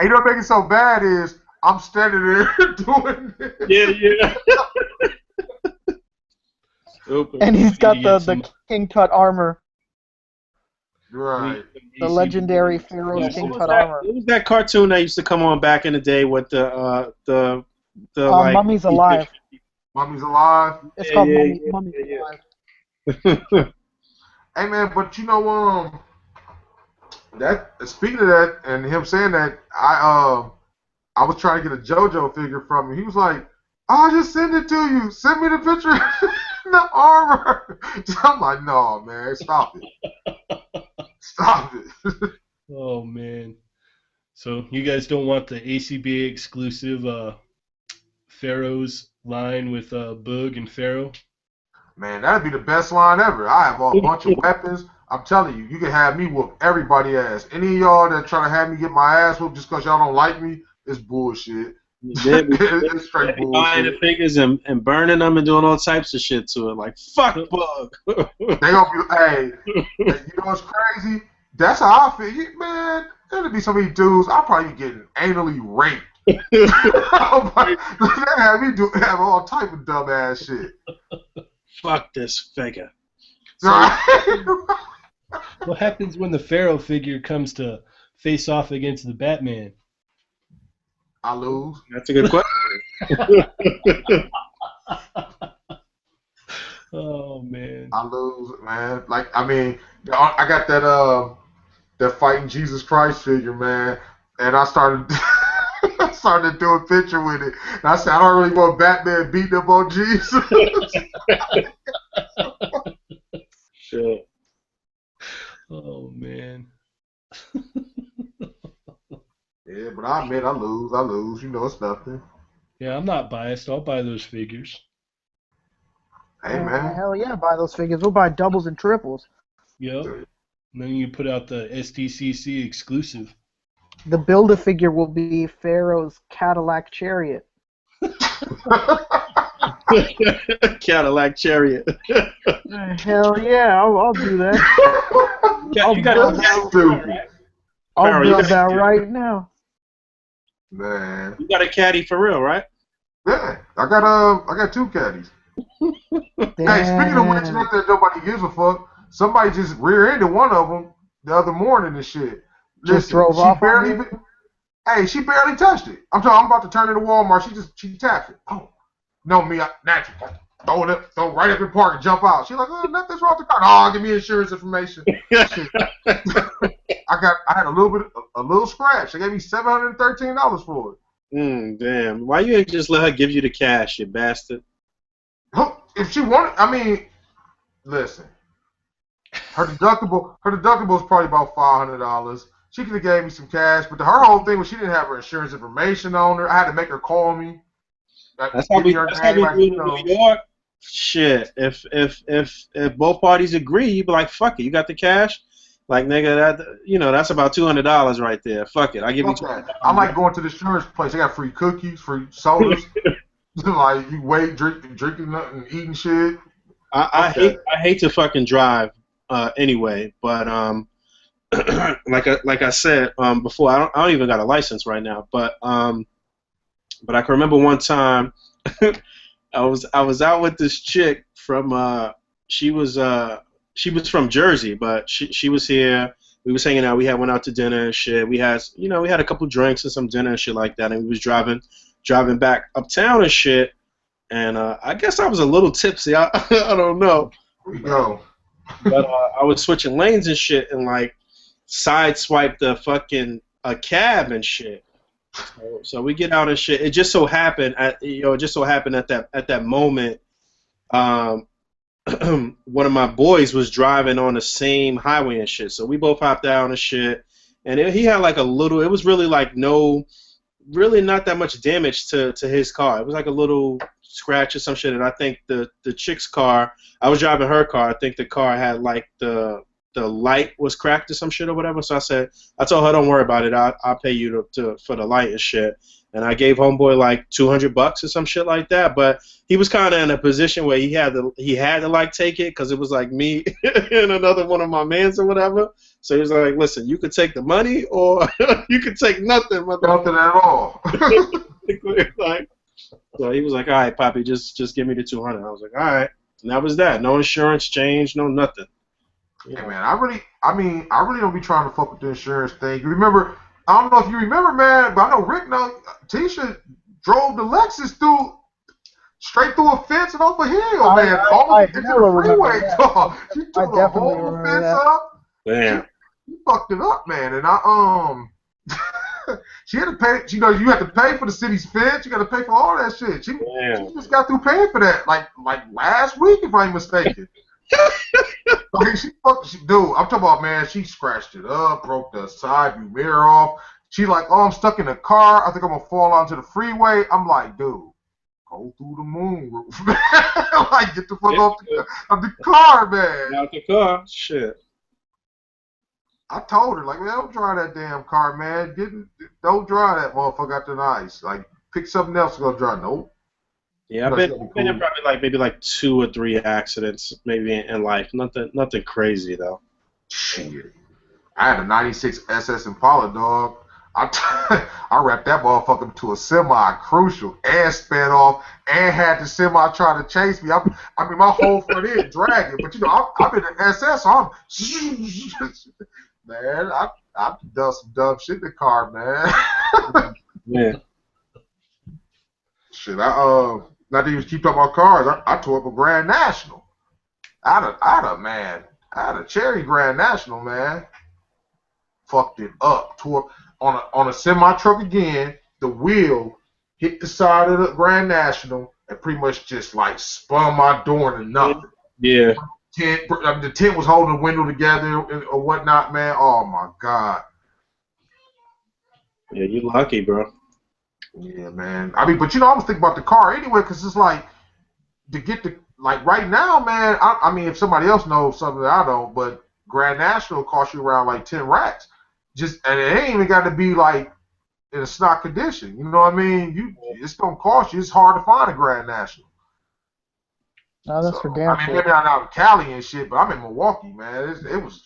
You know what makes it so bad is I'm standing there doing this. yeah. Stupid. And he's got Yeah, the King Tut armor, Right. the legendary Pharaoh's What King was Tut that? armor. What was that cartoon that used to come on back in the day with the like Mummy's Alive. Mommy's alive. It's Yeah, called yeah, Mummy's yeah. Alive. Hey man, but that speaking of that and him saying that, I was trying to get a JoJo figure from him. He was like, "I'll just send it to you. Send me the picture, the armor." I'm like, "No, man, stop it, stop it." Oh man. So you guys don't want the A.C.B.A exclusive Pharaoh's line with Boog and Pharaoh? Man, that'd be the best line ever. I have a bunch of weapons. I'm telling you, you can have me whoop everybody ass. Any of y'all that try to have me get my ass whooped just because y'all don't like me, it's bullshit. It's straight Buying the bullshit. figures and burning them and doing all types of shit to it. Like, fuck Bug. They gonna be, hey, you know what's crazy? That's how I feel. Man, there'll be so many dudes, I'll probably be getting anally raped. They have me have all type of dumbass shit. Fuck this figure. What happens when the Pharaoh figure comes to face off against the Batman? I lose. That's a good question. Oh man. I lose, man. Like, I mean, I got that fighting Jesus Christ figure, man, and I started to do a picture with it. And I said, I don't really want Batman beating up on Jesus. Sure. Oh man. Yeah, but I admit I lose. You know, it's nothing. Yeah, I'm not biased. I'll buy those figures. Hey, man. Hell yeah, buy those figures. We'll buy doubles and triples. Yep. And then you put out the STCC exclusive. The Build-A-Figure will be Pharaoh's Cadillac Chariot. Cadillac Chariot. Hell yeah, I'll do that. You got I'll build that right now. Man. You got a caddy for real, right? Yeah, I got two caddies. Hey, speaking of which, not that nobody gives a fuck, somebody just rear-ended one of them the other morning and shit. Just drove off on you? Hey, she barely touched it. I'm about to turn into Walmart. She tapped it. Oh, no, me, naturally throw it right up in the park and jump out. She's like, oh, nothing's wrong with the car. Oh, give me insurance information. I had a little scratch. They gave me $713 for it. Damn. Why you ain't just let her give you the cash, you bastard? If she wanted, I mean, listen. Her deductible is probably about $500. She could have gave me some cash, but her whole thing was she didn't have her insurance information on her. I had to make her call me. That's how we do in New York. Shit. If both parties agree, you be like, fuck it. You got the cash? Like, nigga, that's about $200 right there. Fuck it. I give you $200. I like going to the insurance place. They got free cookies, free sodas. Like you drinking nothing, eating shit. I hate to fucking drive anyway, but like I said before, I don't even got a license right now, but I can remember one time I was out with this chick from she was from Jersey, but she was here. We was hanging out. We went out to dinner and shit. We had a couple drinks and some dinner and shit like that, and we was driving back uptown and shit. And I guess I was a little tipsy. I don't know. There you go. But I was switching lanes and shit, and like sideswiped the fucking cab and shit. So we get out and shit. It just so happened at that moment, one of my boys was driving on the same highway and shit. So we both hopped out and shit, and he had like a little. It was really like really not that much damage to his car. It was like a little scratch or some shit, and I think the chick's car. I was driving her car. I think the car had like the light was cracked or some shit or whatever. So I told her, don't worry about it. I'll pay you to for the light and shit. And I gave homeboy like $200 or some shit like that. But he was kind of in a position where he had to like take it because it was like me and another one of my mans or whatever. So he was like, listen, you could take the money or you could take nothing. Nothing at all. Like, so he was like, all right, Poppy, just give me the 200. I was like, all right. And that was that. No insurance change, no nothing. Hey man, I really don't be trying to fuck with the insurance thing. You remember? I don't know if you remember, man, but I know Rick knows. Tisha drove the Lexus straight through a fence and off a hill, man, almost into the freeway. She tore the whole fence up. Damn. She fucked it up, man, and she had to pay. You know, you have to pay for the city's fence. You got to pay for all that shit. She just got through paying for that, like last week, if I'm mistaken. Dude, I'm talking about, man, she scratched it up, broke the side view mirror off. She like, oh, I'm stuck in the car. I think I'm going to fall onto the freeway. I'm like, dude, go through the moon roof. Like, get the fuck off the car, man. Out the car? Shit. I told her, like, man, don't drive that damn car, man. Don't drive that motherfucker out the ice. Like, pick something else to go drive. Nope. Yeah, I've been in probably maybe 2 or 3 accidents maybe in life. Nothing crazy though. Shit. I had a 96 SS Impala, dog. I wrapped that motherfucker to a semi crucial and sped off and had the semi trying to chase me. I mean, my whole front end dragging, but you know, I'm in the SS, so man, I've done some dumb shit in the car, man. Yeah. Shit, not to even keep talking about cars. I tore up a Grand National. I had a Cherry Grand National, man. Fucked it up. Tore on a semi truck again. The wheel hit the side of the Grand National and pretty much just like spun my door into nothing. Yeah. The tent was holding the window together or whatnot, man. Oh my God. Yeah, you lucky, bro. Yeah, man. I mean, but you know, I was thinking about the car anyway, because it's like to get the like right now, man. I mean, if somebody else knows something that I don't, but Grand National costs you around like 10 racks. And it ain't even got to be like in a snot condition. You know what I mean? It's gonna cost you. It's hard to find a Grand National. No, that's for damn I mean, maybe I'm out in Cali and shit, but I'm in Milwaukee, man. It was.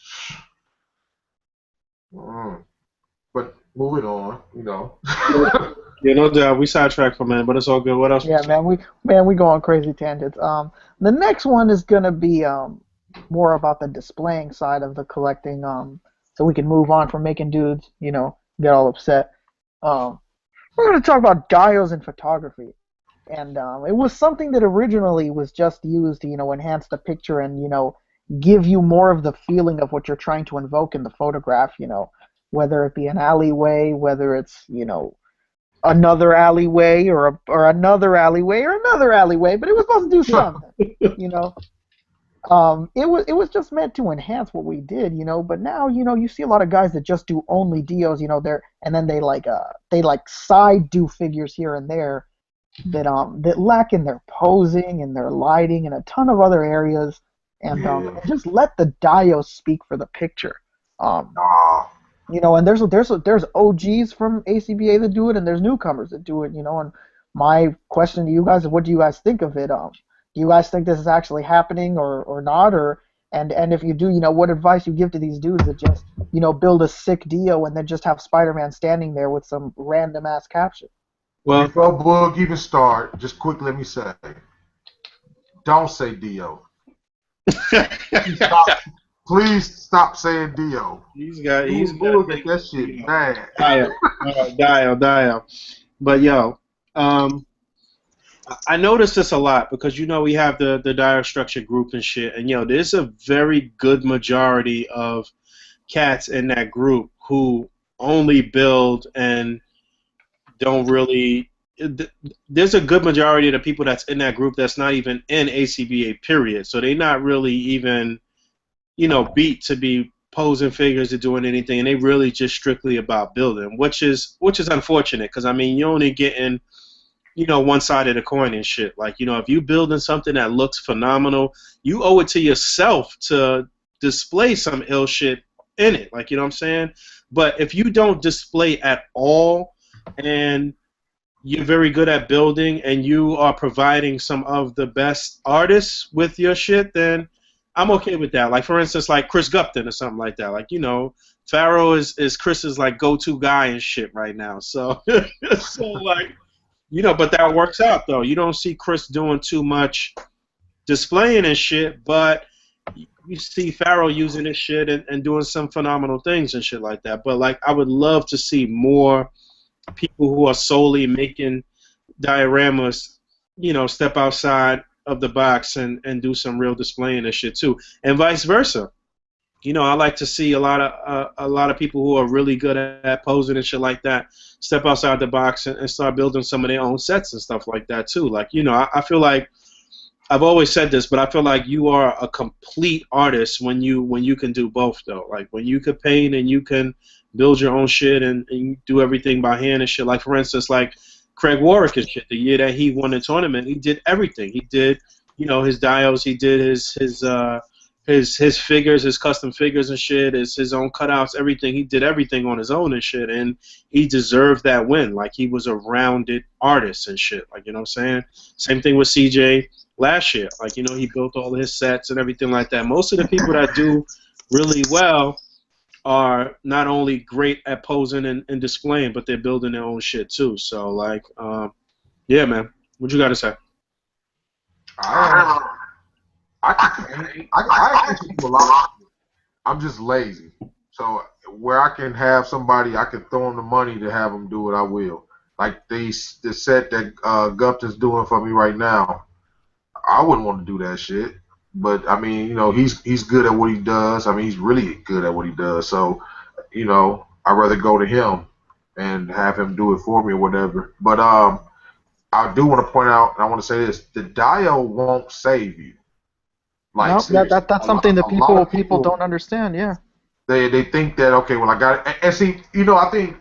But moving on, you know. Yeah, no doubt. We sidetracked for a minute, but it's all good. What else? Yeah, man, we go on crazy tangents. The next one is gonna be more about the displaying side of the collecting. So we can move on from making dudes, you know, get all upset. We're gonna talk about dios in photography, and it was something that originally was just used to, you know, enhance the picture and, you know, give you more of the feeling of what you're trying to invoke in the photograph. You know, whether it be an alleyway, whether it's, you know, another alleyway or another alleyway or another alleyway, but it was supposed to do something, you know. It was just meant to enhance what we did, you know. But now, you know, you see a lot of guys that just do only dios, you know, and then they like side do figures here and there that lack in their posing and their lighting and a ton of other areas, and just let the dios speak for the picture. You know, and there's OGs from A.C.B.A. that do it, and there's newcomers that do it, you know. And my question to you guys is, what do you guys think of it? Do you guys think this is actually happening or not? And if you do, you know, what advice you give to these dudes that just, you know, build a sick dio and then just have Spider-Man standing there with some random ass caption? Well, before Boog even start, just quick, let me say, don't say dio. Please stop saying dio. He's got that shit bad. Dio. But yo, I noticed this a lot because, you know, we have the Dio structure group and shit, and yo, there's a very good majority of cats in that group who only build and don't really. There's a good majority of the people that's in that group that's not even in A.C.B.A. period, so they're not really even, you know, beat to be posing figures or doing anything, and they really just strictly about building, which is unfortunate because, I mean, you're only getting one side of the coin and shit. Like, if you building something that looks phenomenal, you owe it to yourself to display some ill shit in it. Like, you know what I'm saying? But if you don't display at all and you're very good at building and you are providing some of the best artists with your shit, then I'm okay with that. Like, for instance, like Chris Gupton or something like that. Like, Pharaoh is Chris's like go-to guy and shit right now. So, so like, but that works out though. You don't see Chris doing too much displaying and shit, but you see Pharaoh using his shit and doing some phenomenal things and shit like that. But like, I would love to see more people who are solely making dioramas, step outside of the box and do some real displaying and shit too, and vice versa. I like to see a lot of people who are really good at posing and shit like that step outside the box and start building some of their own sets and stuff like that too. Like, I feel like I've always said this, but I feel like you are a complete artist when you can do both though. Like when you can paint and you can build your own shit and you do everything by hand and shit. Like for instance, like Craig Warwick and shit. The year that he won the tournament, he did everything. He did, his dials. He did his figures, his custom figures and shit, his own cutouts, everything. He did everything on his own and shit, and he deserved that win. Like he was a rounded artist and shit. Like, you know what I'm saying? Same thing with CJ last year. Like, he built all his sets and everything like that. Most of the people that do really well are not only great at posing and displaying, but they're building their own shit too. So like, yeah, man, what you got to say? I actually do a lot. I'm just lazy. So where I can have somebody, I can throw them the money to have them do it, I will. Like the set that Gupton's doing for me right now, I wouldn't want to do that shit. But I mean, he's good at what he does. I mean, he's really good at what he does. So, I'd rather go to him and have him do it for me or whatever. But I do want to point out, and I want to say this: the dio won't save you. Like No, seriously, that's something that people don't understand. Yeah. They think that, okay, well, I got it. And see, I think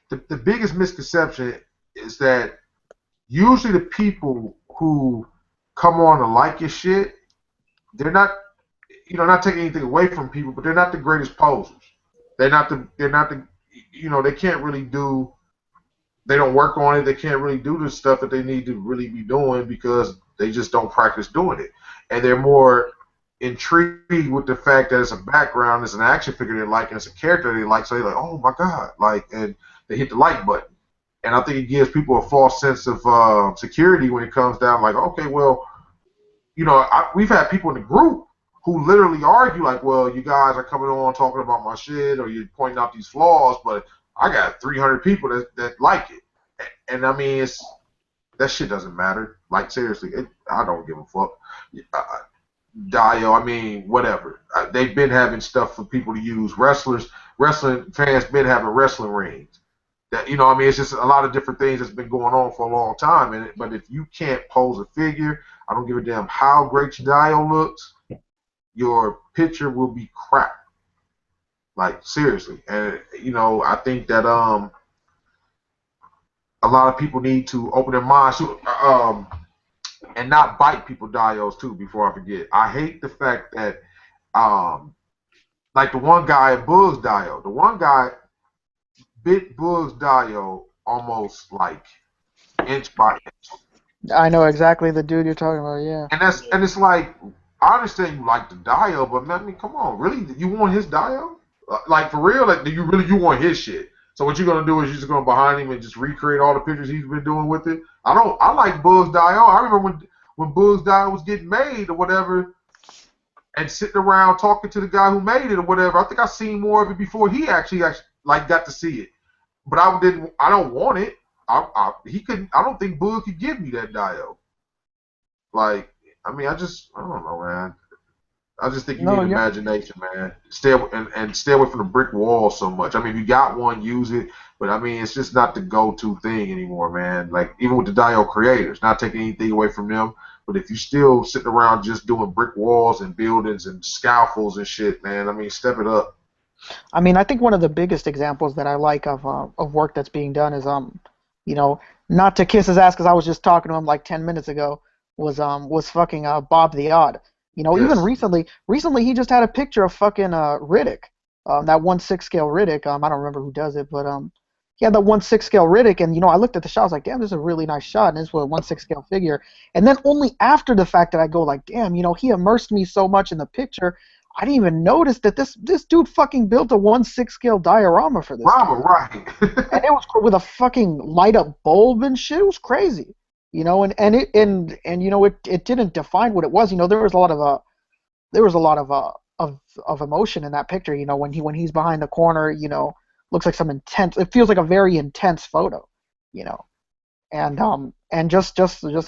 the biggest misconception is that usually the people who come on to like your shit, they're not, not taking anything away from people, but they're not the greatest posers. They can't really do, they don't work on it. They can't really do the stuff that they need to really be doing because they just don't practice doing it. And they're more intrigued with the fact that it's a background, it's an action figure they like, and it's a character they like. So they're like, oh my God, like, and they hit the like button. And I think it gives people a false sense of security when it comes down, like, okay, well, we've had people in the group who literally argue, like, well, you guys are coming on talking about my shit, or you're pointing out these flaws, but I got 300 people that like it. And I mean, that shit doesn't matter. Like, seriously, I don't give a fuck. Dio, I mean, whatever. They've been having stuff for people to use. Wrestling fans been having wrestling rings. That, I mean, it's just a lot of different things that's been going on for a long time. But if you can't pose a figure, I don't give a damn how great your dio looks, your picture will be crap. Like, seriously. And, I think that a lot of people need to open their minds and not bite people dios too, before I forget. I hate the fact that like the one guy at Boog's dio, the one guy bit Boog's dio almost like inch by inch. I know exactly the dude you're talking about. Yeah. And it's like, I understand you like the dio, but man, I mean, come on, really? You want his dio? Like, for real? Like, do you want his shit? So what you're gonna do is you're just gonna behind him and just recreate all the pictures he's been doing with it? I like Boog's dio. I remember when Boog's dio was getting made or whatever, and sitting around talking to the guy who made it or whatever. I think I seen more of it before he actually like got to see it. But I don't want it. He couldn't. I don't think Boog could give me that dio. Like, I mean, I don't know, man. I just think you need imagination, man. Stay away from the brick wall so much. I mean, if you got one, use it. But I mean, it's just not the go-to thing anymore, man. Like, even with the dio creators, not taking anything away from them. But if you still sitting around just doing brick walls and buildings and scaffolds and shit, man, I mean, step it up. I mean, I think one of the biggest examples that I like of work that's being done is not to kiss his ass because I was just talking to him like 10 minutes ago, was fucking Bob the Odd. You know, even Yes. recently he just had a picture of fucking Riddick, that 1/6 scale Riddick. I don't remember who does it, but he had the 1/6 scale Riddick, and you know, I looked at the shot, I was like, damn, this is a really nice shot, and this was a 1/6 scale figure. And then only after the fact that I go like, damn, you know, he immersed me so much in the picture, I didn't even notice that this dude fucking built a 1/6 scale diorama for this Rama, thing. right. And it was with a fucking light up bulb and shit. It was crazy, you know. And you know, it didn't define what it was. You know, there was a lot of emotion in that picture. You know, when he's behind the corner, you know, looks like some intense. It feels like a very intense photo, you know. And just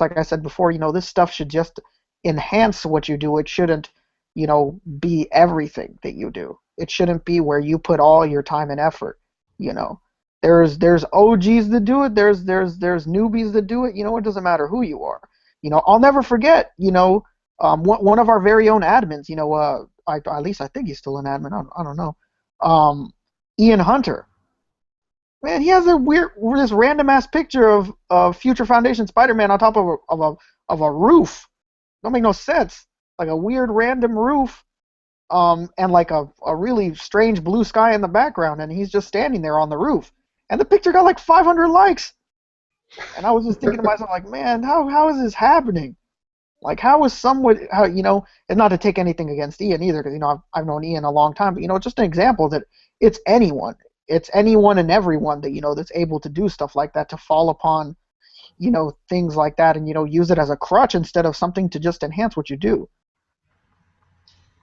like I said before, you know, this stuff should just enhance what you do. It shouldn't, you know, be everything that you do. It shouldn't be where you put all your time and effort, you know. There's OGs that do it. There's newbies that do it. You know, it doesn't matter who you are. You know, I'll never forget. You know, one of our very own admins. You know, at least I think he's still an admin. I don't know. Ian Hunter. Man, he has this random ass picture of Future Foundation Spider-Man on top of a roof. Don't make no sense. Like a weird random roof, and like a really strange blue sky in the background, and he's just standing there on the roof. And the picture got like 500 likes. And I was just thinking to myself, like, man, how is this happening? Like, how is someone, how, you know, and not to take anything against Ian either, because, you know, I've known Ian a long time, but, you know, just an example that it's anyone. It's anyone and everyone that, you know, that's able to do stuff like that, to fall upon, you know, things like that, and, you know, use it as a crutch instead of something to just enhance what you do.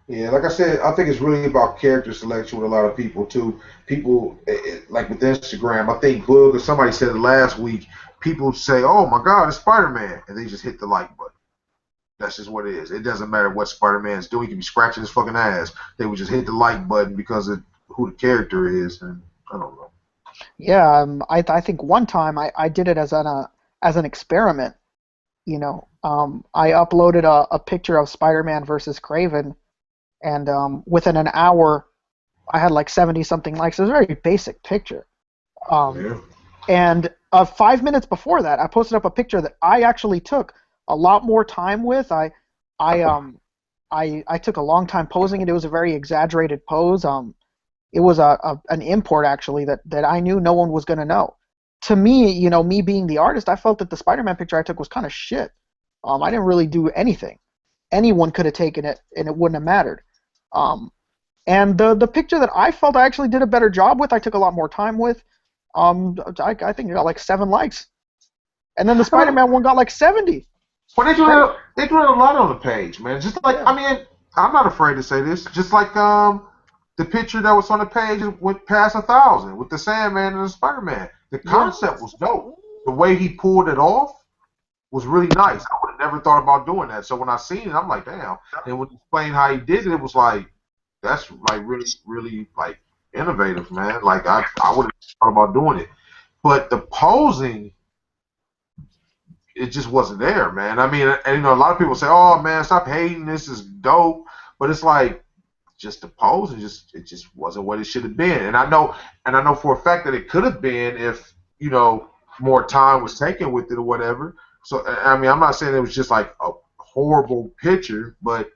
Yeah, like I said, I think it's really about character selection with a lot of people too. People like with Instagram, I think Boog or somebody said it last week. People say, "Oh my God, it's Spider-Man," and they just hit the like button. That's just what it is. It doesn't matter what Spider-Man's doing. He can be scratching his fucking ass. They would just hit the like button because of who the character is, and I don't know. Yeah, I think one time I did it as an experiment. You know, I uploaded a picture of Spider-Man versus Craven, and within an hour, I had like 70 something likes. It was a very basic picture. Um, Yeah. and 5 minutes before that, I posted up a picture that I actually took a lot more time with. I I took a long time posing it. It was a very exaggerated pose. It was an import actually that I knew no one was gonna know. To me, you know, me being the artist, I felt that the Spider-Man picture I took was kind of shit. I didn't really do anything. Anyone could have taken it, and it wouldn't have mattered. Um, and the picture that I felt I actually did a better job with, I took a lot more time with. I think it got like 7 likes, and then the I mean, Spider-Man one got like 70. well, Crazy. they do it a lot on the page, man. Just like Yeah. I mean, I'm not afraid to say this. Just like the picture that was on the page went past 1,000 with the Sandman and the Spider-Man. The Yeah. concept was dope. The way he pulled it off was really nice. I would have never thought about doing that. So when I seen it, I'm like, damn. And when he explained how he did it, it was like, that's like really, really like innovative, man. Like I would have thought about doing it. But the posing, it just wasn't there, man. I mean, and you know, a lot of people say, "Oh man, stop hating. This is dope," but it's like just the pose, and it just wasn't what it should have been. And I know for a fact that it could have been if you know more time was taken with it or whatever. So I mean, I'm not saying it was just like a horrible picture, but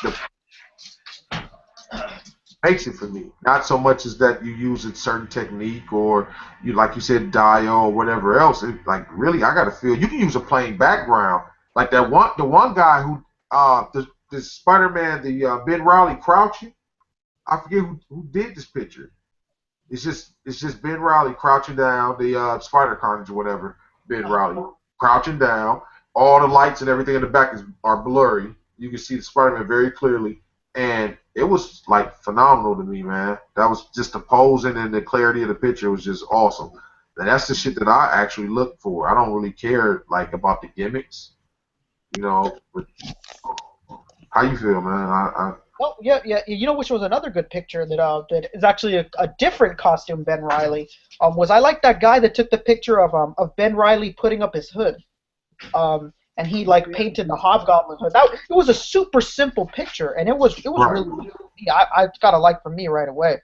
the makes it for me. Not so much as that you use a certain technique or you like you said dio or whatever else. It, like really, I gotta feel you can use a plain background. Like the one guy who the Spider-Man, the Ben Riley crouching. I forget who did this picture. It's just Ben Riley crouching down, the Spider Carnage or whatever. Ben Riley crouching down. All the lights and everything in the back are blurry. You can see the Spider-Man very clearly, and it was like phenomenal to me, man. That was just the posing and the clarity of the picture was just awesome. And that's the shit that I actually look for. I don't really care like about the gimmicks, you know. But how you feel, man? Oh yeah, yeah. You know, which was another good picture that is actually a different costume Ben Riley. Was I like that guy that took the picture of Ben Riley putting up his hood. And he like painted the Hobgoblin hood. That it was a super simple picture, and it was Right. really I got a like from me right away.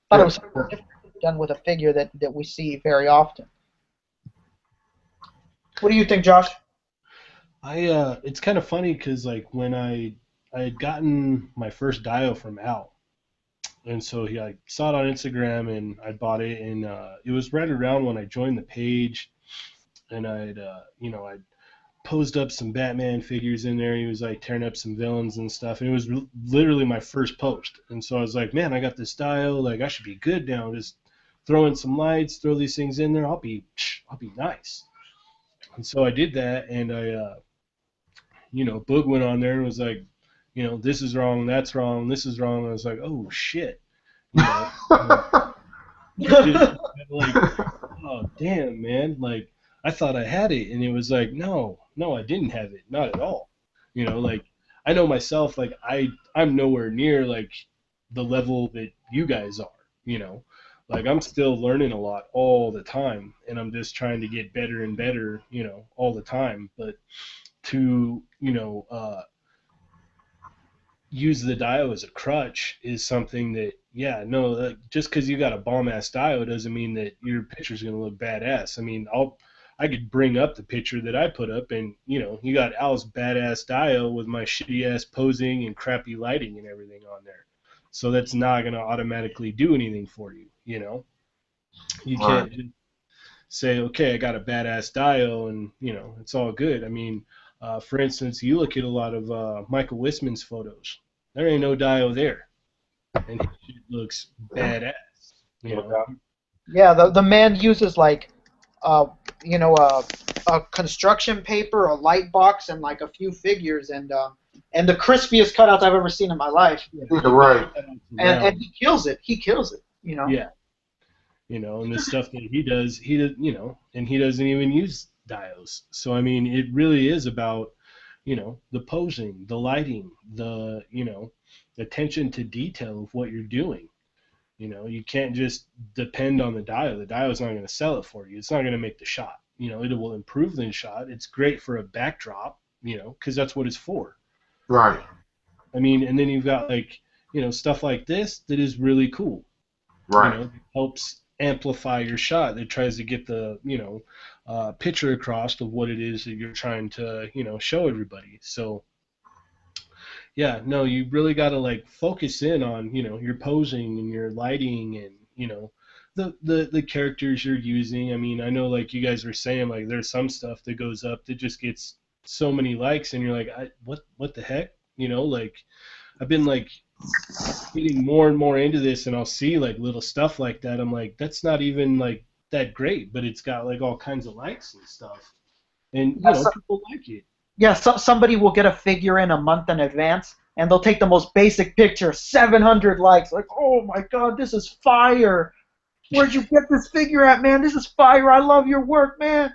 Thought it Yeah. was something different done with a figure that we see very often. What do you think, Josh? It's kind of funny because like when I had gotten my first dio from Al, and so I saw it on Instagram and I bought it, and it was right around when I joined the page, and I'd posed up some Batman figures in there. He was like tearing up some villains and stuff, and it was literally my first post. And so I was like, man, I got this style. Like I should be good now. Just throw in some lights, throw these things in there. I'll be nice. And so I did that, and Boog went on there and was like, this is wrong, that's wrong, this is wrong. And I was like, oh shit, you know, just like, oh damn, man, like I thought I had it, and it was like, no, I didn't have it, not at all. Like I know myself, like I'm nowhere near like the level that you guys are. Like I'm still learning a lot all the time, and I'm just trying to get better and better, all the time. But to use the dio as a crutch is something that, yeah, no, just because you got a bomb ass dio doesn't mean that your picture's going to look badass. I mean, I could bring up the picture that I put up, and you got Al's badass dio with my shitty ass posing and crappy lighting and everything on there. So that's not going to automatically do anything for you. You Right. can't just say, okay, I got a badass dio, and it's all good. I mean, for instance, you look at a lot of Michael Wisman's photos. There ain't no dio there, and his shit looks Yeah. badass. You No know, doubt. Yeah, the man uses like, uh, a construction paper, a light box, and like a few figures, and the crispiest cutouts I've ever seen in my life. yeah, Yeah, he right. And he kills it. He kills it. yeah, and the stuff that he does, and he doesn't even use dials. So I mean, it really is about the posing, the lighting, the attention to detail of what you're doing. You can't just depend on the dial. The dial's not going to sell it for you. It's not going to make the shot. It will improve the shot. It's great for a backdrop, because that's what it's for. Right. I mean, and then you've got like, stuff like this that is really cool. Right. It helps amplify your shot. It tries to get the, picture across of what it is that you're trying to, show everybody. So, yeah, no, you really got to like focus in on, your posing and your lighting and, the characters you're using. I mean, I know like you guys were saying, like there's some stuff that goes up that just gets so many likes, and you're like, what the heck? Like I've been like getting more and more into this, and I'll see like little stuff like that. I'm like, that's not even like that great, but it's got like all kinds of likes and stuff, and Yeah, people like it. yeah, somebody will get a figure in a month in advance, and they'll take the most basic picture, 700 likes. Like, oh my god, this is fire! Where'd you get this figure at, man? This is fire! I love your work, man.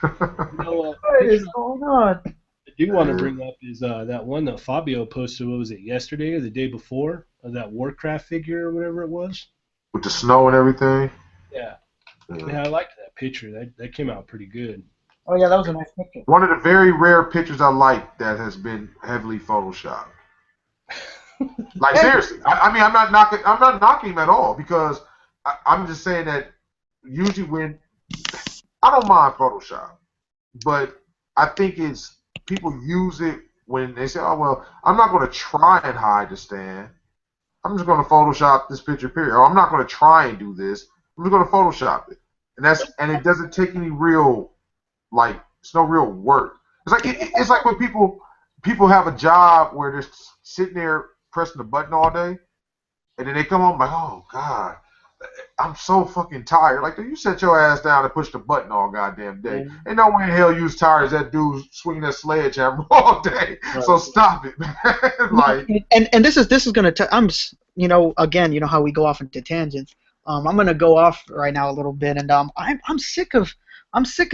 What is Picture going on? I do want to bring up is that one that Fabio posted. What was it, yesterday or the day before? Of that Warcraft figure or whatever it was. With the snow and everything. Yeah, Yeah. yeah, I liked that picture. That came out pretty good. Oh yeah, that was a nice picture. One of the very rare pictures I like that has been heavily photoshopped. Like Hey, seriously, I mean, I'm not knocking him at all because I'm just saying that usually when I don't mind Photoshop, but I think it's people use it when they say, "Oh well, I'm not going to try and hide the stand. I'm just going to Photoshop this picture, period. Or I'm not going to try and do this. I'm just going to Photoshop it." And it doesn't take any real like it's no real work. It's like it's like when people have a job where they're sitting there pressing the button all day, and then they come home like, oh god, I'm so fucking tired. Like, you set your ass down and push the button all goddamn day. man. Ain't no way in hell you as tired as that dude swinging that sledgehammer all day. Right. So stop it, man. Like, And this is gonna again, how we go off into tangents. I'm gonna go off right now a little bit, and I'm sick of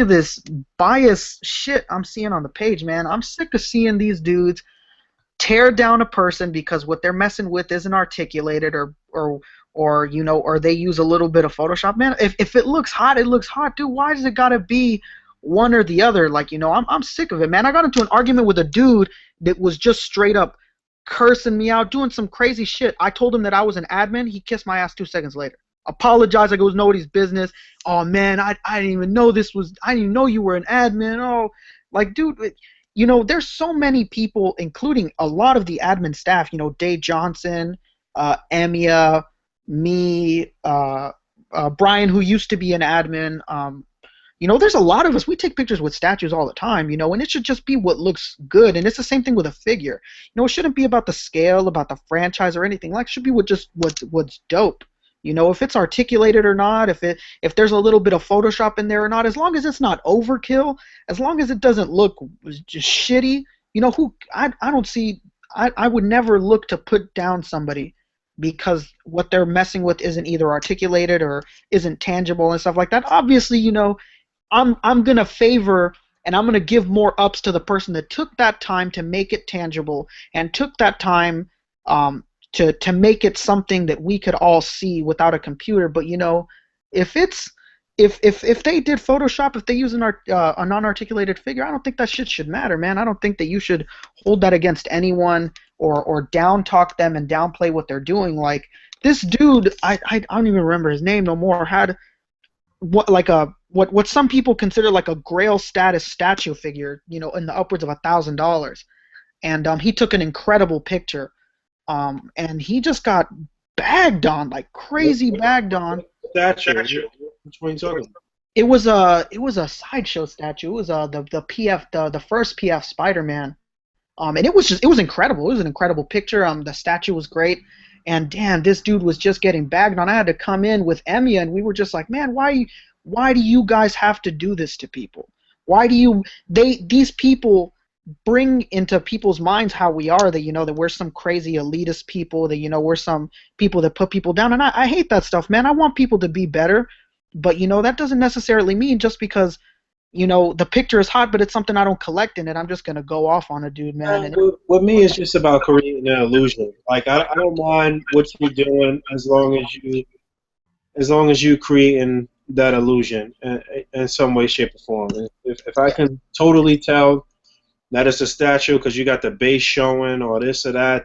this bias shit I'm seeing on the page, man. I'm sick of seeing these dudes tear down a person because what they're messing with isn't articulated, or they use a little bit of Photoshop. Man, if it looks hot, it looks hot, dude. Why does it gotta be one or the other? Like, I'm sick of it, man. I got into an argument with a dude that was just straight up cursing me out, doing some crazy shit. I told him that I was an admin. He kissed my ass 2 seconds later. apologize like it was nobody's business. Oh man, I didn't even know I didn't even know you were an admin. Oh, like dude, there's so many people, including a lot of the admin staff. Dave Johnson, Emia, me, Brian, who used to be an admin. There's a lot of us. We take pictures with statues all the time, and it should just be what looks good. And it's the same thing with a figure. It shouldn't be about the scale, about the franchise or anything. Like, it should be what's dope. If it's articulated or not, if there's a little bit of Photoshop in there or not, as long as it's not overkill, as long as it doesn't look just shitty, I would never look to put down somebody because what they're messing with isn't either articulated or isn't tangible and stuff like that. Obviously, I'm gonna favor and I'm gonna give more ups to the person that took that time to make it tangible and took that time to make it something that we could all see without a computer. But if they did Photoshop, if they use a non-articulated figure, I don't think that shit should matter, man. I don't think that you should hold that against anyone or down talk them and downplay what they're doing. Like this dude, I don't even remember his name no more, had what some people consider like a Grail status statue figure, in the upwards of $1,000, and he took an incredible picture, and he just got bagged on, like crazy bagged on. Statue. Which one are you talking about? It was a sideshow statue. It was the first PF Spider-Man, and it was incredible. It was an incredible picture. The statue was great. And damn, this dude was just getting bagged on. I had to come in with Emia, and we were just like, man, why do you guys have to do this to people? Why do these people bring into people's minds how we are, that that we're some crazy elitist people, that we're some people that put people down, and I hate that stuff, man. I want people to be better, but that doesn't necessarily mean just because the picture is hot, but it's something I don't collect in it, I'm just gonna go off on a dude, man. And with me, it's just about creating an illusion. Like I don't mind what you're doing as long as you creating that illusion in some way, shape, or form. If I can totally tell that it's a statue because you got the base showing or this or that.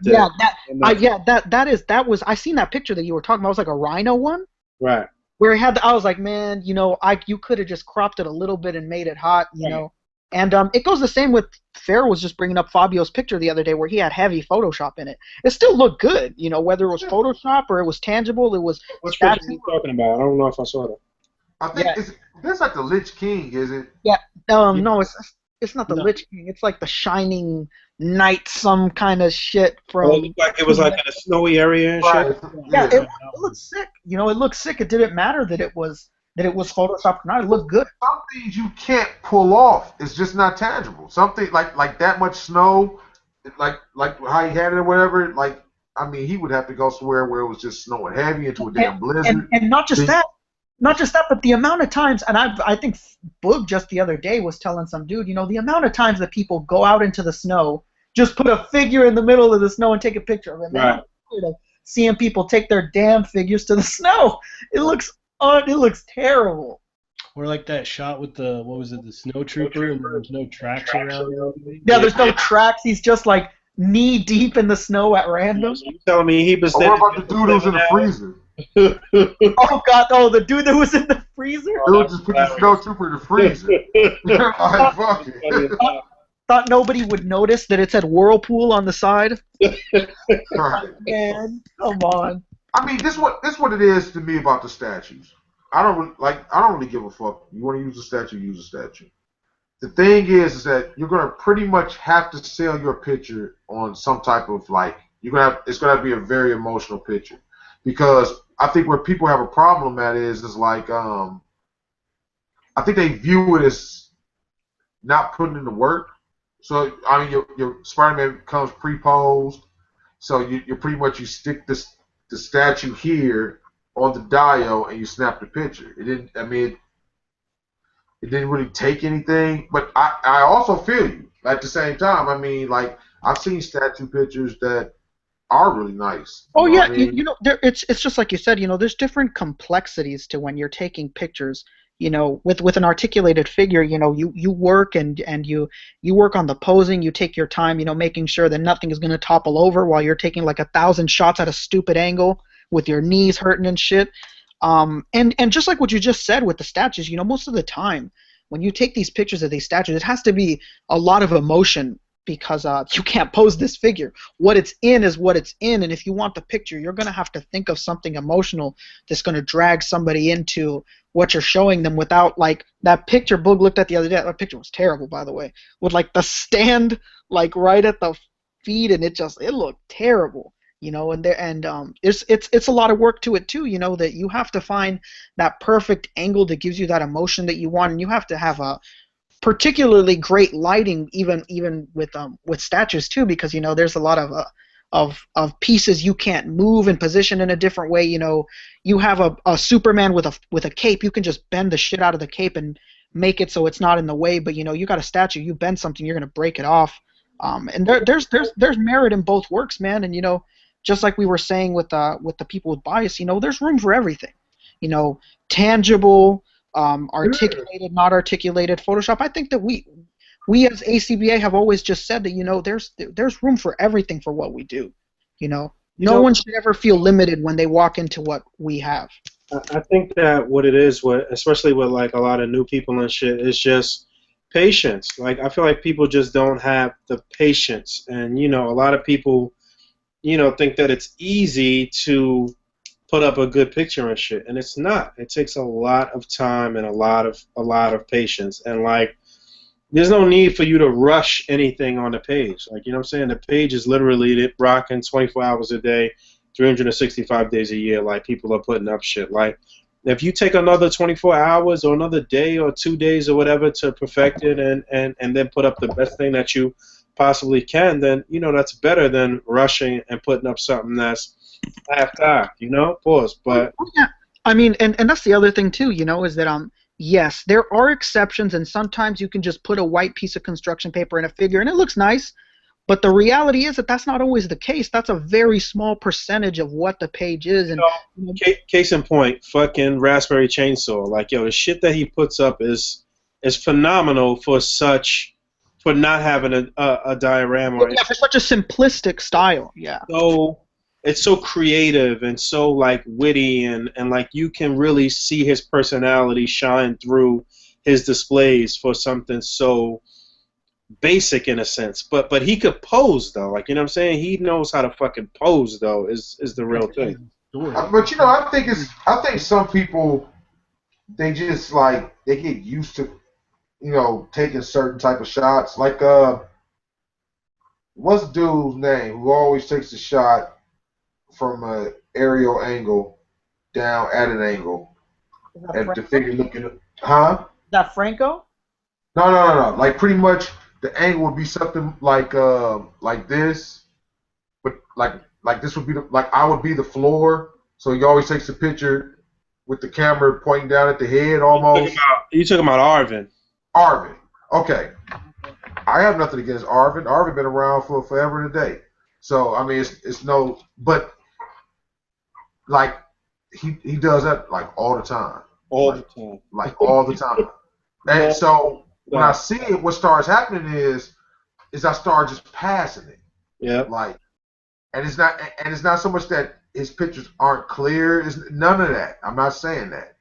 I seen that picture that you were talking about. It was like a rhino one. Right. Where he had, I was like, man, you could have just cropped it a little bit and made it hot, know. And it goes the same with, Pharaoh was just bringing up Fabio's picture the other day where he had heavy Photoshop in it. It still looked good, whether it was Photoshop or it was tangible, it was. What picture are you talking about? I don't know if I saw that. I think that's like the Lich King, is it? Yeah. No, it's not the Lich King. It's like the Shining Knight, some kind of shit from. It looked like it was like in a snowy area and shit. Yeah, it looked sick. It looked sick. It didn't matter that it was Photoshopped or not. It looked good. Some things you can't pull off. It's just not tangible. Something like that much snow, like how he had it or whatever. Like, I mean, he would have to go somewhere where it was just snowing heavy into a damn blizzard. And not just that. Not just that, but the amount of times, and I think Boog just the other day was telling some dude, the amount of times that people go out into the snow, just put a figure in the middle of the snow and take a picture of it. Man, right. I'm tired of seeing people take their damn figures to the snow. It looks terrible. Or like that shot with the snow trooper, and there's no tracks around. Yeah, there's no tracks. He's just like knee deep in the snow at random. So you telling me he was? What about the dude who's in the freezer? Oh God! Oh, the dude that was in the freezer. Dude just put the snow trooper in the freezer. Like, fuck it. Thought nobody would notice that it said Whirlpool on the side. Right. Man, come on. I mean, this what it is to me about the statues. I don't really give a fuck. You want to use a statue, use a statue. The thing is that you're gonna pretty much have to sell your picture on some type of it's gonna be a very emotional picture, because I think where people have a problem at is like I think they view it as not putting in the work. So I mean, your Spider-Man comes pre-posed, so you pretty much you stick the statue here on the dial and you snap the picture. It didn't really take anything, but I also feel you at the same time. I mean, like, I've seen statue pictures that are really nice. Oh yeah, I mean? It's just like you said. There's different complexities to when you're taking pictures. With an articulated figure, you work and you work on the posing. You take your time, making sure that nothing is going to topple over while you're taking like 1,000 shots at a stupid angle with your knees hurting and shit. And just like what you just said with the statues, most of the time when you take these pictures of these statues, it has to be a lot of emotion because you can't pose this figure. What it's in is what it's in, and if you want the picture, you're going to have to think of something emotional that's going to drag somebody into what you're showing them without, like, that picture Boog looked at the other day. That picture was terrible, by the way, with, like, the stand, like, right at the feet, and it looked terrible. It's a lot of work to it too, that you have to find that perfect angle that gives you that emotion that you want, and you have to have a particularly great lighting, even with statues too, because there's a lot of pieces you can't move and position in a different way. You have a Superman with a cape, you can just bend the shit out of the cape and make it so it's not in the way, but you got a statue, you bend something, you're gonna break it off. And there's merit in both works, man, and just like we were saying with the people with bias, there's room for everything. Tangible, articulated, not articulated Photoshop. I think that we as A.C.B.A have always just said that there's room for everything for what we do. No one should ever feel limited when they walk into what we have. I think that what it is, especially with like a lot of new people and shit, is just patience. Like, I feel like people just don't have the patience, and a lot of people think that it's easy to put up a good picture and shit, and it's not. It takes a lot of time and a lot of patience, and like, there's no need for you to rush anything on the page. Like, what I'm saying? The page is literally rocking 24 hours a day, 365 days a year. Like, people are putting up shit. Like, if you take another 24 hours or another day or 2 days or whatever to perfect it and then put up the best thing that you possibly can, then that's better than rushing and putting up something that's half-cocked, pause. But yeah, I mean, and that's the other thing too, is that yes, there are exceptions, and sometimes you can just put a white piece of construction paper in a figure and it looks nice, but the reality is that that's not always the case. That's a very small percentage of what the page is. And case in point, fucking Raspberry Chainsaw, like, the shit that he puts up is phenomenal for not having a diorama. Yeah, for such a simplistic style. Yeah. So it's so creative and so like witty, and like you can really see his personality shine through his displays for something so basic in a sense. But he could pose though. Like, what I'm saying? He knows how to fucking pose though, is the real thing. But I think some people, they just like, they get used to taking certain type of shots. Like, what's dude's name who always takes a shot from an aerial angle down at an angle, and the figure looking, huh? Is that Franco? No. Like, pretty much the angle would be something like this, but like this would be like I would be the floor. So he always takes a picture with the camera pointing down at the head almost. You talking about Arvin? Arvin. Okay. I have nothing against Arvin. Arvin been around for forever and a day. So I mean, it's no, but like he does that like all the time. All the time. Like all the time. And so when I see it, what starts happening is I start just passing it. Yeah. Like, and it's not so much that his pictures aren't clear. It's none of that. I'm not saying that.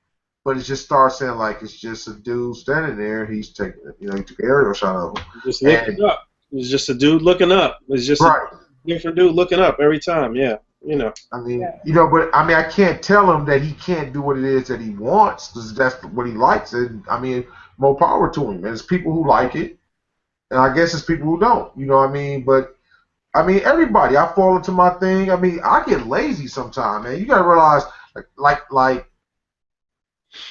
But it just starts saying like it's just a dude standing there. He's taking, he took an aerial shot of him. Just looking up. It's just a dude looking up. It's just a different dude looking up every time. Yeah, I mean, but I mean, I can't tell him that he can't do what it is that he wants, because that's what he likes. And I mean, more power to him. And there's people who like it, and I guess it's people who don't. You know what I mean? But I mean, everybody. I fall into my thing. I mean, I get lazy sometimes, man. You gotta realize, like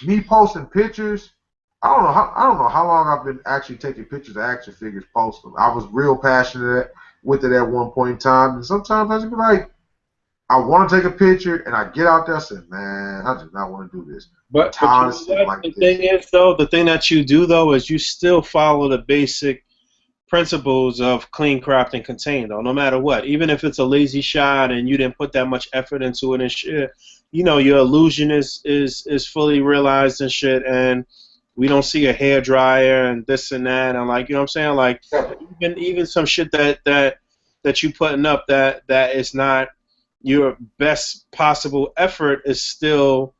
me posting pictures. I don't know how long I've been actually taking pictures of action figures, posting them. I was real passionate with it at one point in time, and sometimes I just be like, I want to take a picture, and I get out there and say, man, I do not want to do this. But the thing is, though, the thing that you do, though, is you still follow the basic principles of clean, cropped, and contained, though, no matter what. Even if it's a lazy shot and you didn't put that much effort into it and shit, your illusion is fully realized and shit, and we don't see a hair dryer and this and that, and like, you know what I'm saying? Like, even some shit that you putting up that is not your best possible effort is still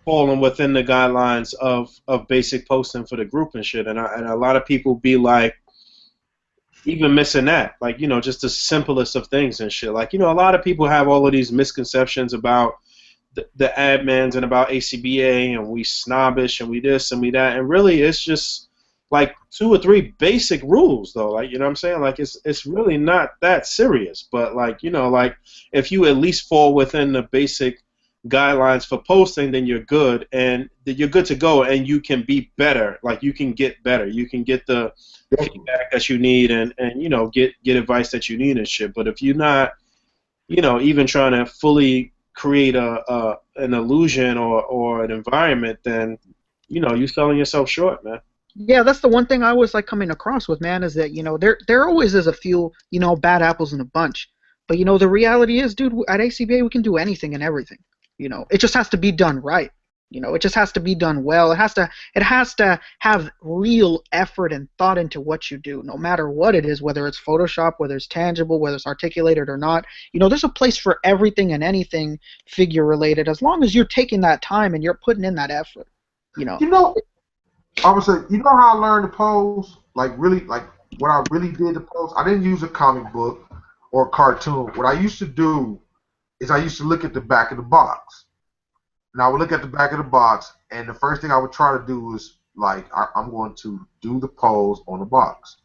falling within the guidelines of basic posting for the group and shit. And a lot of people be like, even missing that, like, just the simplest of things and shit. Like, a lot of people have all of these misconceptions about the admins and about A.C.B.A. and we snobbish and we this and we that, and really it's just like 2 or 3 basic rules though. Like, what I'm saying? Like, it's really not that serious. But like, like if you at least fall within the basic guidelines for posting, then you're good, and you're good to go, and you can be better. Like, you can get better. You can get the feedback that you need, and get advice that you need and shit. But if you're not, even trying to fully create an illusion or an environment, then you're selling yourself short, man. Yeah, that's the one thing I always like coming across with, man, is that, there always is a few, bad apples in a bunch. But, the reality is, dude, at A.C.B.A. we can do anything and everything. It just has to be done right. It just has to be done well. It has to have real effort and thought into what you do, no matter what it is, whether it's Photoshop, whether it's tangible, whether it's articulated or not. There's a place for everything and anything figure related, as long as you're taking that time and you're putting in that effort. You know, I would say, how I learned to pose? Like, really, like, what I really did to pose? I didn't use a comic book or a cartoon. What I used to do is I used to look at the back of the box. And I would look at the back of the box, and the first thing I would try to do is, like, I'm going to do the pose on the box.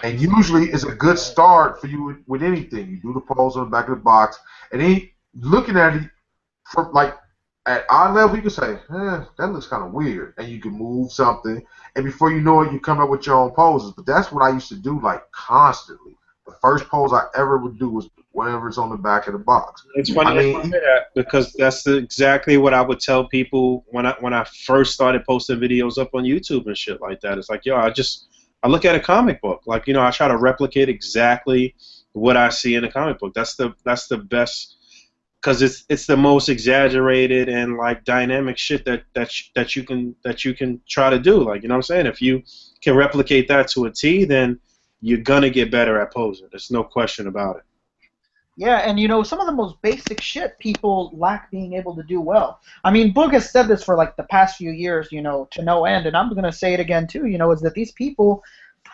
And usually it's a good start for you with anything. You do the pose on the back of the box, and then looking at it from, like, at eye level, you can say, that looks kind of weird. And you can move something, and before you know it, you come up with your own poses. But that's what I used to do, like, constantly. The first pose I ever would do was whatever's on the back of the box. It's funny you say that, because that's exactly what I would tell people when I first started posting videos up on YouTube and shit like that. It's like, yo, I look at a comic book. Like, I try to replicate exactly what I see in a comic book. That's the best, because it's the most exaggerated and like dynamic shit that you can try to do. Like, what I'm saying? If you can replicate that to a T, then you're gonna get better at posing. There's no question about it. Yeah, and some of the most basic shit people lack being able to do well. I mean, Boog has said this for like the past few years, to no end, and I'm gonna say it again too. Is that these people,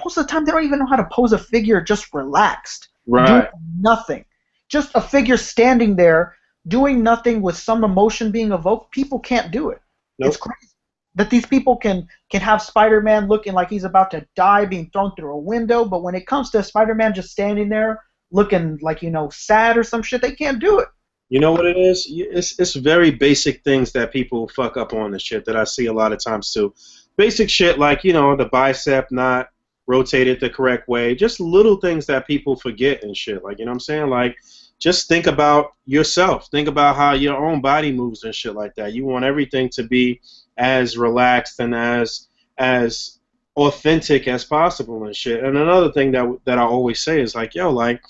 most of the time, they don't even know how to pose a figure just relaxed, Right? doing nothing, just a figure standing there doing nothing with some emotion being evoked. People can't do it. Nope. It's crazy that these people can have Spider-Man looking like he's about to die, being thrown through a window, but when it comes to Spider-Man just standing there looking like, sad or some shit, they can't do it. You know what it is? It's very basic things that people fuck up on and shit that I see a lot of times too. Basic shit like, the bicep not rotated the correct way. Just little things that people forget and shit. Like, what I'm saying? Like, just think about yourself. Think about how your own body moves and shit like that. You want everything to be as relaxed and as authentic as possible and shit. And another thing that I always say is like, yo, like,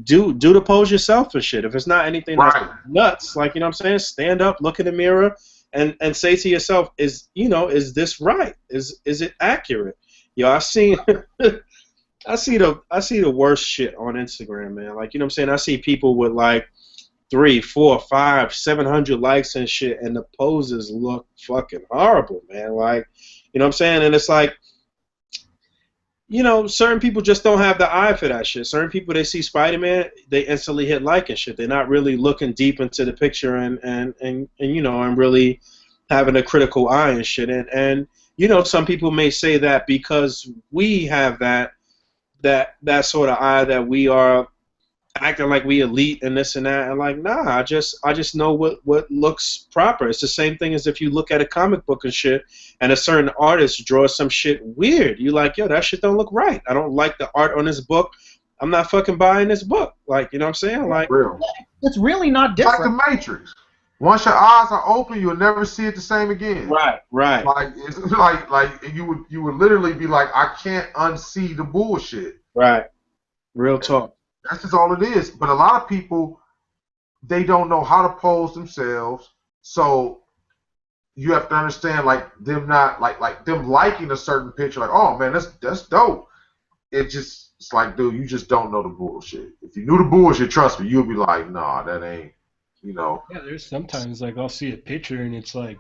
do the pose yourself and shit. If it's not anything that's nuts, like, what I'm saying, stand up, look in the mirror, and say to yourself, is this right? Is it accurate? Yo, I see the worst shit on Instagram, man. Like, what I'm saying, I see people with like 3, 4, 5, 700 likes and shit, and the poses look fucking horrible, man. Like, what I'm saying, and it's like, certain people just don't have the eye for that shit. Certain people, they see Spider-Man, they instantly hit like and shit. They're not really looking deep into the picture and really having a critical eye and shit. And some people may say that because we have that sort of eye, that we are acting like we elite and this and that, and like, nah, I just know what looks proper. It's the same thing as if you look at a comic book and shit, and a certain artist draws some shit weird. You like, yo, that shit don't look right. I don't like the art on this book. I'm not fucking buying this book. Like, what I'm saying? Like, it's really not different. Like the Matrix. Once your eyes are open, you'll never see it the same again. Right. Like, it's like you would literally be like, I can't unsee the bullshit. Right. Real talk. That's just all it is. But a lot of people, they don't know how to pose themselves. So you have to understand, like, them not like them liking a certain picture, like, oh man, that's dope. It's like, dude, you just don't know the bullshit. If you knew the bullshit, trust me, you'll be like, nah, that ain't, Yeah, there's sometimes like I'll see a picture and it's like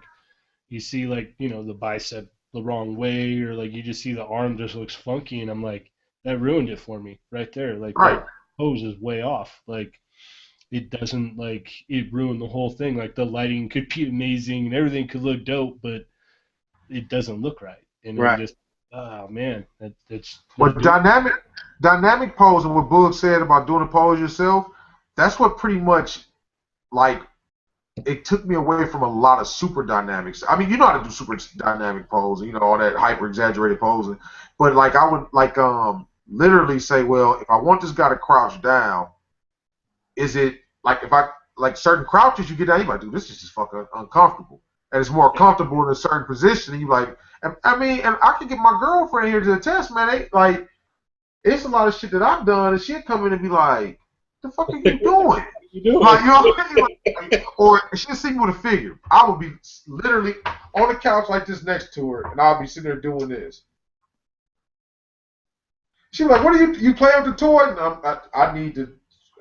you see like, the bicep the wrong way, or like you just see the arm just looks funky, and I'm like, that ruined it for me right there. Like Right. that pose is way off. Like it doesn't, like, it ruined the whole thing. Like the lighting could be amazing and everything could look dope, but it doesn't look right. And I'm Right. just, oh man, that's But dynamic pose and what Boog said about doing a pose yourself, that's what pretty much like it took me away from a lot of super dynamics. I mean, you know how to do super dynamic posing, all that hyper exaggerated posing. But like I would literally say, well, if I want this guy to crouch down, is it like if I like certain crouches you get down, you might do this is just fucking uncomfortable. And it's more comfortable in a certain position, and you like and I can get my girlfriend here to attest, man. Like it's a lot of shit that I've done, and she'll come in and be like, "The fuck are you doing?" You do Like, it. you know what I mean? Like, or she'll see me with a figure. I would be literally on the couch like this next to her, and I'll be sitting there doing this. She'll be like, "What are you playing with the toy?" And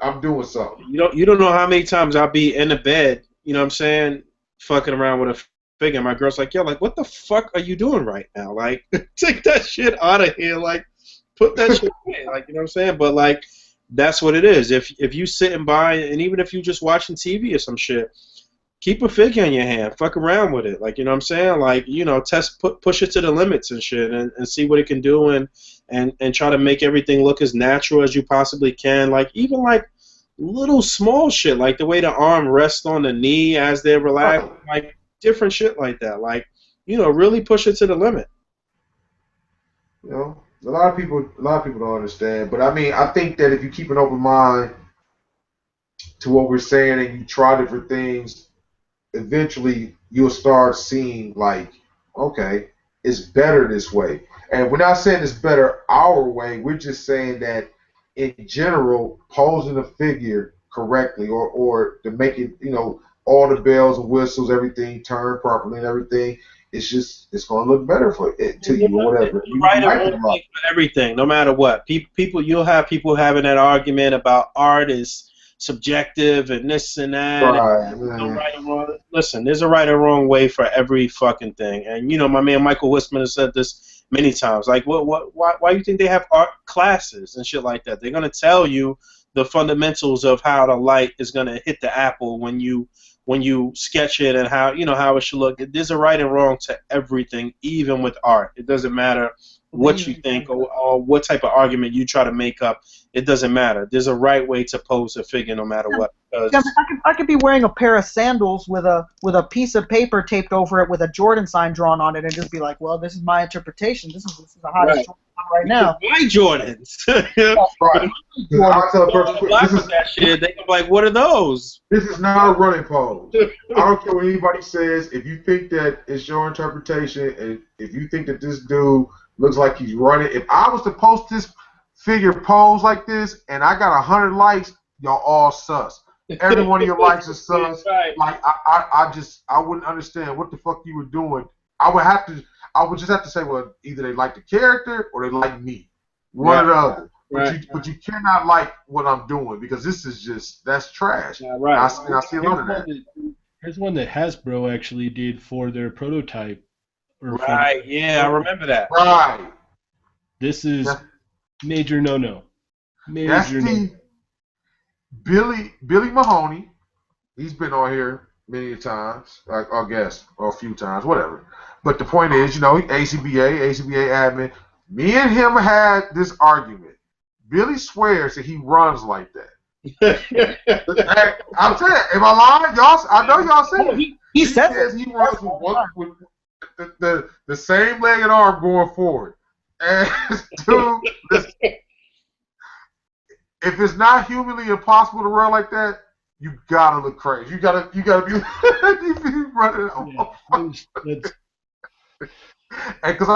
I'm doing something. You don't know how many times I'll be in the bed, you know what I'm saying, fucking around with a figure. My girl's like, yo, like, what the fuck are you doing right now? Like, take that shit out of here. Like, put that shit away. Like, you know what I'm saying? But, like, that's what it is. If you sitting by, and even if you just watching TV or some shit, keep a figure in your hand. Fuck around with it. Like, you know what I'm saying? Like, push it to the limits and shit, and see what it can do, and try to make everything look as natural as you possibly can. Like, even like little small shit, like the way the arm rests on the knee as they're relaxed, like different shit like that. Like, really push it to the limit. A lot of people don't understand. But I mean, I think that if you keep an open mind to what we're saying and you try different things, eventually you'll start seeing like, okay, it's better this way. And we're not saying it's better our way. We're just saying that in general, posing a figure correctly or to make it, all the bells and whistles, everything turn properly and everything, it's going to look better for it to you or whatever. You're right You and might be wrong wrong. for everything, no matter what. People, you'll have people having that argument about art is subjective and this and that. Right, No man. right or wrong. Listen, there's a right or wrong way for every fucking thing. And my man Michael Wistman has said this many times. Like, why do you think they have art classes and shit like that? They're gonna tell you the fundamentals of how the light is gonna hit the apple when you sketch it, and how it should look. There's a right and wrong to everything, even with art. It doesn't matter what you think or what type of argument you try to make up. It doesn't matter. There's a right way to pose a figure, no matter what. Yeah, I could be wearing a pair of sandals with a piece of paper taped over it with a Jordan sign drawn on it, and just be like, well, this is my interpretation. This is the hottest Jordan right now. Why Jordans? Right. I'll tell a person, Black with that shit, they can be like, what are those? this is not a running pose. I don't care what anybody says. If you think that it's your interpretation, and if you think that this dude looks like he's running, if I was to post this figure pose like this, and I got 100 likes, y'all all sus. Every one of your likes is sus. Right. Like I wouldn't understand what the fuck you were doing. I would just have to say, well, either they like the character or they like me. One or the other. But you cannot like what I'm doing, because that's trash. Yeah, right. I see a lot of that. Here's one that Hasbro actually did for their prototype. Right, yeah, I remember that. Right. This is major no-no. That's Major no-no. Billy Mahoney. He's been on here many times, I guess, or a few times, whatever. But the point is, A.C.B.A. admin. Me and him had this argument. Billy swears that he runs like that. Hey, I'm saying, am I lying? Y'all, I know y'all see it. He says he runs with the same leg and arm going forward. And dude, if it's not humanly impossible to run like that, you gotta look crazy. You gotta be you be running. And because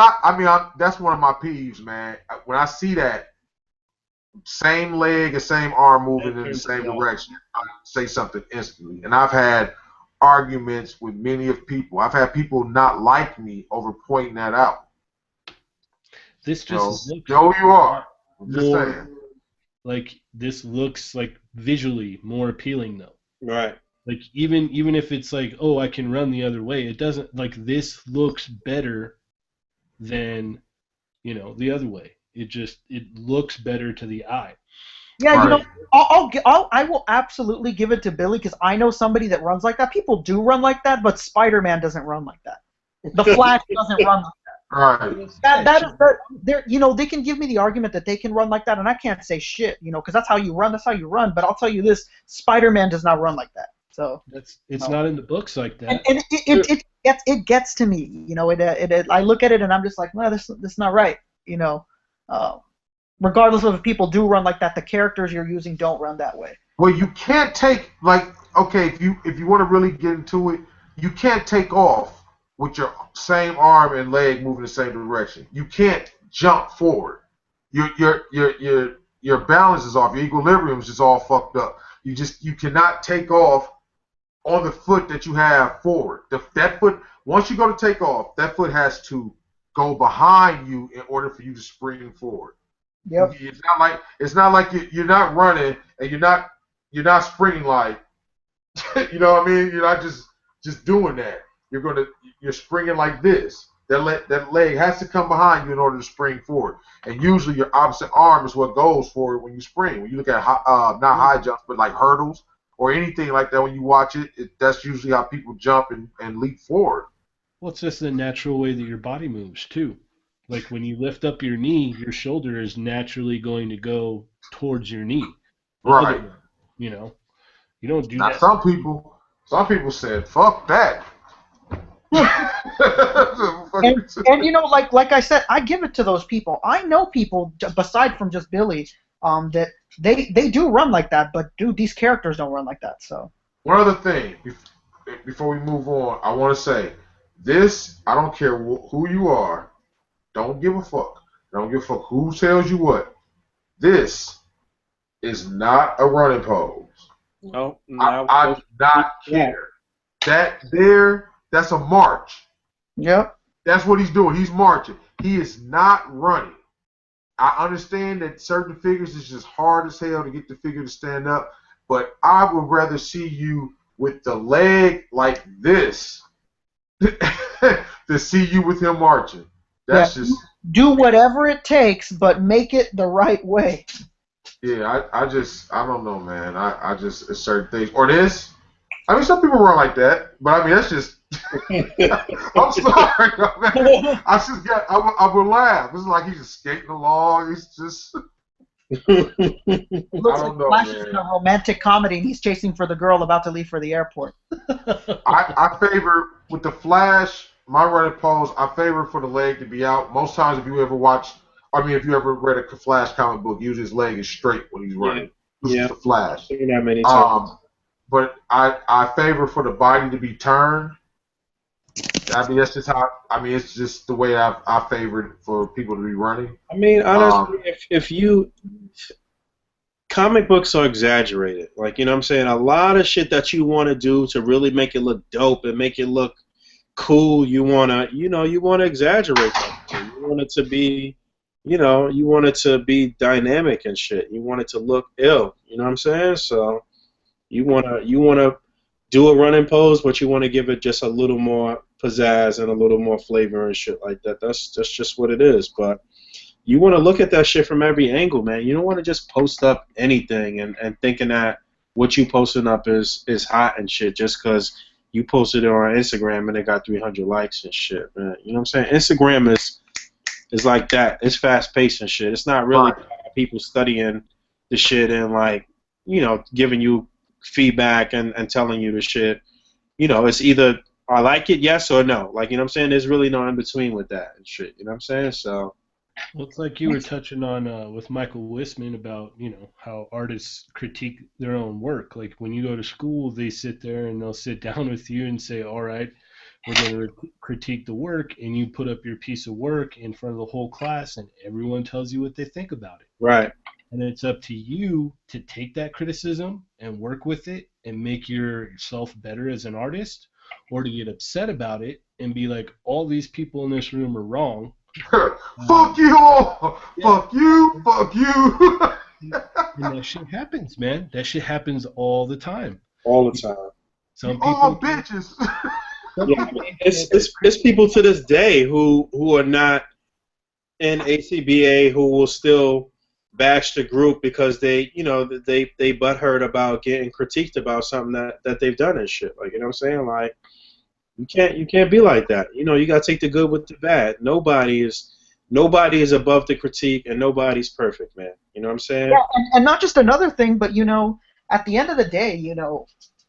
that's one of my peeves, man. When I see that same leg and same arm moving in the same direction, I say something instantly. And I've had arguments with many of people. I've had people not like me over pointing that out. This just looks Joe, you are. I'm just saying. Like, this looks like visually more appealing, though. Right. Like even if it's like, oh, I can run the other way, it doesn't like this looks better than the other way. It looks better to the eye. Yeah, Right. I will absolutely give it to Billy because I know somebody that runs like that. People do run like that, but Spider-Man doesn't run like that. The Flash doesn't run like Right. that is they're they can give me the argument that they can run like that, and I can't say shit, because that's how you run. That's how you run. But I'll tell you this: Spider-Man does not run like that. So It's no. not in the books like that. And it gets to me. I look at it and I'm just like, well, this is not right. Uh, regardless of if people do run like that, the characters you're using don't run that way. Well, you can't take okay, if you want to really get into it, you can't take off with your same arm and leg moving the same direction. You can't jump forward. Your balance is off. Your equilibrium is just all fucked up. You cannot take off on the foot that you have forward. That foot, once you go to take off, that foot has to go behind you in order for you to spring forward. Yep. It's not like you're not running and you're not springing like you know what I mean. You're not just doing that. You're springing like this. That leg has to come behind you in order to spring forward. And usually your opposite arm is what goes forward when you spring. When you look at not high jumps but like hurdles or anything like that, when you watch it, that's usually how people jump and leap forward. Well, it's just the natural way that your body moves too. Like when you lift up your knee, your shoulder is naturally going to go towards your knee. The other Right. way, you know, you don't do Now that. some people said, "Fuck that." And like I said, I give it to those people. I know people beside from just Billy, that they do run like that, but dude, these characters don't run like that. So One other thing before we move on, I want to say this. I don't care who you are. Don't give a fuck. Don't give a fuck who tells you what. This is not a running pose. No, I do not care. That's a march. yep. That's what he's doing. He's marching. He is not running. I understand that certain figures is just hard as hell to get the figure to stand up, but I would rather see you with the leg like this than see you with him marching. That's just Do whatever it takes, but make it the right way. yeah. I don't know, man. I just it's certain things or this. I mean, some people run like that, but I mean that's just. I'm sorry, man. I would laugh. It's like he's just skating along. He's just. Looks I like don't know, Flash is man. in a romantic comedy and he's chasing for the girl about to leave for the airport. I favor with the Flash, my running pose. I favor for the leg to be out. Most times, if you ever read a Flash comic book, usually his leg is straight when he's running. Yeah. It's the Flash. Seen that many times. But I favor for the body to be turned. I mean, that's just how. I mean, it's just the way I favored for people to be running. I mean, honestly, if you comic books are exaggerated. Like, you know what I'm saying? A lot of shit that you want to do to really make it look dope and make it look cool, you want to exaggerate that. You want it to be, you want it to be dynamic and shit. You want it to look ill. You know what I'm saying? So you want to do a running pose, but you want to give it just a little more pizzazz and a little more flavor and shit like that. That's just what it is. But you want to look at that shit from every angle, man. You don't want to just post up anything and thinking that what you posting up is hot and shit just because you posted it on Instagram and it got 300 likes and shit, man. You know what I'm saying? Instagram is like that. It's fast paced and shit. It's not really people studying the shit and like, giving you feedback and telling you the shit. It's either I like it, yes or no. Like, you know what I'm saying? There's really no in between with that and shit. You know what I'm saying? So Well, it's like you were touching on with Michael Wisman about, how artists critique their own work. Like when you go to school, they sit there and they'll sit down with you and say, all right, we're going to critique the work, and you put up your piece of work in front of the whole class, and everyone tells you what they think about it. right. And it's up to you to take that criticism and work with it and make yourself better as an artist, or to get upset about it and be like, all these people in this room are wrong. Fuck you all! Yeah. Fuck you! Fuck you! And that shit happens, man. That shit happens all the time. All the time. You Some all people can't. bitches. Some Yeah, I people mean, can't. it's people to this day who are not in A.C.B.A. who will still bash the group because they butthurt about getting critiqued about something that they've done and shit. Like, you know what I'm saying? Like, you can't be like that. You gotta take the good with the bad. Nobody is above the critique, and nobody's perfect, man. You know what I'm saying? Yeah, and not just another thing, but at the end of the day,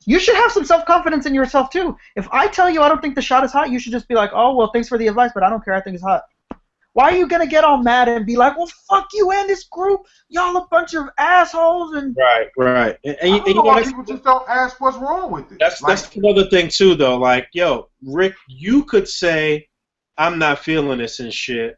you should have some self confidence in yourself too. If I tell you I don't think the shot is hot, you should just be like, oh well, thanks for the advice, but I don't care. I think it's hot. Why are you gonna get all mad and be like, well, fuck you and this group, y'all a bunch of assholes and Right, right. And, I and don't know you know why people just don't ask what's wrong with it. Like, that's another thing too, though. Like, yo, Rick, you could say I'm not feeling this and shit,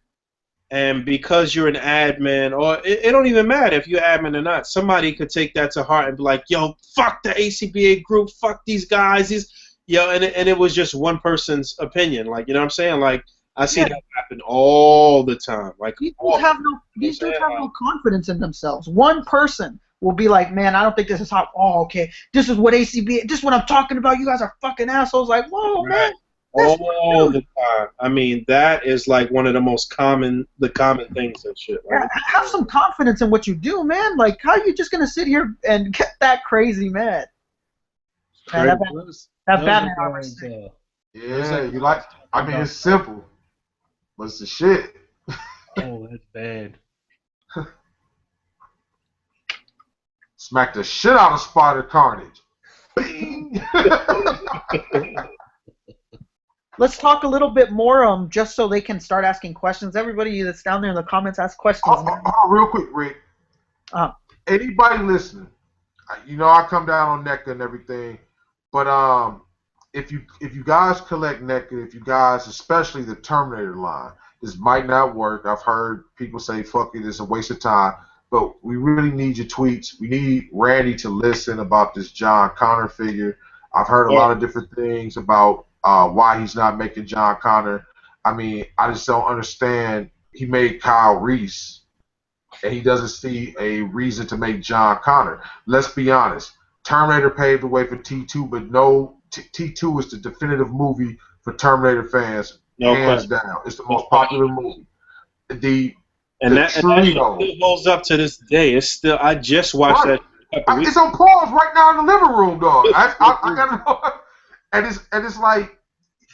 and because you're an admin, or it don't even matter if you're admin or not, somebody could take that to heart and be like, yo, fuck the A.C.B.A. group, fuck these guys, and it was just one person's opinion. Like, you know what I'm saying? Like, I see yeah, that happen all the time. Like, these dudes all the have time. no You know what I'm these dudes saying? have no confidence in themselves. One person will be like, man, I don't think this is hot. Oh, okay, this is what A.C.B.A. This is what I'm talking about. You guys are fucking assholes. Like, whoa, Right. man, that's All dude. the time. I mean, that is like one of the common things and shit. Like, Yeah, have some confidence in what you do, man. Like, how are you just gonna sit here and get that crazy mad? it's Man, crazy. that Those are Batman armor guys. sick. Those yeah, are you like. guys I talking mean, about. it's simple, but it's the shit. Oh, that's bad. Smack the shit out of Spider Carnage. Bing! Let's talk a little bit more, just so they can start asking questions. Everybody that's down there in the comments, ask questions Hold now. on, real quick, Rick. Uh, Anybody listening? I come down on NECA and everything, but if you guys collect NECA, if you guys, especially the Terminator line, this might not work. I've heard people say, "Fuck it, it's a waste of time." But we really need your tweets. We need Randy to listen about this John Connor figure. I've heard a Yeah. lot of different things about why he's not making John Connor. I mean, I just don't understand. He made Kyle Reese, and he doesn't see a reason to make John Connor. Let's be honest. Terminator paved the way for T2, but no, T2 is the definitive movie for Terminator fans, No hands question. down. It's the No most question. popular movie. The And the that shit trio, still holds up to this day. It's still. I just watched right? that a couple weeks It's on pause right now in the living room, dog. I gotta know. And it's like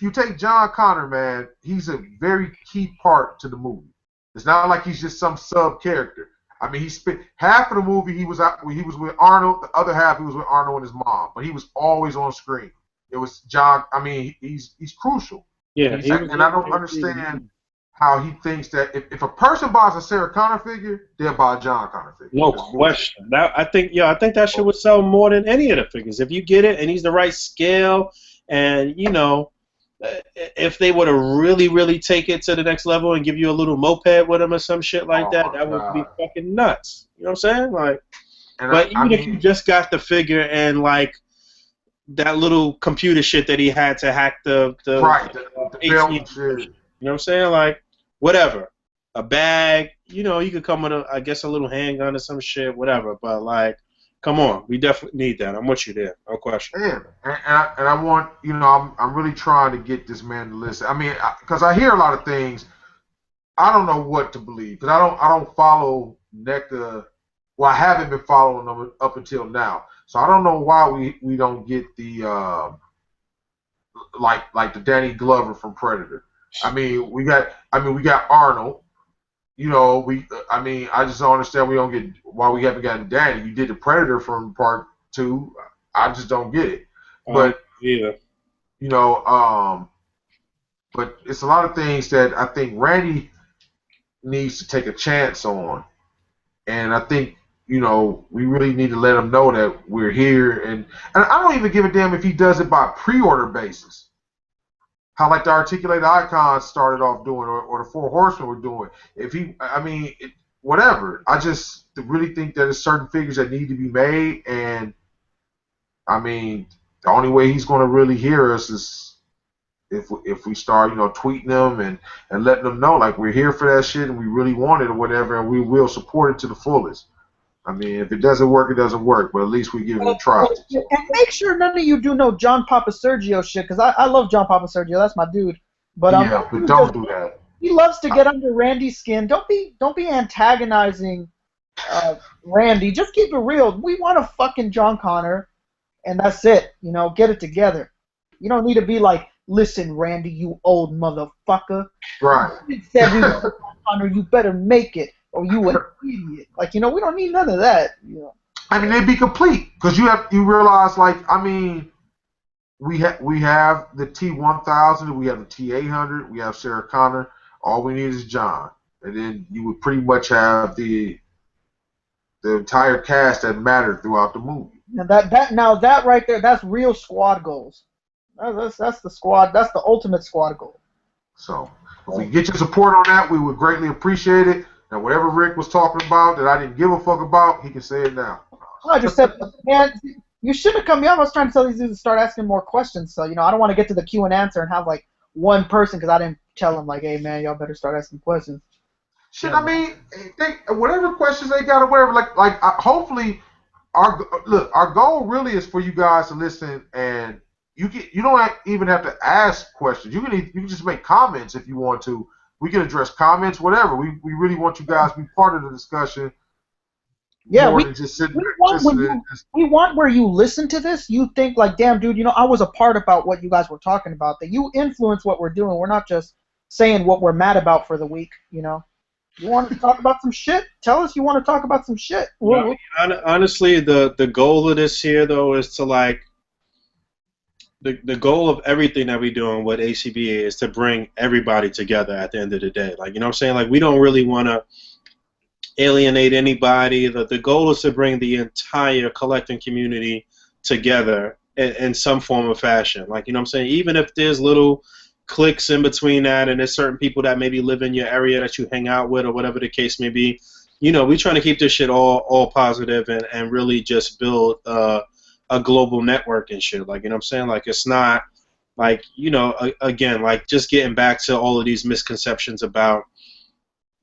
you take John Connor, man. He's a very key part to the movie. It's not like he's just some sub character. I mean, he spent half of the movie he was with Arnold. The other half he was with Arnold and his mom. But he was always on screen. It was John. I mean, he's crucial. Yeah, He's he And, was. and I don't understand how he thinks that if a person buys a Sarah Connor figure, they'll buy a John Connor figure. No That's bullshit. question. I think that shit would sell more than any of the figures if you get it and he's the right scale, and if they were to really, really take it to the next level and give you a little moped with him or some shit like Oh that, my that would be god! fucking nuts. You know what I'm saying? Like, And but I even if you mean, just got the figure and like that little computer shit that he had to hack the right, the belt ATM, and shit. you know what I'm saying? Like, whatever. A bag, you could come with I guess a little handgun or some shit, whatever. But like, come on, we definitely need that. I'm with you there, no question. Yeah, and I want I'm really trying to get this man to listen. I mean, because I hear a lot of things. I don't know what to believe because I don't follow NECA. Well, I haven't been following them up until now, so I don't know why we don't get the like the Danny Glover from Predator. I mean we got Arnold. I mean I just don't understand we don't get why we haven't gotten Danny. You did the Predator from Part 2. I just don't get it. But Yeah. you know, but it's a lot of things that I think Randy needs to take a chance on, and I think we really need to let him know that we're here, and I don't even give a damn if he does it by pre-order basis. How like the articulated icons started off doing, or the Four Horsemen were doing. If he, I mean, whatever. I just really think that there's certain figures that need to be made, and I mean, the only way he's going to really hear us is if we start, tweeting them and letting them know like we're here for that shit and we really want it or whatever, and we will support it to the fullest. I mean, if it doesn't work, it doesn't work. But at least we give it a try. And make sure none of you do no John Papa Sergio shit, because I love John Papa Sergio. That's my dude. But Yeah, but don't do that. he loves to get under Randy's skin. Don't be antagonizing Randy. Just keep it real. We want a fucking John Connor, and that's it. Get it together. You don't need to be like, listen, Randy, you old motherfucker. Right. You said we want John Connor. You better make it, or you an idiot. Like, we don't need none of that. I mean, they'd be complete because you realize, like, I mean, we have the T1000, we have the T800, we have Sarah Connor. All we need is John, and then you would pretty much have the entire cast that mattered throughout the movie. Now that right there, that's real squad goals. That's the squad. That's the ultimate squad goal. So if we get your support on that, we would greatly appreciate it. Now, whatever Rick was talking about that I didn't give a fuck about, he can say it now. I just said, man, you shouldn't have come. I was trying to tell these dudes to start asking more questions. So I don't want to get to the Q and answer and have like one person, because I didn't tell them like, hey man, y'all better start asking questions. Shit, I mean, whatever questions they got or whatever, hopefully, our goal really is for you guys to listen, and you don't even have to ask questions. You can just make comments if you want to. We can address comments, whatever. We really want you guys to be part of the discussion. Yeah, we want where you listen to this, you think like, damn, dude, I was a part about what you guys were talking about. That you influence what we're doing. We're not just saying what we're mad about for the week. You want to talk about some shit? Tell us you want to talk about some shit. Honestly, the goal of this here, though, is to, like, the goal of everything that we're doing with A.C.B.A. is to bring everybody together at the end of the day. Like, you know what I'm saying? Like, we don't really want to alienate anybody. The goal is to bring the entire collecting community together in some form or fashion. Like, you know what I'm saying? Even if there's little cliques in between that, and there's certain people that maybe live in your area that you hang out with or whatever the case may be, we're trying to keep this shit all positive and really just build a global network and shit. Like, you know what I'm saying? Like, it's not like, again, like, just getting back to all of these misconceptions about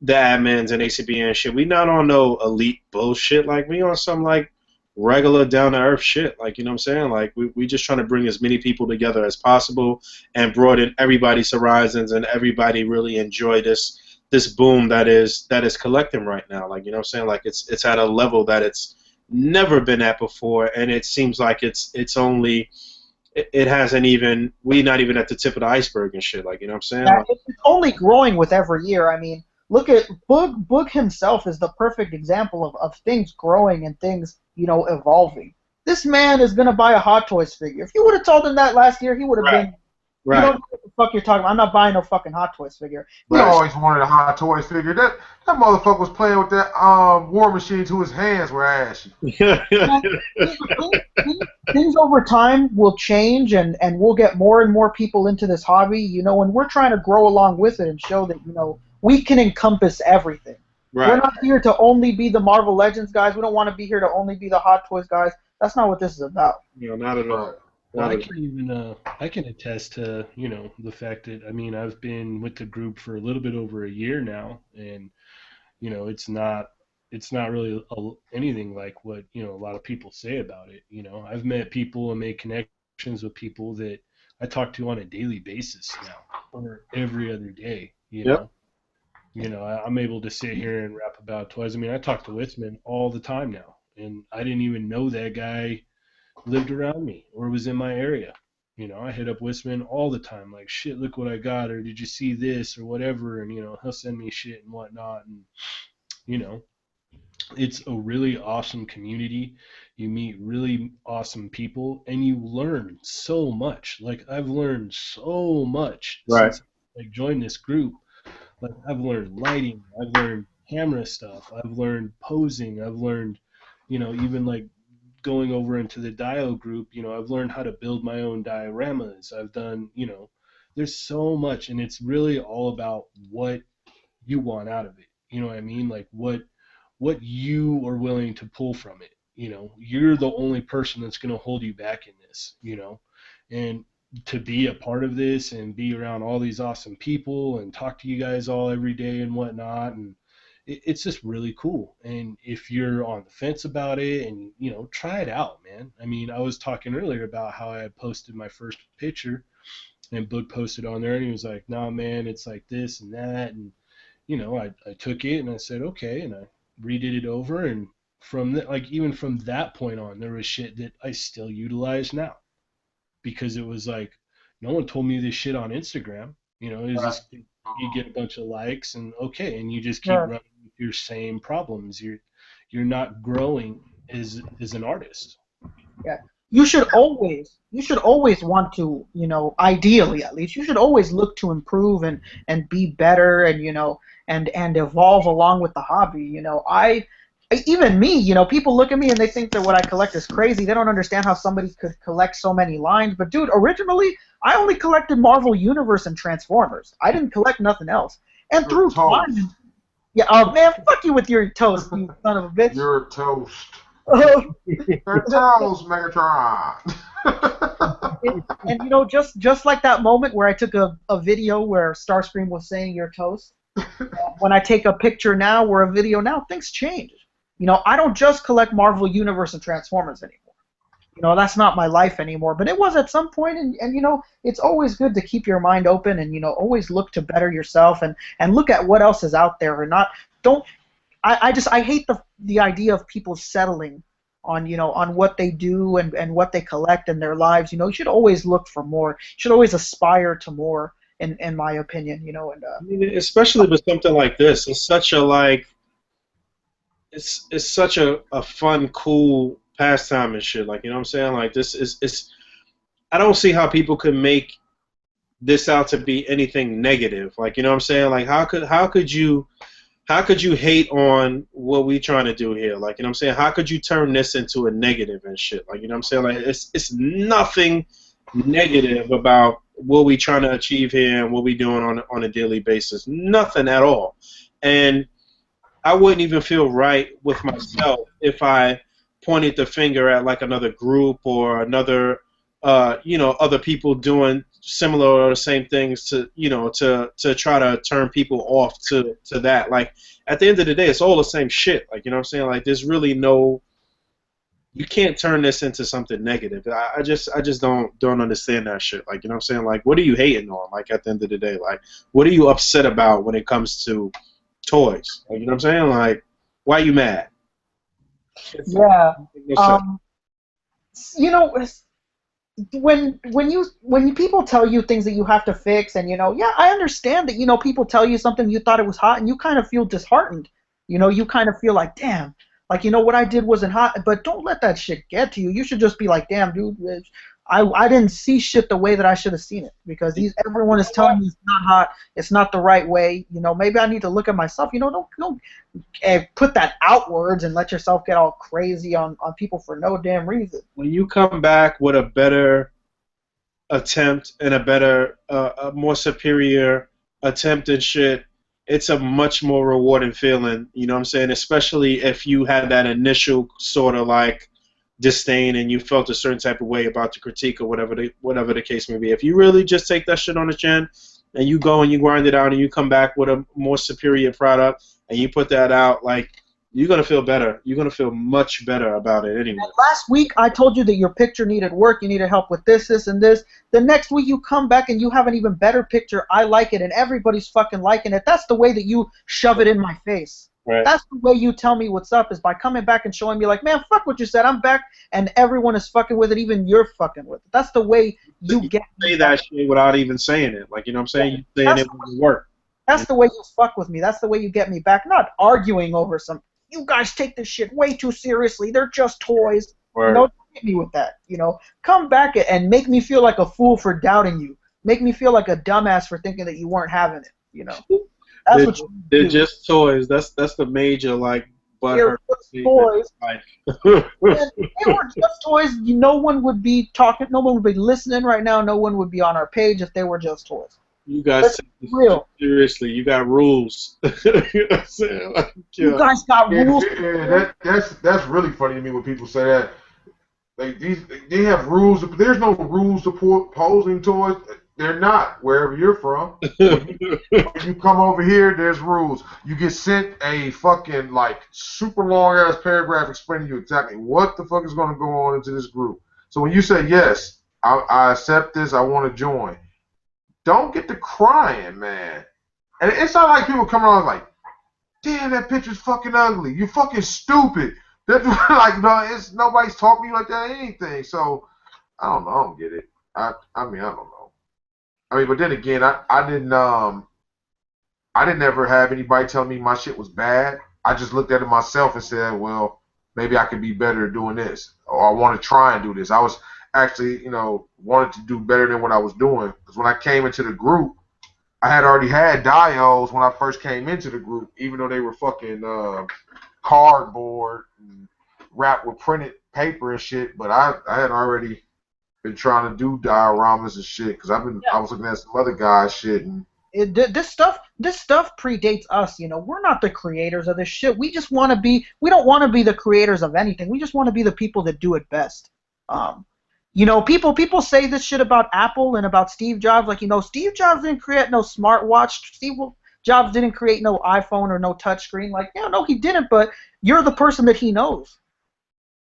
the admins and A.C.B.A. and shit. We not on no elite bullshit. Like, we on some, like, regular down-to-earth shit. Like, you know what I'm saying? Like, we just trying to bring as many people together as possible and broaden everybody's horizons and everybody really enjoy this boom that is collecting right now. Like, you know what I'm saying? Like, it's at a level that it's never been at before, and it seems like it hasn't even, we're not even at the tip of the iceberg and shit. Like, you know what I'm saying? Like, it's only growing with every year. I mean, look at Boog. Boog himself is the perfect example of things growing and things, evolving. This man is going to buy a Hot Toys figure. If you would have told him that last year, he would have been, right. You don't know what the fuck you're talking about. I'm not buying no fucking Hot Toys figure. We always wanted a Hot Toys figure. That motherfucker was playing with that War Machine till his hands were ashy. Things over time will change, and we'll get more and more people into this hobby, and we're trying to grow along with it and show that, we can encompass everything. Right. We're not here to only be the Marvel Legends guys. We don't want to be here to only be the Hot Toys guys. That's not what this is about. Not at all. Well, I can attest to, the fact that, I mean, I've been with the group for a little bit over a year now, and, it's not really anything like what, a lot of people say about it. I've met people and made connections with people that I talk to on a daily basis now, or every other day, know. I'm able to sit here and rap about toys. I mean, I talk to Witzman all the time now, and I didn't even know that guy lived around me or was in my area. I hit up Witzman all the time, like, shit, look what I got, or did you see this, or whatever, and, he'll send me shit and whatnot, and, it's a really awesome community. You meet really awesome people, and you learn so much. Like, I've learned so much since I joined this group. Like, I've learned lighting, I've learned camera stuff, I've learned posing, I've learned, even like going over into the Dio group, I've learned how to build my own dioramas. I've done, there's so much, and it's really all about what you want out of it. You know what I mean? Like, what you are willing to pull from it. You're the only person that's going to hold you back in this, and to be a part of this and be around all these awesome people and talk to you guys all every day and whatnot, and it's just really cool. And if you're on the fence about it, and try it out, man. I mean, I was talking earlier about how I had posted my first picture, and Boog posted on there, and he was like, "Nah, man, it's like this and that." And I took it and I said, okay, and I redid it over, and from even from that point on, there was shit that I still utilize now, because it was like, no one told me this shit on Instagram. It was just, you get a bunch of likes, and okay, and you just keep Yeah. running with your same problems. You're not growing as an artist. Yeah. You should always want to, ideally at least, you should always look to improve and be better, and and evolve along with the hobby. Even me, people look at me and they think that what I collect is crazy. They don't understand how somebody could collect so many lines. But dude, originally I only collected Marvel Universe and Transformers. I didn't collect nothing else. And You're through toast. time, yeah, oh man, fuck you with your toast, you son of a bitch. You're toast. You're toast, Megatron. And just like that moment where I took a video where Starscream was saying you're toast, when I take a picture now or a video now, things change. I don't just collect Marvel Universe and Transformers anymore. That's not my life anymore. But it was at some point, and it's always good to keep your mind open, and always look to better yourself, and look at what else is out there, and not don't. I hate the idea of people settling on what they do and what they collect in their lives. You should always look for more. You should always aspire to more, in my opinion. I mean, especially with something like this, it's such a it's such a fun, cool pastime and shit. Like, you know what I'm saying? Like, this is I don't see how people could make this out to be anything negative. Like, you know what I'm saying? Like, how could you hate on what we trying to do here? Like, you know what I'm saying? How could you turn this into a negative and shit? Like, you know what I'm saying? Like, it's nothing negative about what we trying to achieve here and what we doing on a daily basis. Nothing at all. And I wouldn't even feel right with myself if I pointed the finger at like another group or another, other people doing similar or the same things to try to turn people off to that. Like, at the end of the day, it's all the same shit. Like, you know what I'm saying? Like, there's really you can't turn this into something negative. I just don't understand that shit. Like, you know what I'm saying? Like, what are you hating on? Like, at the end of the day, like, what are you upset about when it comes to toys? Like, you know what I'm saying? Like, why are you mad? Yeah. No sense. When people tell you things that you have to fix, and yeah, I understand that people tell you something, you thought it was hot, and you kind of feel disheartened. You kind of feel like, damn, like, what I did wasn't hot. But don't let that shit get to you. You should just be like, damn, dude, I didn't see shit the way that I should have seen it, because everyone is telling me it's not hot, it's not the right way. Maybe I need to look at myself. Don't put that outwards and let yourself get all crazy on people for no damn reason. When you come back with a better attempt and a more superior attempt and shit, it's a much more rewarding feeling. You know what I'm saying? Especially if you had that initial sort of like disdain and you felt a certain type of way about the critique or whatever the case may be. If you really just take that shit on the chin and you go and you grind it out and you come back with a more superior product and you put that out, like, you're gonna feel better. You're gonna feel much better about it anyway. And last week I told you that your picture needed work, you needed help with this, and this. The next week you come back and you have an even better picture. I like it, and everybody's fucking liking it. That's the way that you shove it in my face. Right. That's the way you tell me what's up, is by coming back and showing me like, man, fuck what you said. I'm back, and everyone is fucking with it. Even you're fucking with it. That's the way you get me. Say that shit without even saying it. Like, you know what I'm saying? You saying it would work. That's the way you fuck with me. That's the way you get me back. Not arguing over some. You guys take this shit way too seriously. They're just toys. Don't hit me with that. Come back and make me feel like a fool for doubting you. Make me feel like a dumbass for thinking that you weren't having it. That's what you do. They're just toys. That's the major like They're just toys. If they were just toys, no one would be talking. No one would be listening right now. No one would be on our page if they were just toys. You guys take this seriously. You got rules. You know what I'm saying? Like, you guys got rules. Yeah, that's really funny to me when people say that. Like, they have rules. There's no rules to posing toys. They're not wherever you're from. When you come over here, there's rules. You get sent a fucking like super long ass paragraph explaining you exactly what the fuck is going to go on into this group. So when you say yes, I accept this, I want to join. Don't get to crying, man. And it's not like people come around like, damn, that picture's fucking ugly. You fucking stupid. That's like no, it's nobody's talking to you like that or anything. So I don't know. I don't get it. I mean I don't know. I mean, but then again, I didn't ever have anybody tell me my shit was bad. I just looked at it myself and said, well, maybe I could be better at doing this, or I want to try and do this. I was actually, wanted to do better than what I was doing because when I came into the group, I had already had diodes when I first came into the group, even though they were fucking cardboard and wrapped with printed paper and shit. But I had already been trying to do dioramas and shit because I was looking at some other guys shit and This stuff predates us. We're not the creators of this shit. We just want to be. We don't want to be the creators of anything. We just want to be the people that do it best. People say this shit about Apple and about Steve Jobs. Like, Steve Jobs didn't create no smartwatch. Steve Jobs didn't create no iPhone or no touchscreen. Like, yeah, no, he didn't. But you're the person that he knows.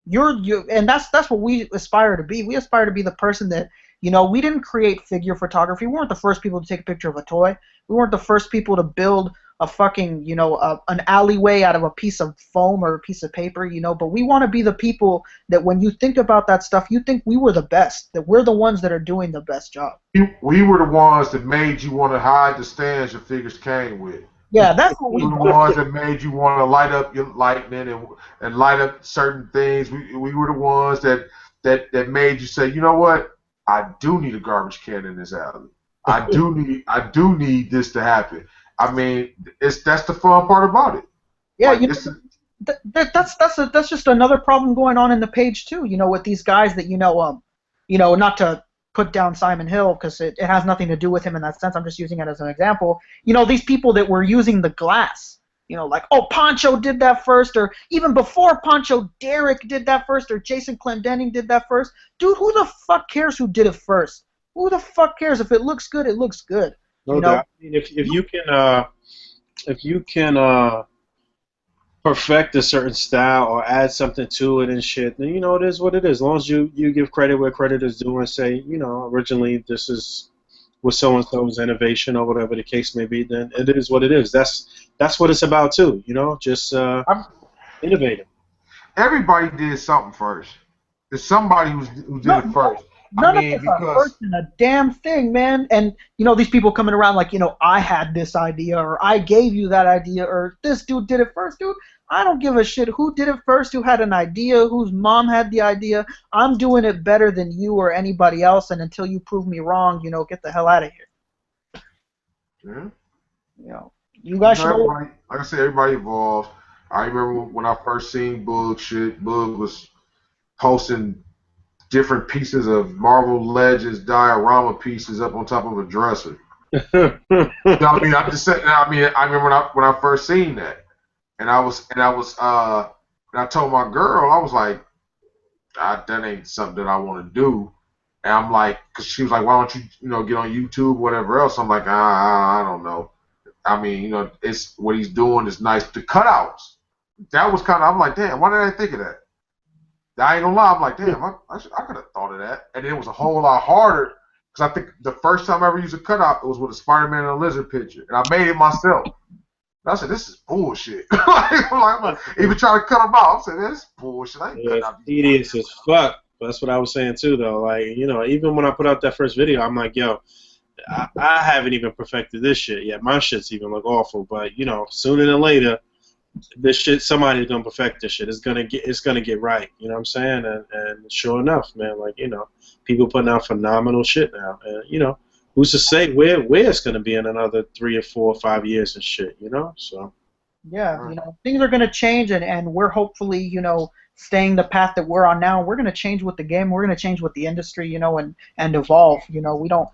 And that's what we aspire to be. We aspire to be the person that, we didn't create figure photography. We weren't the first people to take a picture of a toy. We weren't the first people to build a fucking, an alleyway out of a piece of foam or a piece of paper, but we want to be the people that when you think about that stuff, you think we were the best, that we're the ones that are doing the best job. we were the ones that made you want to hide the stands your figures came with. Yeah, that's what We were the ones that made you want to light up your lightning and light up certain things. We were the ones that made you say, you know what? I do need a garbage can in this alley. I do need this to happen. I mean, that's the fun part about it. Yeah, like, that's just another problem going on in the page too. With these guys that not to put down Simon Hill because it has nothing to do with him in that sense. I'm just using it as an example. These people that were using the glass. Like, oh, Poncho did that first, or even before Poncho, Derek did that first, or Jason Clendenning did that first. Dude, who the fuck cares who did it first? Who the fuck cares? If it looks good, it looks good. No doubt. I mean, if you can perfect a certain style or add something to it and shit, then it is what it is. As long as you give credit where credit is due and say, originally this is was so and so's innovation or whatever the case may be, then it is what it is. That's what it's about too, just innovating. Everybody did something first. There's somebody who did it first. None of us are first in a damn thing, man. And these people coming around like, I had this idea, or I gave you that idea, or this dude did it first, dude. I don't give a shit who did it first, who had an idea, whose mom had the idea. I'm doing it better than you or anybody else, and until you prove me wrong, get the hell out of here. Yeah. You guys should. Like I said, everybody evolved. I remember when I first seen Boog shit. Boog was posting different pieces of Marvel Legends diorama pieces up on top of a dresser. I mean, I'm just saying. I mean, I remember when I first seen that, and I told my girl, I was like, that ain't something that I want to do. And I'm like, because she was like, why don't you, get on YouTube, whatever else. I'm like, I don't know. I mean, it's what he's doing is nice. The cutouts, that was kind of, I'm like, damn, why did I think of that? I ain't gonna lie, I'm like, damn, I could have thought of that. And it was a whole lot harder because I think the first time I ever used a cutout, it was with a Spider-Man and a lizard picture, and I made it myself. And I said, this is bullshit. I'm even trying to cut them out. I said, this is bullshit. I ain't cutting out these tedious as fuck. That's what I was saying too, though. Like, even when I put out that first video, I'm like, yo, I haven't even perfected this shit yet. My shit's even look awful, but sooner than later, this shit, somebody's gonna perfect this shit. It's gonna get right. You know what I'm saying? And sure enough, man, like people putting out phenomenal shit now. And who's to say where it's gonna be in another 3 or 4 or 5 years and shit? So. Yeah, things are gonna change, and we're hopefully staying the path that we're on now. We're gonna change with the game. We're gonna change with the industry. And evolve. We don't.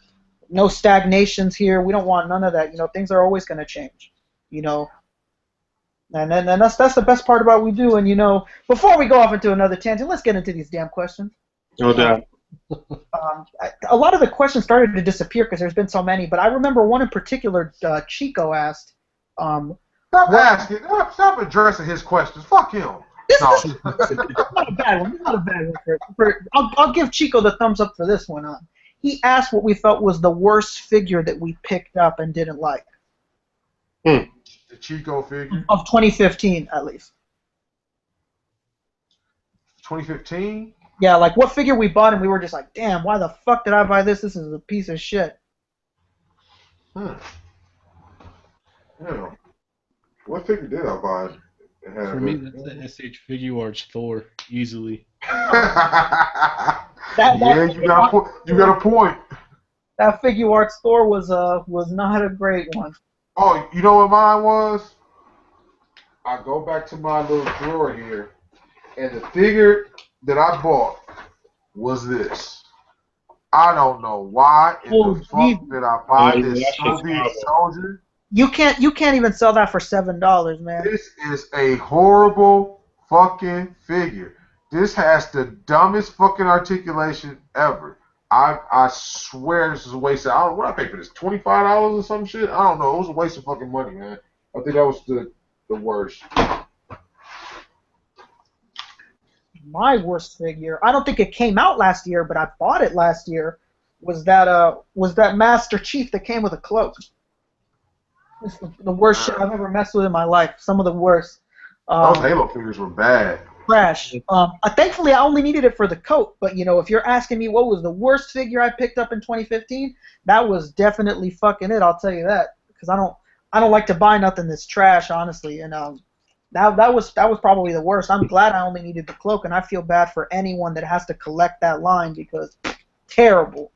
No stagnations here. We don't want none of that. Things are always going to change. And that's the best part about what we do. And before we go off into another tangent, let's get into these damn questions. No doubt. A lot of the questions started to disappear because there's been so many, but I remember one in particular. Chico asked, Stop "What?" asking. Stop addressing his questions. Fuck him. This, No. this, this is not a bad one. This is not a bad one. I'll give Chico the thumbs up for this one. He asked what we felt was the worst figure that we picked up and didn't like The Chico figure. of 2015, at least. 2015. Yeah, like what figure we bought and we were just like, damn, why the fuck did I buy this? This is a piece of shit. Yeah. What figure did I buy? For me, that's the SH Figure Arts Thor, easily. Yeah, you got a point. That figure art store was not a great one. Oh, you know what mine was? I go back to my little drawer here, and the figure that I bought was this. I don't know why in the fuck did I buy this Soviet soldier. You can't even sell that for $7, man. This is a horrible fucking figure. This has the dumbest fucking articulation ever. I swear this is a waste of, I don't know what I paid for this, $25 or some shit? I don't know. It was a waste of fucking money, man. I think that was the worst. My worst figure, I don't think it came out last year, but I bought it last year, was that Master Chief that came with a cloak. It's the worst shit I've ever messed with in my life. Some of the worst. Those Halo figures were bad. Trash. Thankfully, I only needed it for the coat. But if you're asking me what was the worst figure I picked up in 2015, that was definitely fucking it. I'll tell you that, because I don't like to buy nothing that's trash, honestly. And that was probably the worst. I'm glad I only needed the cloak, and I feel bad for anyone that has to collect that line because terrible.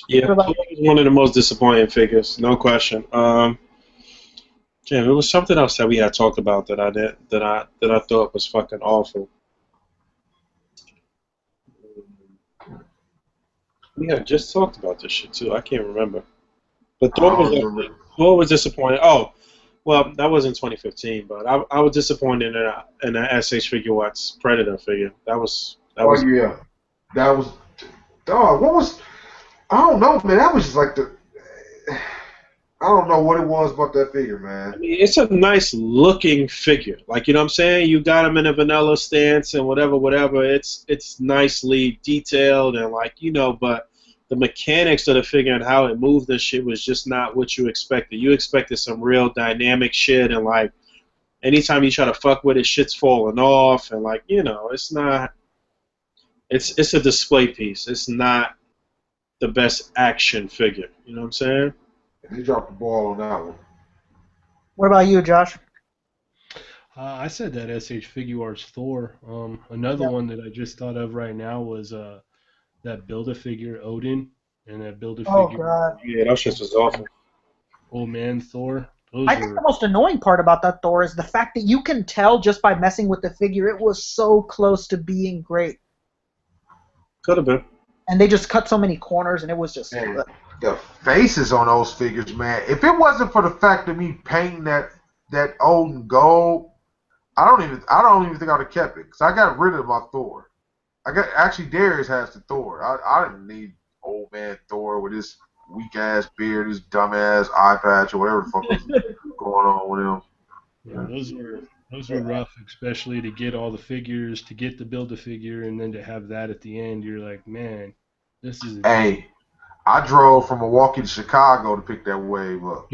Yeah, it was one of the most disappointing figures, no question. It was something else that we had talked about that I thought was fucking awful. We had just talked about this shit too. I can't remember. But Thor was disappointing. Oh, well, that was in 2015, but I was disappointed in a SH Figure Arts Predator figure. That was. Yeah, that was. Dog, what was? I don't know, man. That was just like I don't know what it was about that figure, man. I mean, it's a nice looking figure. Like, you know what I'm saying? You got him in a vanilla stance and whatever. It's nicely detailed and but the mechanics of the figure and how it moved and shit was just not what you expected. You expected some real dynamic shit and anytime you try to fuck with it, shit's falling off and it's not. It's a display piece. It's not the best action figure. You know what I'm saying? They dropped the ball on that one. What about you, Josh? I said that SH Figure Arts Thor. Another one that I just thought of right now was that Build-A-Figure Odin and that Build-A-Figure. Oh, God. Yeah, that shit was awful. Old Man Thor. I think the most annoying part about that Thor is the fact that you can tell just by messing with the figure it was so close to being great. Could have been. And they just cut so many corners, and it was just. Man, the faces on those figures, man. If it wasn't for the fact of me painting that Odin gold, I don't even think I'd have kept it because I got rid of my Thor. Actually Darius has the Thor. I didn't need old man Thor with his weak ass beard, his dumb ass eye patch, or whatever the fuck was going on with him. Yeah, those were rough, especially to get all the figures, to get the Build-A-Figure, and then to have that at the end. You're like, man, this is. Hey, I drove from Milwaukee to Chicago to pick that wave up.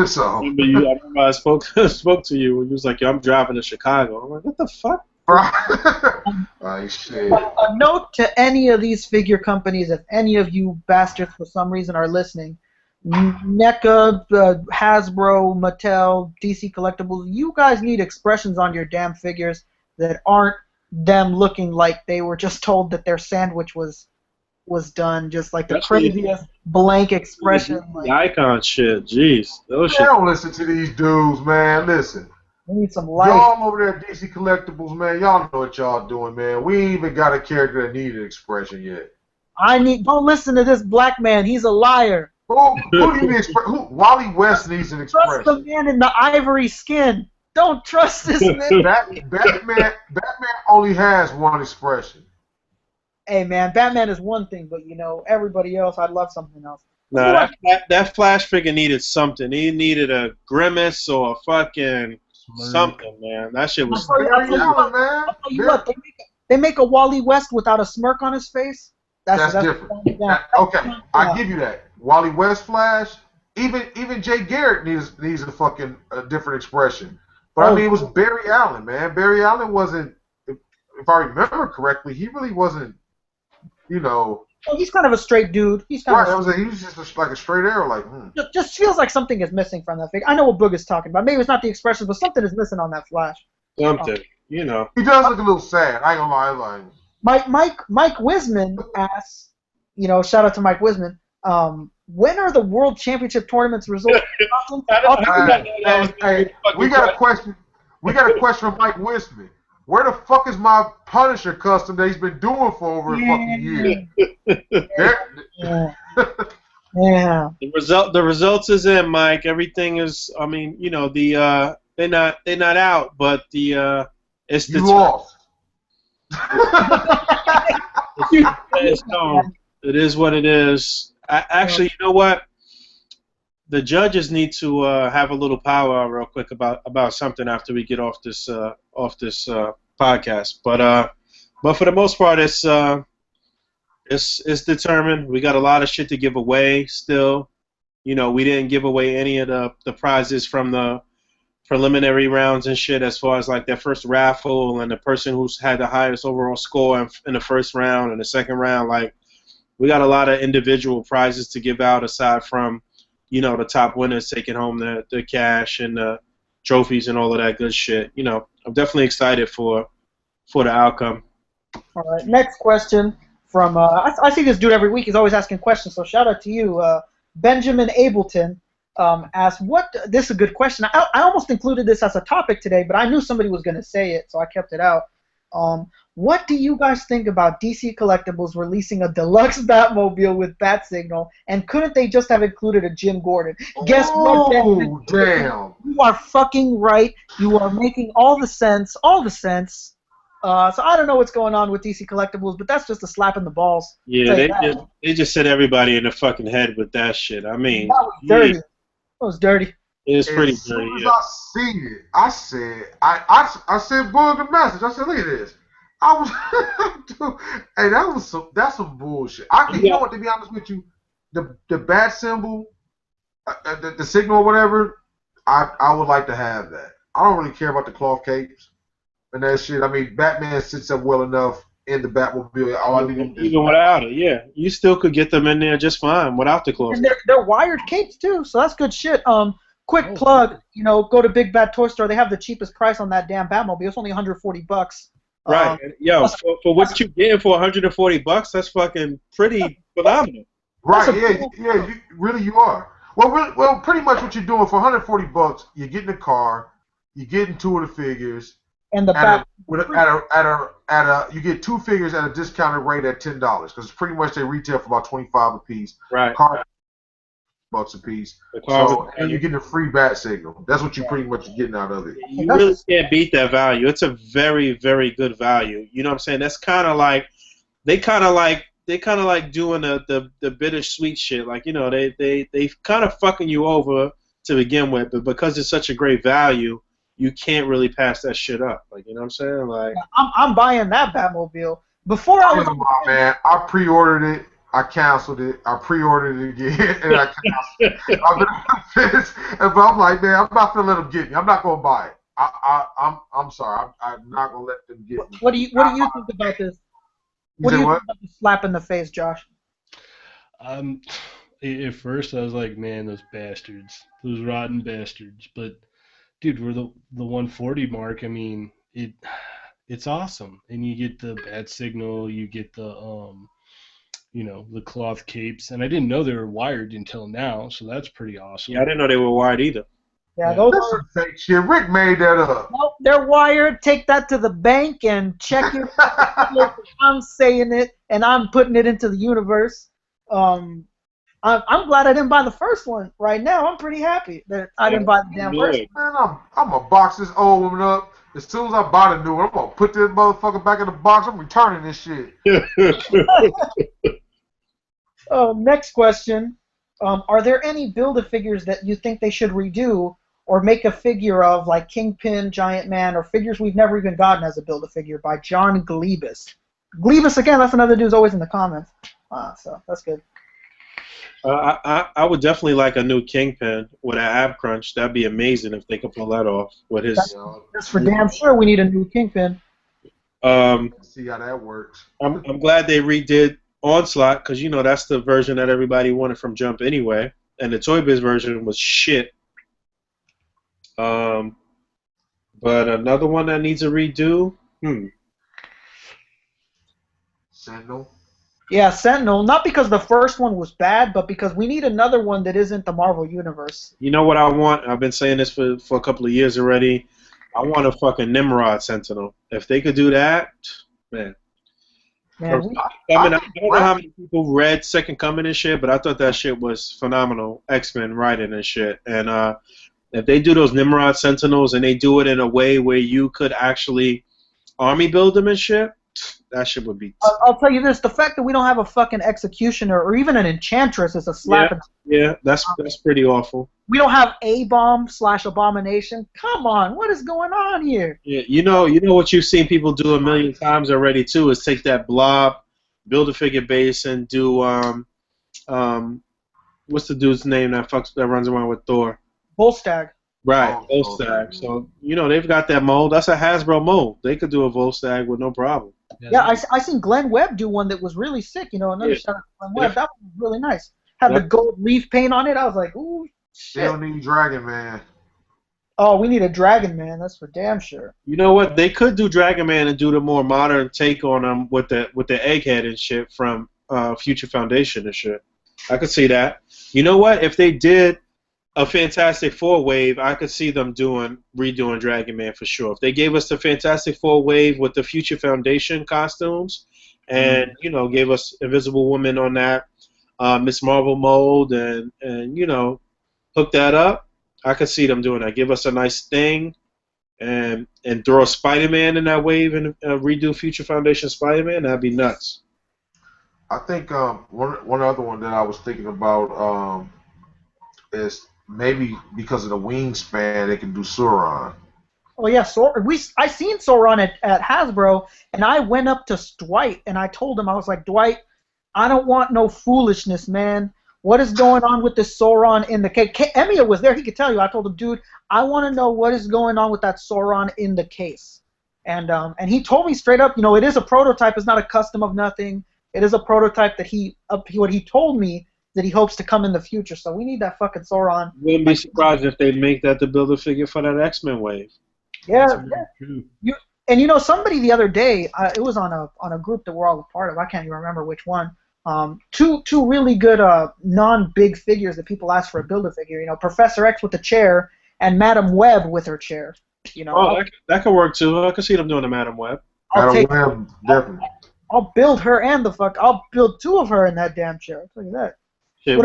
So I remember I spoke to you when you was like, "Yo, I'm driving to Chicago." I'm like, "What the fuck?" Shit. A note to any of these figure companies, if any of you bastards for some reason are listening, NECA, Hasbro, Mattel, DC Collectibles, you guys need expressions on your damn figures that aren't them looking like they were just told that their sandwich was done, just like the craziest blank expression. The icon shit, jeez. Those shit. Don't listen to these dudes, man. Listen. We need some life. Y'all over there at DC Collectibles, man, y'all know what y'all doing, man. We ain't even got a character that needed expression yet. Don't listen to this black man. He's a liar. Who Wally West needs an expression. Trust the man in the ivory skin. Don't trust this man. Batman only has one expression. Hey, man, Batman is one thing, but, everybody else, I'd love something else. No, that Flash figure needed something. He needed a grimace or a fucking something, man. That shit was. Man. They make a Wally West without a smirk on his face. That's different. Okay, I give you that. Wally West Flash, even Jay Garrett needs a fucking different expression. But I mean, it was Barry Allen, man. Barry Allen wasn't, if I remember correctly, he really wasn't, Well, he's kind of a straight dude. He was just like a straight arrow, like. Just feels like something is missing from that figure. I know what Boog is talking about. Maybe it's not the expression, but something is missing on that Flash. Something, He does look a little sad. I ain't gonna lie, Mike Wisman asks, shout out to Mike Wisman. When are the World Championship tournaments results? Hey, we got a question. We got a question from Mike Wisman. Where the fuck is my Punisher custom that he's been doing for over a fucking year? Yeah. The results is in, Mike. Everything is. I mean, they're not out, but it's the. You lost. It is what it is. Actually, you know what? The judges need to have a little powwow real quick about something after we get off this podcast. But for the most part, it's determined. We got a lot of shit to give away still. We didn't give away any of the prizes from the preliminary rounds and shit, as far as like that first raffle and the person who's had the highest overall score in the first round and the second round. Like, we got a lot of individual prizes to give out aside from, the top winners taking home the cash and the trophies and all of that good shit. I'm definitely excited for the outcome. All right, next question from I see this dude every week. He's always asking questions, so shout out to you, Benjamin Ableton. Asked, this is a good question. I almost included this as a topic today, but I knew somebody was going to say it, so I kept it out. What do you guys think about DC Collectibles releasing a deluxe Batmobile with Bat Signal, and couldn't they just have included a Jim Gordon? Guess what? Oh, damn. You are fucking right. You are making all the sense. So I don't know what's going on with DC Collectibles, but that's just a slap in the balls. Yeah, they just sent everybody in the fucking head with that shit. I mean, that was dirty. That was dirty. It's pretty dirty. As soon as I seen it, I sent Boog a message. I said, look at this. I was, hey, that's some bullshit. You know what? To be honest with you, the bat symbol, the signal or whatever, I would like to have that. I don't really care about the cloth capes and that shit. I mean, Batman sits up well enough in the Batmobile. All I need him to do. Even without it, yeah, you still could get them in there just fine without the cloth. And they're wired capes too, so that's good shit. Quick plug, go to Big Bad Toy Store. They have the cheapest price on that damn Batmobile. It's only $140. Right. For what you getting for $140, that's fucking pretty phenomenal. Right. Yeah. You are. Well, pretty much what you're doing for $140, you're getting a car, you're getting two of the figures, and the you get two figures at a discounted rate at $10 because pretty much they retail for about $25 a piece. Right. Car $10 a piece. And you're getting a free bat signal. That's what you pretty much getting out of it. You really can't beat that value. It's a very, very good value. You know what I'm saying? That's kind of like they kind of like doing the bittersweet shit. Like, they kind of fucking you over to begin with, but because it's such a great value, you can't really pass that shit up. Like, you know what I'm saying? Like, I'm buying that Batmobile. Before I was man, I pre-ordered it. I canceled it. I pre-ordered it again, and I canceled it. I've been pissed, but I'm like, man, I'm not gonna let them get me. I'm not gonna buy it. I'm sorry. I'm not gonna let them get me. What do you think about this? What do you think about the slap in the face, Josh? At first I was like, man, those bastards, those rotten bastards. But dude, we're the 140 mark. I mean, it's awesome, and you get the bat signal, you get the the cloth capes, and I didn't know they were wired until now, so that's pretty awesome. Yeah, I didn't know they were wired either. Yeah, those are fake shit. Rick made that up. Nope, they're wired. Take that to the bank and check it. I'm saying it, and I'm putting it into the universe. I'm glad I didn't buy the first one. Right now, I'm pretty happy that I didn't buy the damn first one. Man, I'm gonna box this old woman up. As soon as I buy the new one, I'm gonna put this motherfucker back in the box. I'm returning this shit. Next question. Are there any Build-A-Figures that you think they should redo or make a figure of, like Kingpin, Giant Man, or figures we've never even gotten as a Build-A-Figure by John Glebus? Glebus, again, that's another dude who's always in the comments. So that's good. I would definitely like a new Kingpin with an ab crunch. That'd be amazing if they could pull that off with his. That's for damn sure. We need a new Kingpin. See how that works. I'm glad they redid Onslaught because that's the version that everybody wanted from Jump anyway, and the Toy Biz version was shit. But another one that needs a redo. Sentinel. Yeah, Sentinel. Not because the first one was bad, but because we need another one that isn't the Marvel Universe. You know what I want? I've been saying this for a couple of years already. I want a fucking Nimrod Sentinel. If they could do that, man. I don't know how many people read Second Coming and shit, but I thought that shit was phenomenal. X-Men writing and shit. And if they do those Nimrod Sentinels and they do it in a way where you could actually army build them and shit, that shit would be. I'll tell you this: the fact that we don't have a fucking Executioner or even an Enchantress is a slap. Yeah, that's pretty awful. We don't have A-Bomb/Abomination. Come on, what is going on here? Yeah, you know what you've seen people do a million times already too is take that blob, build a figure base, and do what's the dude's name that runs around with Thor? Volstagg. Right, Volstagg. So they've got that mold. That's a Hasbro mold. They could do a Volstagg with no problem. Yeah, I seen Glenn Webb do one that was really sick. Another shout out to Glenn Webb. That one was really nice. Had the gold leaf paint on it. I was like, ooh, shit. They don't need Dragon Man. Oh, we need a Dragon Man. That's for damn sure. You know what? They could do Dragon Man and do the more modern take on them with the egghead and shit from Future Foundation and shit. I could see that. You know what? If they did a Fantastic Four wave, I could see them redoing Dragon Man for sure. If they gave us the Fantastic Four wave with the Future Foundation costumes, and gave us Invisible Woman on that Miss Marvel mold, and hook that up, I could see them doing that. Give us a nice thing, and throw a Spider-Man in that wave and redo Future Foundation Spider-Man. That'd be nuts. I think one other one that I was thinking about is maybe because of the wingspan, they can do Sauron. Oh yeah, I seen Sauron at Hasbro, and I went up to Dwight and I told him, I was like, Dwight, I don't want no foolishness, man. What is going on with this Sauron in the case? Emiya was there; he could tell you. I told him, dude, I want to know what is going on with that Sauron in the case. And he told me straight up, it is a prototype. It's not a custom of nothing. It is a prototype that what he told me that he hopes to come in the future. So we need that fucking Sauron. Wouldn't be surprised if they make that the Build-A-Figure for that X-Men wave. Yeah. Somebody the other day, it was on a group that we're all a part of. I can't even remember which one. Two really good non-big figures that people ask for a Build-A-Figure. Professor X with the chair and Madam Web with her chair. That could work too. I could see them doing a Madam Web. Definitely. I'll build her and I'll build two of her in that damn chair. I'll tell you that. Yeah,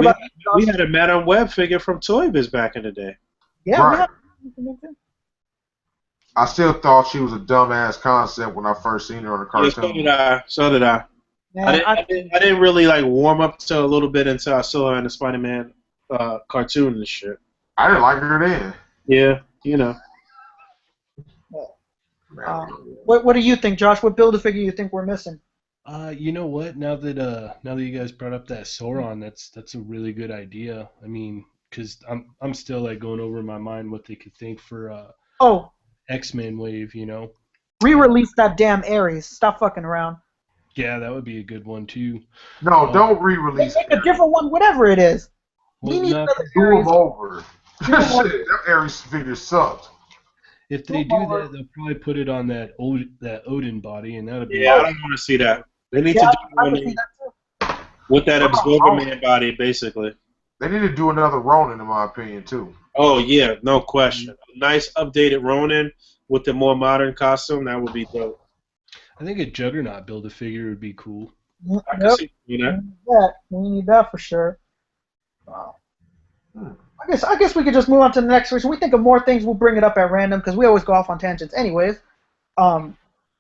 we had a Madam Web figure from Toy Biz back in the day. Yeah, right. I still thought she was a dumbass concept when I first seen her on the cartoon. Yeah, so did I. Man, I didn't really warm up to a little bit until I saw her in the Spider-Man cartoon and shit. I didn't like her then. Yeah, What do you think, Josh? What Build-A-Figure you think we're missing? You know what? Now that you guys brought up that Sauron, that's a really good idea. I mean, because I'm still going over in my mind what they could think for X-Men wave. Re-release that damn Ares. Stop fucking around. Yeah, that would be a good one too. No, don't re-release. Make a different one, whatever it is. Well, we need another do them over. Shit, that Ares figure sucked. If they do that, they'll probably put it on that Odin body, and that'll be. Yeah, I don't want to see that. They need to do one with that Absorber Man body, basically. They need to do another Ronin, in my opinion, too. Oh yeah, no question. Nice updated Ronin with the more modern costume. That would be dope. I think a Juggernaut Build-A-Figure would be cool. I can see that. We need that for sure. Wow. Hmm. I guess we could just move on to the next question. We think of more things, we'll bring it up at random because we always go off on tangents. Anyways, um,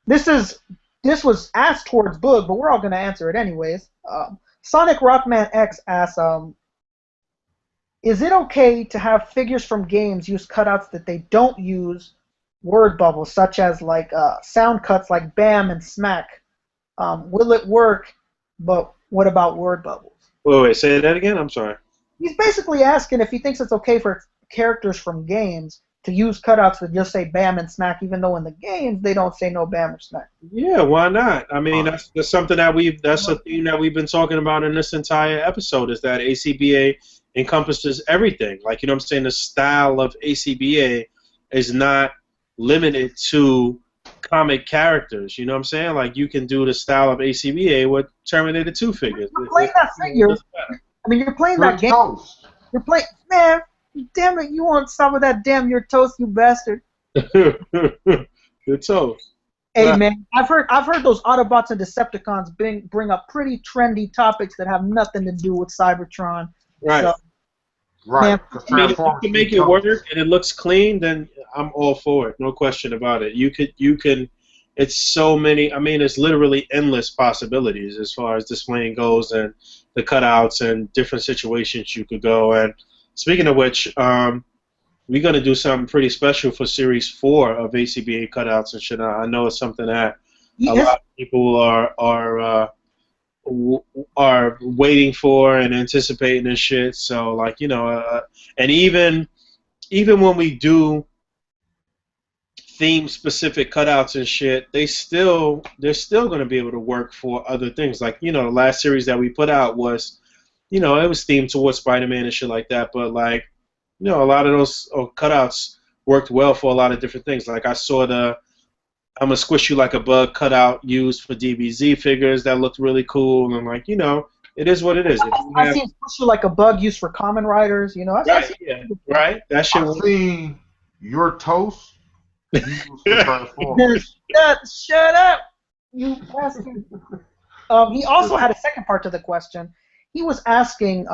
this is this was asked towards Boog, but we're all gonna answer it anyways. Sonic Rockman X asks, is it okay to have figures from games use cutouts that they don't use word bubbles, such as like sound cuts like bam and smack? Will it work? But what about word bubbles? Wait, say that again. I'm sorry. He's basically asking if he thinks it's okay for characters from games to use cutouts that just say bam and smack, even though in the games they don't say no bam or smack. Yeah, why not? I mean, Fine. that's something that that's a theme that we've been talking about in this entire episode is that A.C.B.A. encompasses everything. Like, you know what I'm saying? The style of A.C.B.A. is not limited to comic characters. You know what I'm saying? Like, you can do the style of A.C.B.A. with Terminator 2 figures. You're playing that figure. I mean, you're playing that Good game. toast. You're playing, man. Damn it! You want some of that? Damn your toast, you bastard. Good toast. Hey man, I've heard those Autobots and Decepticons bring up pretty trendy topics that have nothing to do with Cybertron. Right. So, Right. man, Because I mean, if you Transformers can make need it work toast. and it looks clean, then I'm all for it. No question about it. You can. It's so many. I mean, it's literally endless possibilities as far as displaying goes and the cutouts and different situations you could go. And speaking of which, we're gonna do something pretty special for Series 4 of A.C.B.A. cutouts and shit. I know it's something that a yes, lot of people are waiting for and anticipating and shit. So like and even when we do theme specific cutouts and shit, they're still going to be able to work for other things. Like the last series that we put out was it was themed towards Spider-Man and shit like that. But like a lot of those cutouts worked well for a lot of different things. Like I saw the I'm gonna squish you like a bug cutout used for DBZ figures that looked really cool, and like it is what it is. If you I've have seen Pusher like a bug used for common riders. I've right, seen. yeah, right, that shit. I've seen your toast used for Transformers. Shut up, you bastard. He also had a second part to the question. He was asking,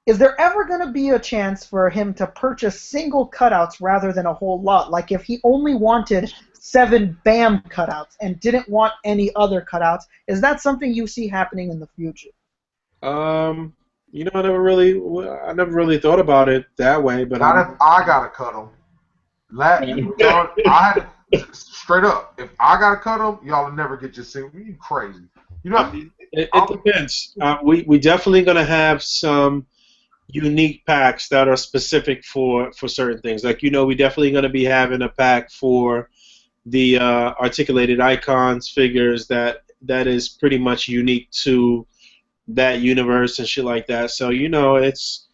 is there ever going to be a chance for him to purchase single cutouts rather than a whole lot? Like if he only wanted 7 BAM cutouts and didn't want any other cutouts, is that something you see happening in the future? um, I never really thought about it that way, but Not if I gotta cut them. I had straight up. If I gotta cut them, y'all will never get your single. You crazy? You I know, mean, it depends. We definitely gonna have some unique packs that are specific for certain things. Like we definitely gonna be having a pack for the articulated icons figures that is pretty much unique to that universe and shit like that. So it's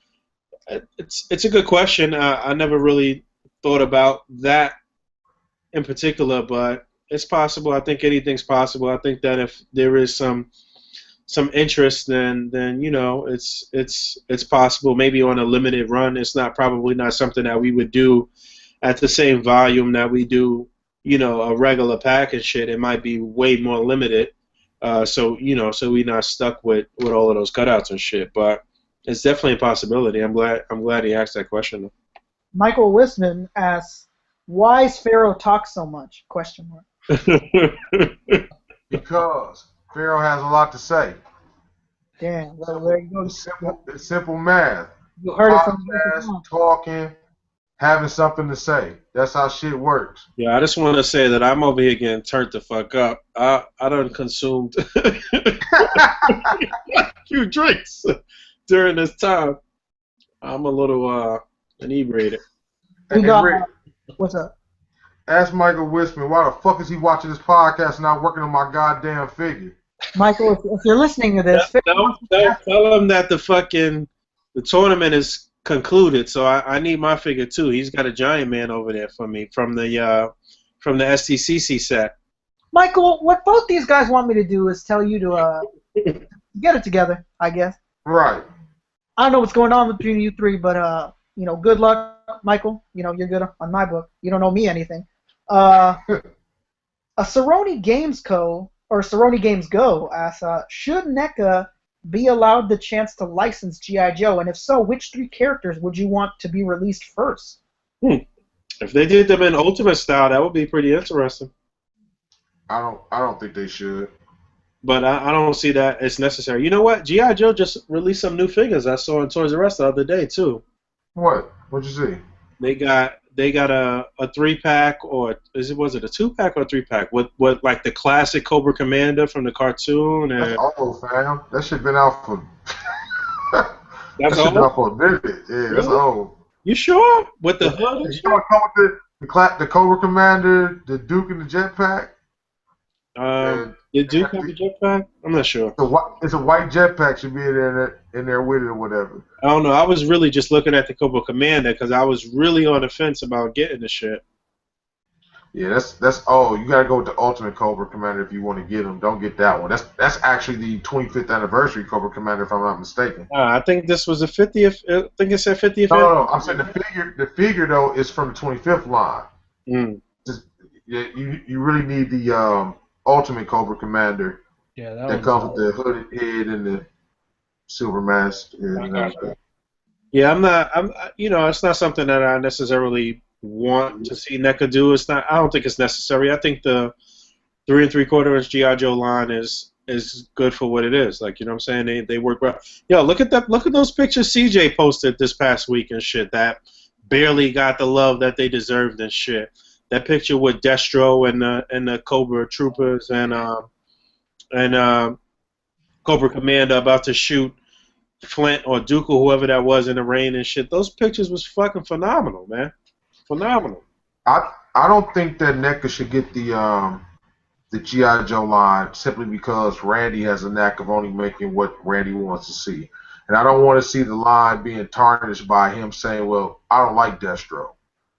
a good question. I never really thought about that in particular, but it's possible. I think anything's possible. I think that if there is some interest, then it's possible. Maybe on a limited run, it's probably not something that we would do at the same volume that we do a regular pack and shit. It might be way more limited. So we're not stuck with all of those cutouts and shit. But it's definitely a possibility. I'm glad he asked that question. Michael Wisman asks, why is Pharaoh talk so much? Question mark. because Pharaoh has a lot to say. Damn, well, there you go. It's simple math. You heard it from Podcast, talking, having something to say. That's how shit works. Yeah, I just want to say that I'm over here getting turned the fuck up. I done consumed a few drinks during this time. I'm a little inebriated. We Hey, got, Rick, what's up? ask Michael Wisman, why the fuck is he watching this podcast and not working on my goddamn figure? Michael, if you're listening to this, Tell him that the tournament is concluded. So I need my figure too. He's got a giant man over there for me from the STCC set. Michael, what both these guys want me to do is tell you to get it together, I guess. Right. I don't know what's going on between you three, but good luck, Michael. You're good on my book. You don't owe me anything. A Cerrone Games Co. or Cerrone Games Go asks, should NECA be allowed the chance to license G.I. Joe? And if so, which 3 characters would you want to be released first? If they did them in Ultimate style, that would be pretty interesting. I don't think they should. But I don't see that it's necessary. You know what? G.I. Joe just released some new figures I saw in Toys R Us the other day too. What? What'd you see? They got a 3-pack, or was it a 2-pack or a 3-pack with like the classic Cobra Commander from the cartoon, and That's old, fam. That shit been out for. that's that shit been all. out for a minute. Yeah, that's Really? old. You sure? With the hood and You shit? know what come with the Cobra Commander, the Duke, and the Jetpack? Did Duke have a jetpack? I'm not sure. It's a white jetpack should be in there with it or whatever. I don't know. I was really just looking at the Cobra Commander because I was really on the fence about getting the shit. Yeah, that's you gotta go with the Ultimate Cobra Commander if you want to get him. Don't get that one. That's actually the 25th anniversary Cobra Commander, if I'm not mistaken. I think this was the 50th. I think it said 50th. No, I'm saying the figure though is from the 25th line. Mm. You really need the Ultimate Cobra Commander. Yeah, that comes with the hooded head and the silver mask. Yeah, it's not something that I necessarily want to see NECA do. I don't think it's necessary. I think the 3 3/4-inch G.I. Joe line is good for what it is. Like, you know what I'm saying? They work well. Yo, look at those pictures CJ posted this past week and shit that barely got the love that they deserved and shit. That picture with Destro and the Cobra Troopers and Cobra Commander about to shoot Flint or Duke or whoever that was in the rain and shit. Those pictures was fucking phenomenal, man. Phenomenal. I don't think that NECA should get the G.I. Joe line simply because Randy has a knack of only making what Randy wants to see. And I don't want to see the line being tarnished by him saying, well, I don't like Destro.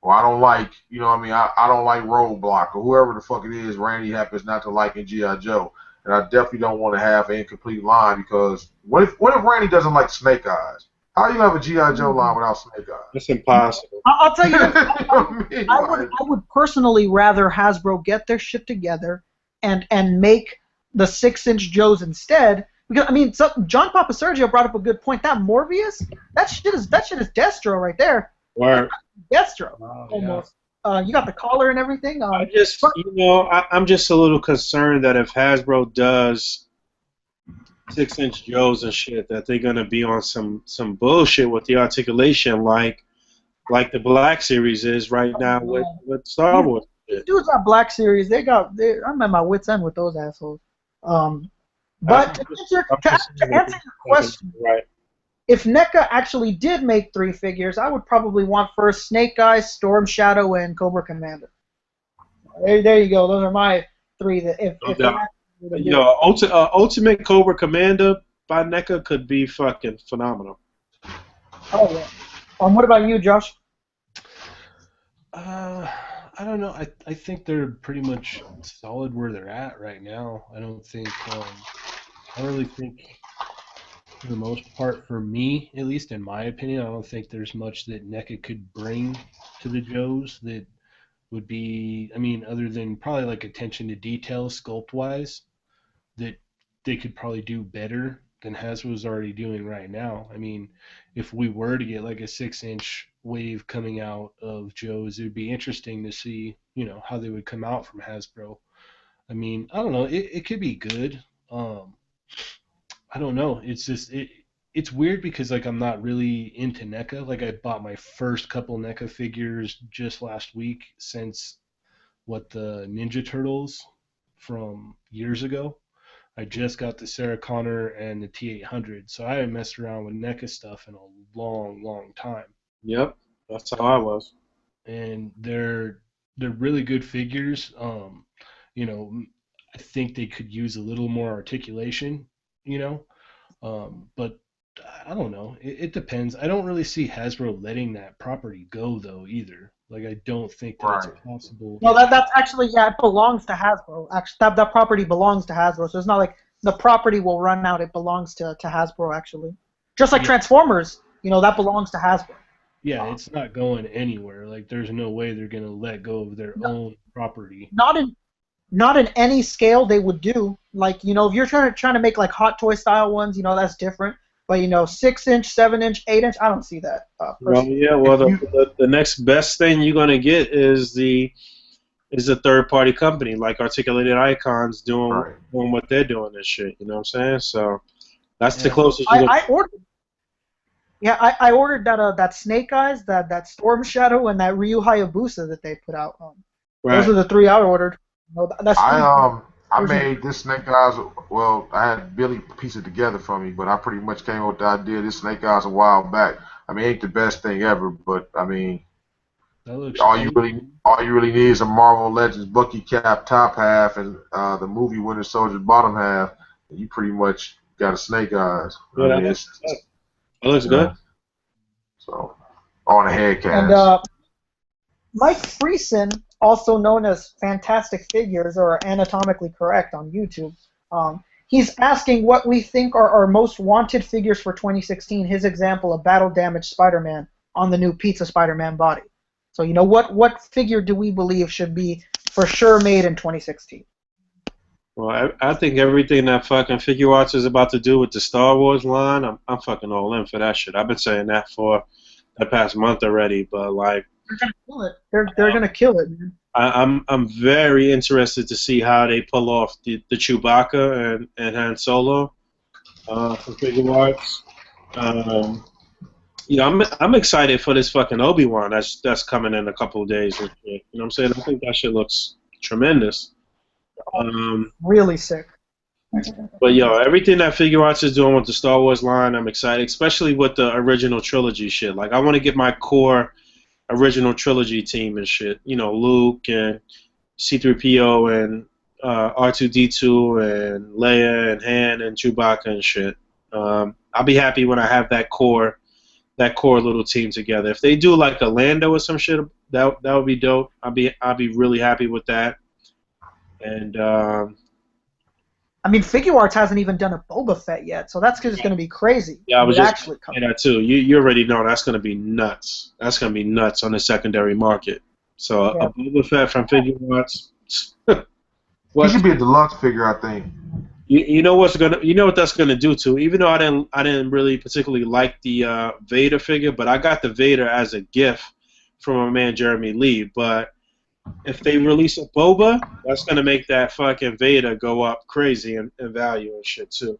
Or I don't like, you know what I mean, I don't like Roadblock or whoever the fuck it is Randy happens not to like in G.I. Joe. And I definitely don't want to have an incomplete line because what if Randy doesn't like Snake Eyes? How do you have a G.I. Joe line without Snake Eyes? It's impossible. I'll tell you, I I would personally rather Hasbro get their shit together and make the 6-inch Joes instead. Because I mean, John Papa Sergio brought up a good point. That Morbius, that shit is Destro right there. Word. Destro, almost. Yeah. You got the collar and everything. I'm just a little concerned that if Hasbro does 6-inch Joes and shit, that they're gonna be on some bullshit with the articulation, like the Black Series is right now with Star Wars. Dudes got Black Series. I'm at my wits' end with those assholes. But to answer your question, right. If NECA actually did make 3 figures, I would probably want first Snake Eyes, Storm Shadow, and Cobra Commander. There you go. Those are my 3. Ultimate Cobra Commander by NECA could be fucking phenomenal. Oh yeah. What about you, Josh? I don't know. I think they're pretty much solid where they're at right now. I don't really think, for the most part, for me, at least in my opinion, I don't think there's much that NECA could bring to the Joes that would be, I mean, other than probably like attention to detail sculpt-wise, that they could probably do better than Hasbro's already doing right now. I mean, if we were to get like a 6-inch wave coming out of Joe's, it would be interesting to see, how they would come out from Hasbro. I mean, I don't know. It could be good. I don't know. It's just it's weird because like I'm not really into NECA. Like I bought my first couple NECA figures just last week since the Ninja Turtles from years ago. I just got the Sarah Connor and the T800, so I haven't messed around with NECA stuff in a long, long time. Yep, that's how I was. And they're really good figures. I think they could use a little more articulation, but I don't know. It depends. I don't really see Hasbro letting that property go though either. Like I don't think that's possible. No, that's actually it belongs to Hasbro. Actually, that property belongs to Hasbro. So it's not like the property will run out. It belongs to Hasbro actually. Just like Transformers, that belongs to Hasbro. Yeah, it's not going anywhere. Like there's no way they're gonna let go of their own property. Not not in any scale they would do. Like, if you're trying to make like Hot Toy style ones, that's different. But 6-inch, 7-inch, 8-inch, I don't see that Well, personally. yeah. Well, If you the next best thing you're gonna get is a third party company like Articulated Icons right, doing what they're doing and shit. You know what I'm saying? So that's the Yeah. closest you're I ordered. Yeah, I ordered that Snake Eyes, that Storm Shadow, and that Ryu Hayabusa that they put out. Those right. are the three I ordered. That's I three. I There's made this Snake Eyes. Well, I had Billy piece it together for me, but I pretty much came up with the idea of this Snake Eyes a while back. I mean, it ain't the best thing ever, but I mean, That looks all you really need is a Marvel Legends Bucky Cap top half and the movie Winter Soldier bottom half, and you pretty much got a Snake Eyes. I Yeah, mean, it's that looks you good. know, so on the head and cast. Mike Friesen, also known as Fantastic Figures or Anatomically Correct on YouTube, he's asking what we think are our most wanted figures for 2016. His example, a battle-damaged Spider-Man on the new Pizza Spider-Man body. So, what figure do we believe should be for sure made in 2016? Well, I think everything that fucking Figure Arts is about to do with the Star Wars line, I'm fucking all in for that shit. I've been saying that for the past month already, but like They're gonna kill it. They're gonna kill it, man. I'm very interested to see how they pull off the Chewbacca and Han Solo for Figure Arts. Um, I'm excited for this fucking Obi-Wan that's coming in a couple of days and shit. You know what I'm saying? I think that shit looks tremendous. Um, Really sick. But everything that Figure Arts is doing with the Star Wars line, I'm excited, especially with the original trilogy shit. Like, I want to get my core original trilogy team and shit. Luke and C-3PO and R2-D2 and Leia and Han and Chewbacca and shit. I'll be happy when I have that core little team together. If they do like a Lando or some shit, that would be dope. I'll be really happy with that. And I mean, Figure Arts hasn't even done a Boba Fett yet, so that's just going to be crazy. yeah, I was It just actually comes. saying that too. You already know that's gonna be nuts. That's gonna be nuts on the secondary market. So a Yeah. Boba Fett from Figure Arts. He What should be a deluxe figure, I think. you know what that's gonna do too. Even though I didn't really particularly like the Vader figure, but I got the Vader as a gift from my man Jeremy Lee. But if they release a Boba, that's gonna make that fucking Vader go up crazy in value and shit too.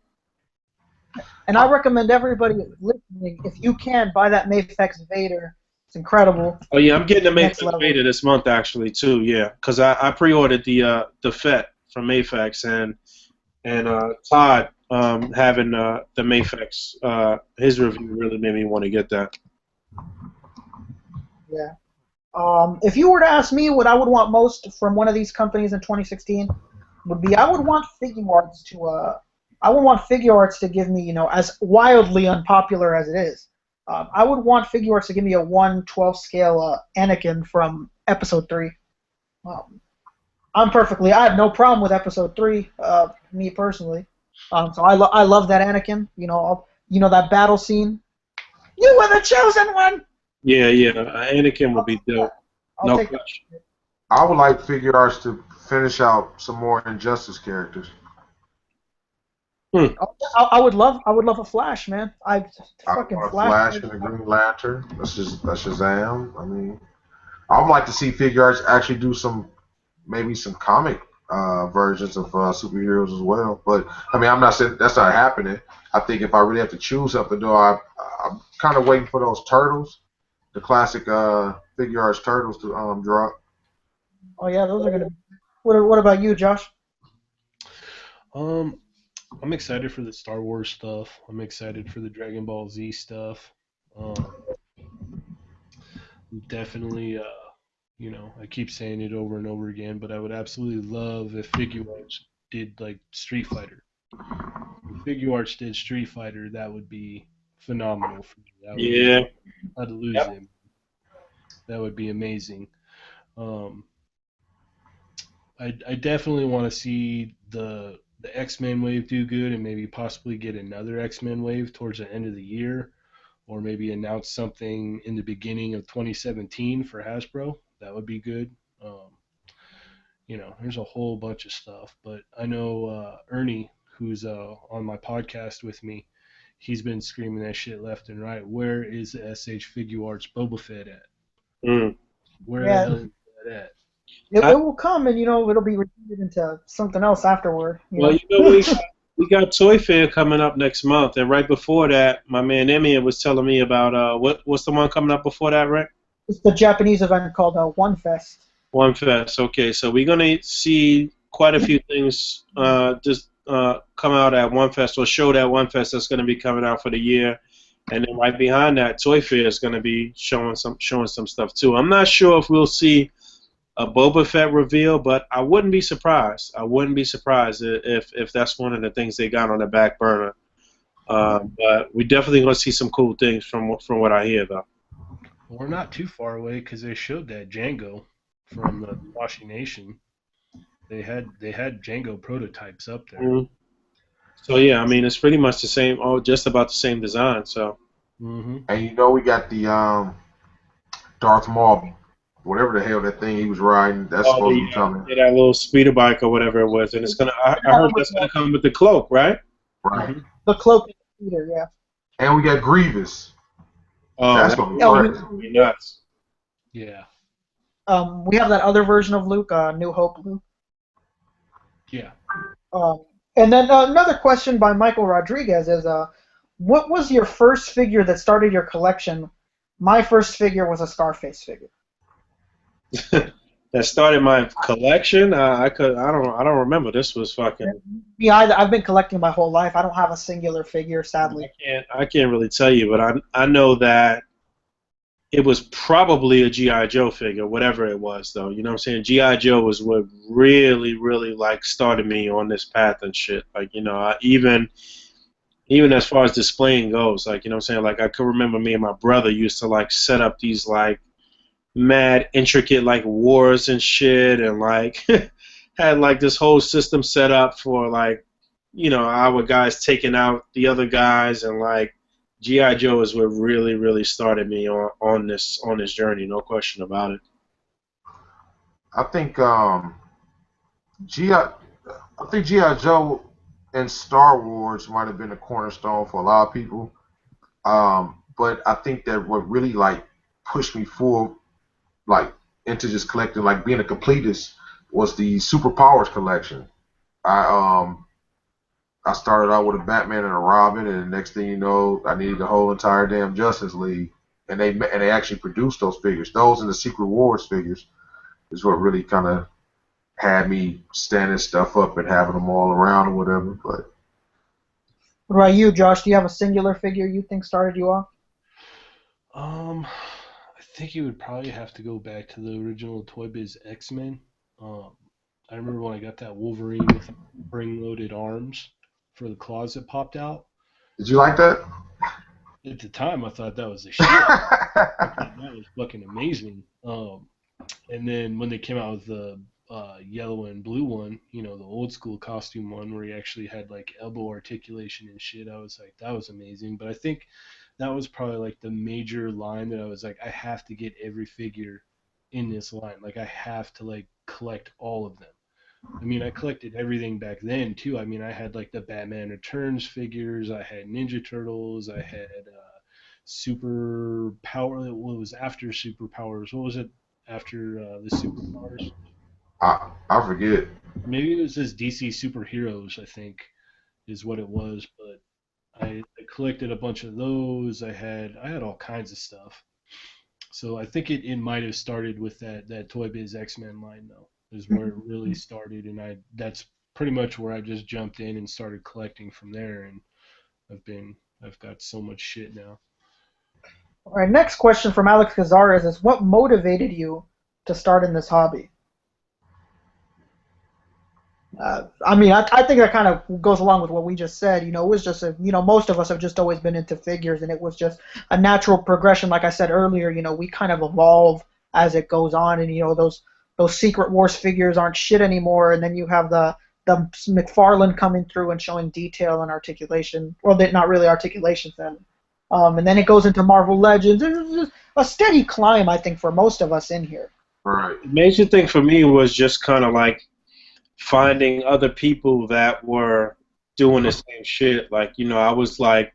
And I recommend everybody listening, if you can, buy that Mafex Vader. It's incredible. Oh yeah, I'm getting the Next Mayfax level. Vader this month actually too. Yeah, because I pre-ordered the Fett from Mayfax and Todd having the Mayfax his review really made me want to get that. Yeah. If you were to ask me what I would want most from one of these companies in 2016, would be I would want Figure Arts to give me, as wildly unpopular as it is, I would want Figure Arts to give me a 1/12 scale Anakin from Episode 3. Um, I have no problem with Episode 3, me personally. So I love that Anakin. That battle scene. You were the chosen one. Yeah. Anakin would be Yeah, dope. I'll No take that. question. I would like Figure Arts to finish out some more Injustice characters. Hmm. I would love a Flash, man. I I fucking want a Flash. Flash and a Green Lantern. That's Shazam. I mean, I would like to see Figure Arts actually do maybe some comic versions of superheroes as well. But I mean, I'm not saying that's not happening. I think if I really have to choose something, though, I'm kind of waiting for those turtles, the classic Figure Arts turtles to drop. Oh yeah, those are gonna. What about you, Josh? Um, I'm excited for the Star Wars stuff. I'm excited for the Dragon Ball Z stuff. Um, definitely, I keep saying it over and over again, but I would absolutely love if Figure Arts did like Street Fighter. If Figure Arts did Street Fighter, that would be phenomenal for me. Yeah. I'd lose Yep. him. That would be amazing. Um, I definitely want to see the X Men wave do good and maybe possibly get another X Men wave towards the end of the year, or maybe announce something in the beginning of 2017 for Hasbro. That would be good. Um, there's a whole bunch of stuff. But I know Ernie, who's on my podcast with me, he's been screaming that shit left and right. Where is the SH Figuarts Boba Fett at? Mm. Where the Yeah, hell is that at? it will come, and it'll be repeated into something else afterward. Well, we got Toy Fair coming up next month, and right before that, my man Emia was telling me about what's the one coming up before that, Rick? It's the Japanese event called One Fest. One Fest. Okay, so we're gonna see quite a few things just come out at One Fest or showed at One Fest that's gonna be coming out for the year, and then right behind that, Toy Fair is gonna be showing some stuff too. I'm not sure if we'll see a Boba Fett reveal, but I wouldn't be surprised. I wouldn't be surprised if that's one of the things they got on the back burner. But we definitely gonna see some cool things from what I hear, though. We're not too far away because they showed that Django from the Washi Nation. They had Django prototypes up there. Mhm. So yeah, I mean it's pretty much the same, just about the same design. So. Mm-hmm. And we got the Darth Maul, whatever the hell that thing he was riding. That's supposed to be coming. Yeah, that little speeder bike or whatever it was, and it's gonna. I heard that's gonna come with the cloak, right? Right. Mm-hmm. The cloak and the speeder, yeah. And we got Grievous. Oh, That's that gonna be would be nuts. Yeah. We have that other version of Luke, New Hope Luke. Yeah. And then another question by Michael Rodriguez is, what was your first figure that started your collection? My first figure was a Scarface figure. That started my collection. I don't remember. This was fucking. Yeah, I've been collecting my whole life. I don't have a singular figure, sadly. I can't really tell you, but I know that it was probably a G.I. Joe figure, whatever it was, though. You know what I'm saying? G.I. Joe was what really, really like started me on this path and shit. Like, even as far as displaying goes, like, you know what I'm saying? Like, I could remember me and my brother used to like set up these like mad intricate like wars and shit, and like had like this whole system set up for like our guys taking out the other guys, and like G.I. Joe is what really, really started me on this journey, no question about it. I think G.I. Joe and Star Wars might have been a cornerstone for a lot of people. But I think that what really like pushed me forward, like into just collecting, like being a completist, was the Superpowers collection. I started out with a Batman and a Robin, and the next thing you know, I needed the whole entire damn Justice League, and they actually produced those figures. Those and the Secret Wars figures is what really kind of had me standing stuff up and having them all around or whatever. But what about you, Josh? Do you have a singular figure you think started you off? I think you would probably have to go back to the original Toy Biz X-Men. I remember when I got that Wolverine with spring-loaded arms for the claws that popped out. did you like that? At the time, I thought that was the shit. I thought that was fucking amazing. And then when they came out with the yellow and blue one, the old school costume one where he actually had like elbow articulation and shit, I was like, that was amazing. But I think that was probably like the major line that I was like, I have to get every figure in this line. Like I have to like collect all of them. I mean, I collected everything back then too. I mean, I had like the Batman Returns figures, I had Ninja Turtles, I had Super Power. What was after Superpowers? What was it after the Superpowers? I forget. Maybe it was just DC Superheroes, I think, is what it was. But I collected a bunch of those. I had all kinds of stuff. So I think it might have started with that Toy Biz X-Men line though, is where it really started, and that's pretty much where I just jumped in and started collecting from there, and I've got so much shit now. All right, next question from Alex Cazares is, what motivated you to start in this hobby? I mean, I think that kind of goes along with what we just said. It was just most of us have just always been into figures, and it was just a natural progression. Like I said earlier, we kind of evolve as it goes on, and those Secret Wars figures aren't shit anymore, and then you have the McFarlane coming through and showing detail and articulation. Well, not really articulation then. And then it goes into Marvel Legends. It's just a steady climb, I think, for most of us in here. Right. The major thing for me was just kind of like finding other people that were doing the same shit. Like, I was like,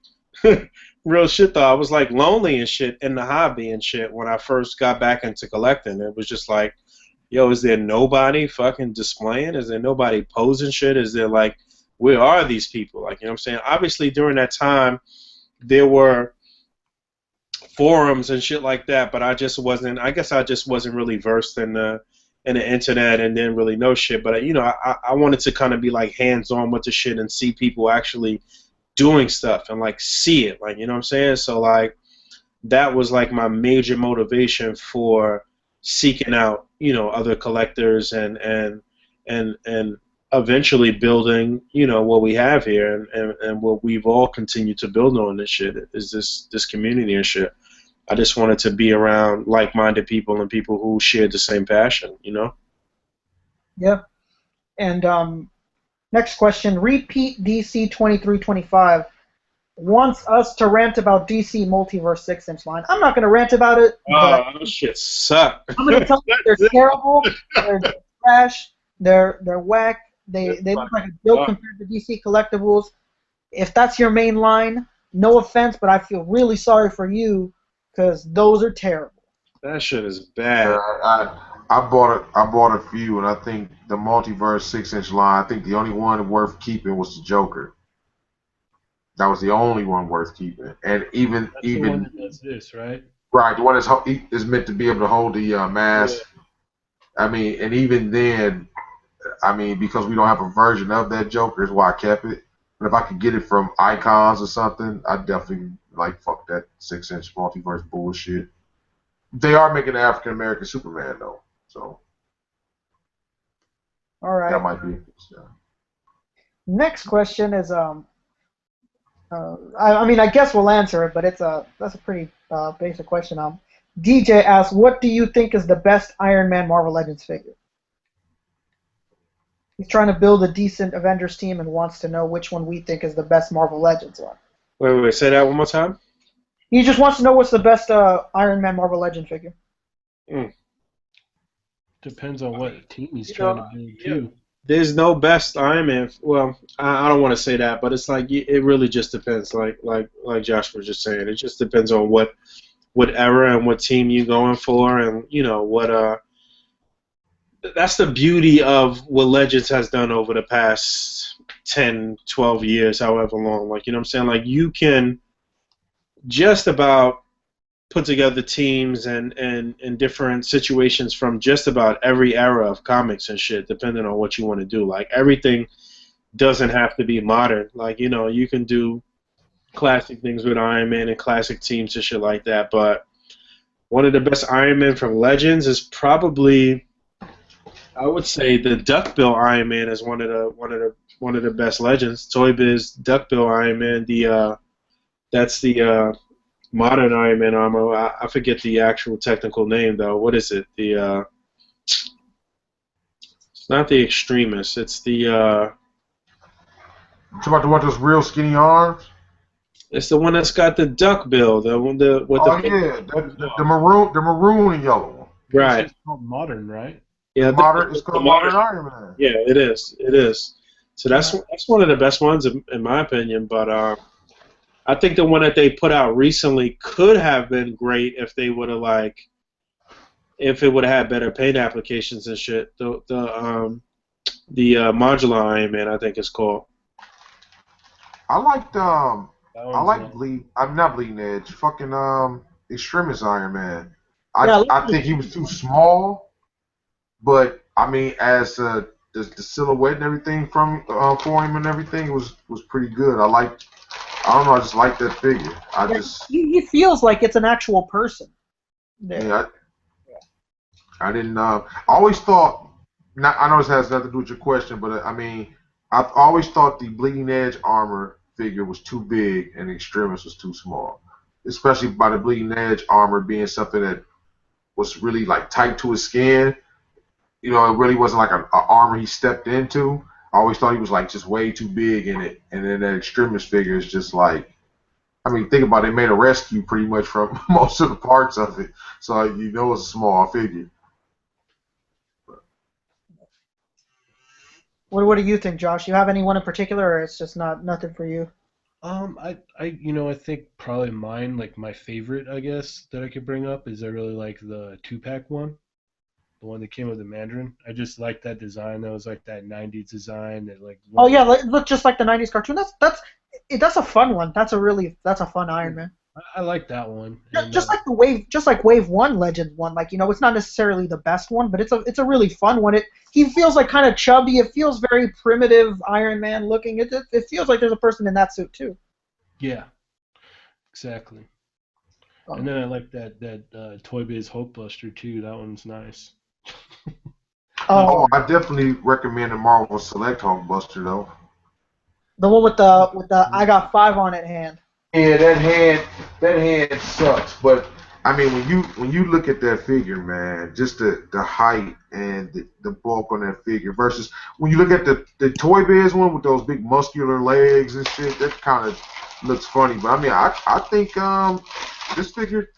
real shit though, I was like lonely and shit in the hobby and shit when I first got back into collecting. It was just like, yo, is there nobody fucking displaying? Is there nobody posing shit? Is there like, where are these people? Like, you know what I'm saying? Obviously, during that time, there were forums and shit like that, but I guess I just wasn't really versed in the internet and didn't really know shit. But I wanted to kind of be like hands on with the shit and see people actually doing stuff and like see it, like, you know what I'm saying? So like that was like my major motivation for seeking out, other collectors and eventually building, what we have here and what we've all continued to build on this shit is this community and shit. I just wanted to be around like-minded people and people who shared the same passion. Yeah. And next question. Repeat DC 2325 wants us to rant about DC Multiverse 6-inch line. I'm not going to rant about it. Oh, those shit suck. I'm going to tell you they're terrible. They're trash. They're whack. They look like a joke compared to DC collectibles. If that's your main line, no offense, but I feel really sorry for you because those are terrible. That shit is bad. I bought a few, and I think the Multiverse 6-inch line. I think the only one worth keeping was the Joker. That was the only one worth keeping, and even the one that does this, right? Right, the one is meant to be able to hold the mask. Yeah. I mean, and even then, I mean, because we don't have a version of that Joker, is why I kept it. But if I could get it from Icons or something, I'd definitely fuck that 6-inch Multiverse bullshit. They are making an African American Superman though, so all right. That might be. Yeah. Next question is I mean, I guess we'll answer it, but that's a pretty basic question. DJ asks, what do you think is the best Iron Man Marvel Legends figure? He's trying to build a decent Avengers team and wants to know which one we think is the best Marvel Legends one. Wait, say that one more time? He just wants to know what's the best Iron Man Marvel Legend figure. Depends on what team he's trying to build, too. There's no best Iron Man. Well, I don't want to say that, but it's like it really just depends. Like Josh was just saying, it just depends on what era and what team you're going for, and what. That's the beauty of what Legends has done over the past 10, 12 years, however long. Like, you know what I'm saying? Like, you can just about put together teams and different situations from just about every era of comics and shit, depending on what you want to do. Like, everything doesn't have to be modern. Like, you can do classic things with Iron Man and classic teams and shit like that. But one of the best Iron Man from Legends is probably, I would say, the Duckbill Iron Man is one of the best Legends. Toy Biz Duckbill Iron Man. That's the modern Iron Man armor. I forget the actual technical name though. What is it? It's not the Extremis. It's the. It's about the one with those real skinny arms. It's the one that's got the duck bill. The maroon and yellow one. Right. It's called modern, right? Yeah, it's called modern Iron Man. Yeah, it is. It is. So that's one of the best ones in my opinion. But I think the one that they put out recently could have been great if they would have if it would have had better paint applications and shit. The modular Iron Man, I think it's called. I liked I'm not Bleeding Edge. Fucking Extremis Iron Man. I think he was too small, but I mean, as the silhouette and everything for him and everything was pretty good. I don't know. I just like that figure. He feels like it's an actual person. Yeah. I didn't. I always thought. I know this has nothing to do with your question, but I mean, I've always thought the Bleeding Edge armor figure was too big and the Extremis was too small. Especially by the Bleeding Edge armor being something that was really tight to his skin. It really wasn't like an armor he stepped into. I always thought he was just way too big in it, and then that Extremis figure is just I mean, think about it. They made a rescue pretty much from most of the parts of it, so it's a small figure. What do you think, Josh? You have anyone in particular, or it's just nothing for you? I think probably mine, like my favorite, I guess, that I could bring up is I really like the two-pack one, the one that came with the Mandarin. I just like that design. That was like that '90s design that like Oh one yeah, was. look just like the '90s cartoon. That's a fun one. That's a fun Iron Man. I like that one, Just, and just like the wave, just like Wave One Legends one. Like it's not necessarily the best one, but it's a really fun one. He feels like kind of chubby. It feels very primitive Iron Man looking. It feels like there's a person in that suit too. yeah, exactly. And Um, then I like that Toy Biz Hulkbuster too. That one's nice. Not oh, Oh, for I definitely recommend the Marvel Select Hulkbuster though. the one with the I got five on it hand. Yeah, that hand sucks. But I mean, when you look at that figure, man, just the height and the bulk on that figure versus when you look at the Toy Biz one with those big muscular legs and shit, that kind of looks funny. But I mean, I think this figure,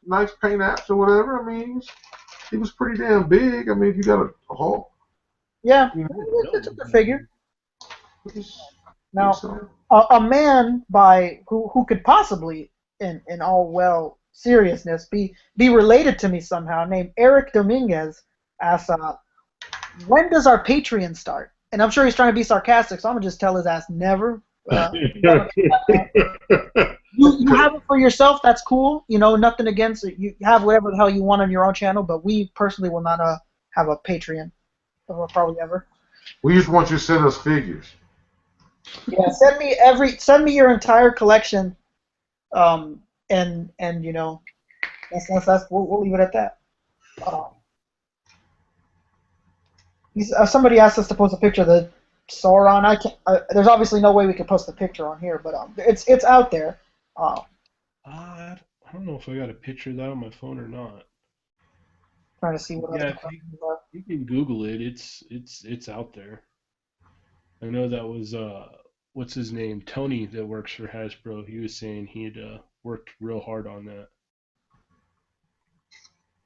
nice paint apps or whatever. I mean, he was pretty damn big. I mean, if you got a Hulk, Yeah, you know, it's a good figure. think Now, so. a man by who could possibly, in all well seriousness, be related to me somehow, named Eric Dominguez, asks, when does our Patreon start? And I'm sure he's trying to be sarcastic, so I'm gonna just tell his ass never. Never. You have it for yourself. That's cool. Nothing against it. You have whatever the hell you want on your own channel, but we personally will not have a Patreon, probably ever. We just want you to send us figures. Yeah, send me your entire collection, and that's we'll leave it at that. Um, somebody asked us to post a picture of the Sauron. I can't. There's obviously no way we can post the picture on here, but it's out there. Uh, I don't know if I got a picture of that on my phone or not. Trying to see what Yeah, other if you, collections are. you can Google it, it's out there. I know that was what's his name, Tony, that works for Hasbro. He was saying he'd worked real hard on that.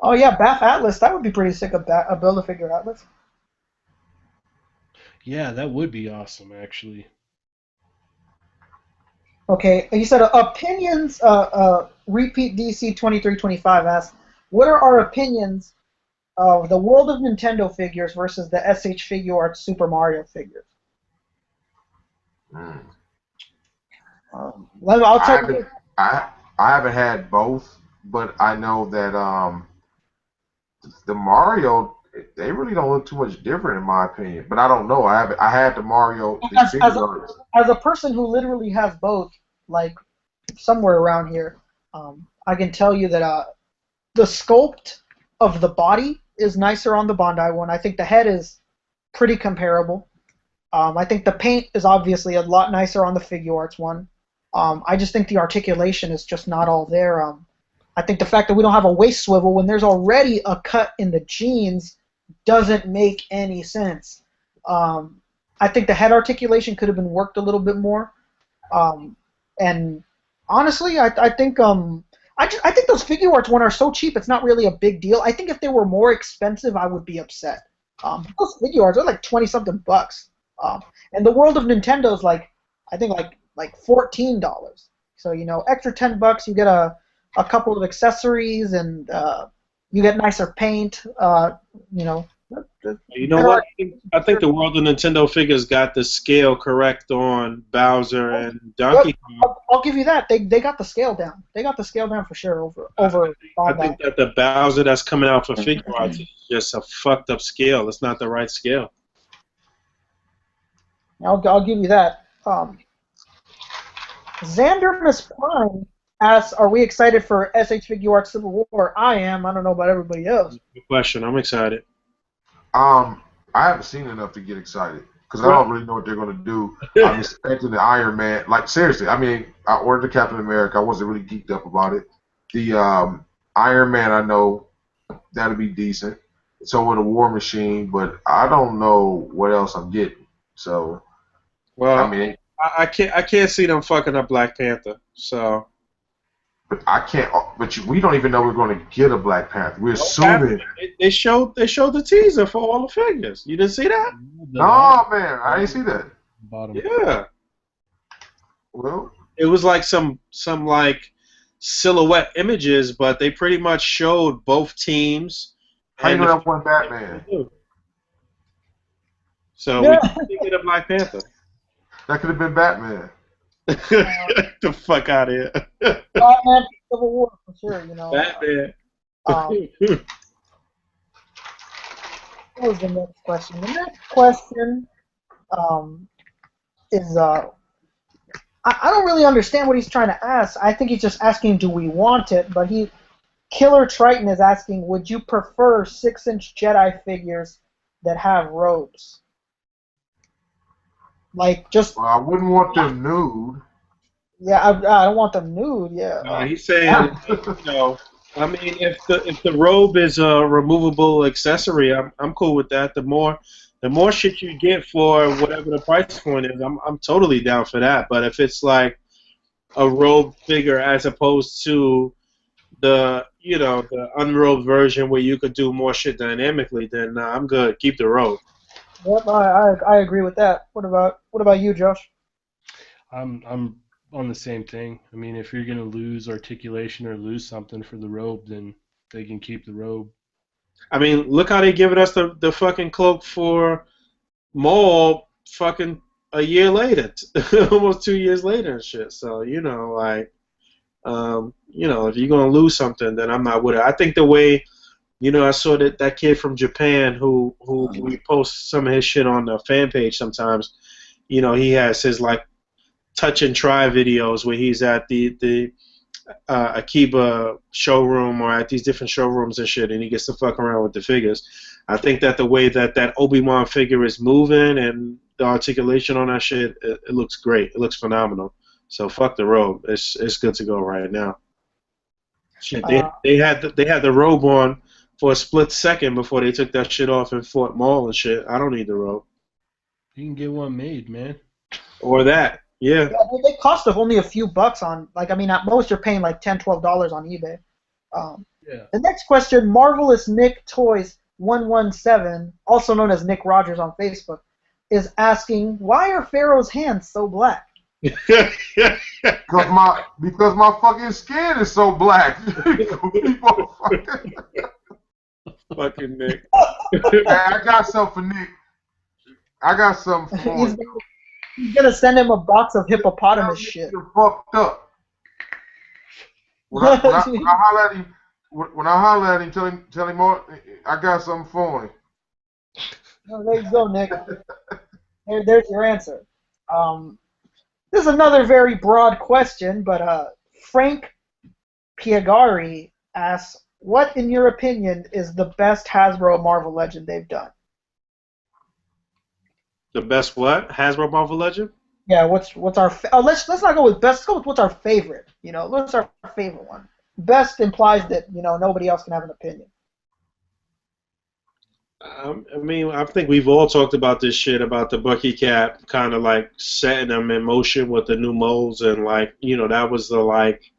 Oh yeah, Bath Atlas. That would be pretty sick. A Build-A-Figure Atlas. Yeah, that would be awesome, actually. Okay, he said opinions. Repeat DC 2325 asks, what are our opinions of the World of Nintendo figures versus the SH Figure Arts Super Mario figures? Mm. I'll I tell haven't you. I haven't had both, but I know that the Mario they really don't look too much different in my opinion. But I don't know. I had the Mario the As, as, figure a, arts. as a person who literally has both, like somewhere around here, I can tell you that the sculpt of the body is nicer on the Bandai one. I think the head is pretty comparable. I think the paint is obviously a lot nicer on the Figure Arts one. I just think the articulation is just not all there. I think the fact that we don't have a waist swivel when there's already a cut in the jeans doesn't make any sense. Um, I think the head articulation could have been worked a little bit more. Um, and honestly, I think those Figure Arts one are so cheap it's not really a big deal. I think if they were more expensive, I would be upset. Those Figure Arts are like 20 something bucks. And the World of Nintendo is I think like $14. So extra $10, you get a couple of accessories and you get nicer paint. You know, You know better what? I think the World of Nintendo figures got the scale correct on Bowser and Yep, Donkey Kong. I'll give you that. They got the scale down. They got the scale down for sure over I Bandai. think that the Bowser that's coming out for figure arts is just a fucked up scale. It's not the right scale. I'll give you that. Xander Miss Prime asks, "Are we excited for SH Figure Arts Civil War?" I am. I don't know about everybody else. Good question. I'm excited. I haven't seen enough to get excited because I Well, don't really know what they're gonna do. I'm expecting the Iron Man. Like seriously, I mean, I ordered the Captain America. I wasn't really geeked up about it. The Iron Man, I know that'll be decent. So with a War Machine, but I don't know what else I'm getting. So I well, mean, I can't see them fucking up Black Panther. So But I can't. But we don't even know we're going to get a Black Panther. We're Panther, assuming. they showed the teaser for all the figures. You didn't see that? The No, man, I didn't see that. bottom. Yeah. Well, It was like some like silhouette images, but they pretty much showed both teams. how you And know that wasn't Batman? So we Yeah. didn't get a Black Panther. That could have been Batman. Get the fuck out of here. Batman Civil War for sure. You know. Batman. What was the next question? The next question is I don't really understand what he's trying to ask. I think he's just asking, do we want it? But Killer Triton is asking, would you prefer 6-inch Jedi figures that have robes? Like just. Well, I wouldn't want them nude. Yeah, I don't want them nude. Yeah. He's saying, I mean, if the robe is a removable accessory, I'm cool with that. The more shit you get for whatever the price point is, I'm totally down for that. But if it's like a robe figure as opposed to the the unrobed version where you could do more shit dynamically, then I'm good. Keep the robe. Yep, I agree with that. What about you, Josh? I'm on the same thing. I mean, if you're gonna lose articulation or lose something for the robe, then they can keep the robe. I mean, look how they giving us the fucking cloak for Maul fucking a year later, almost 2 years later and shit. So like, if you're gonna lose something, then I'm not with it. I think the way, I saw that kid from Japan who we post some of his shit on the fan page sometimes. He has his like touch and try videos where he's at the A.C.B.A showroom or at these different showrooms and shit, and he gets to fuck around with the figures. I think that the way that Obi-Wan figure is moving and the articulation on that shit, it looks great. It looks phenomenal. So fuck the robe. It's good to go right now. Shit, they had the robe on for a split second before they took that shit off in Fort Maul and shit. I don't need the robe. You can get one made, man. Or that. Yeah. They cost only a few bucks on, like, I mean, at most you're paying like $10, $12 on eBay. Yeah. The next question, Marvelous Nick Toys 117, also known as Nick Rogers on Facebook, is asking, why are Pharaoh's hands so black? Because my fucking skin is so black. Fucking Nick. Hey, I got something for Nick. I got something for him. He's gonna send him a box of hippopotamus shit. You're fucked up. When I holler at him, tell him more. I got something for him. Oh, there you go, Nick. There's your answer. This is another very broad question, but Frank Piagari asks, what, in your opinion, is the best Hasbro Marvel Legend they've done? The best what? Hasbro Marvel Legend? Yeah, what's our let's not go with best. Let's go with what's our favorite. What's our favorite one? Best implies that nobody else can have an opinion. I mean, I think we've all talked about this shit about the Bucky Cap kind of like setting them in motion with the new molds, and like that was the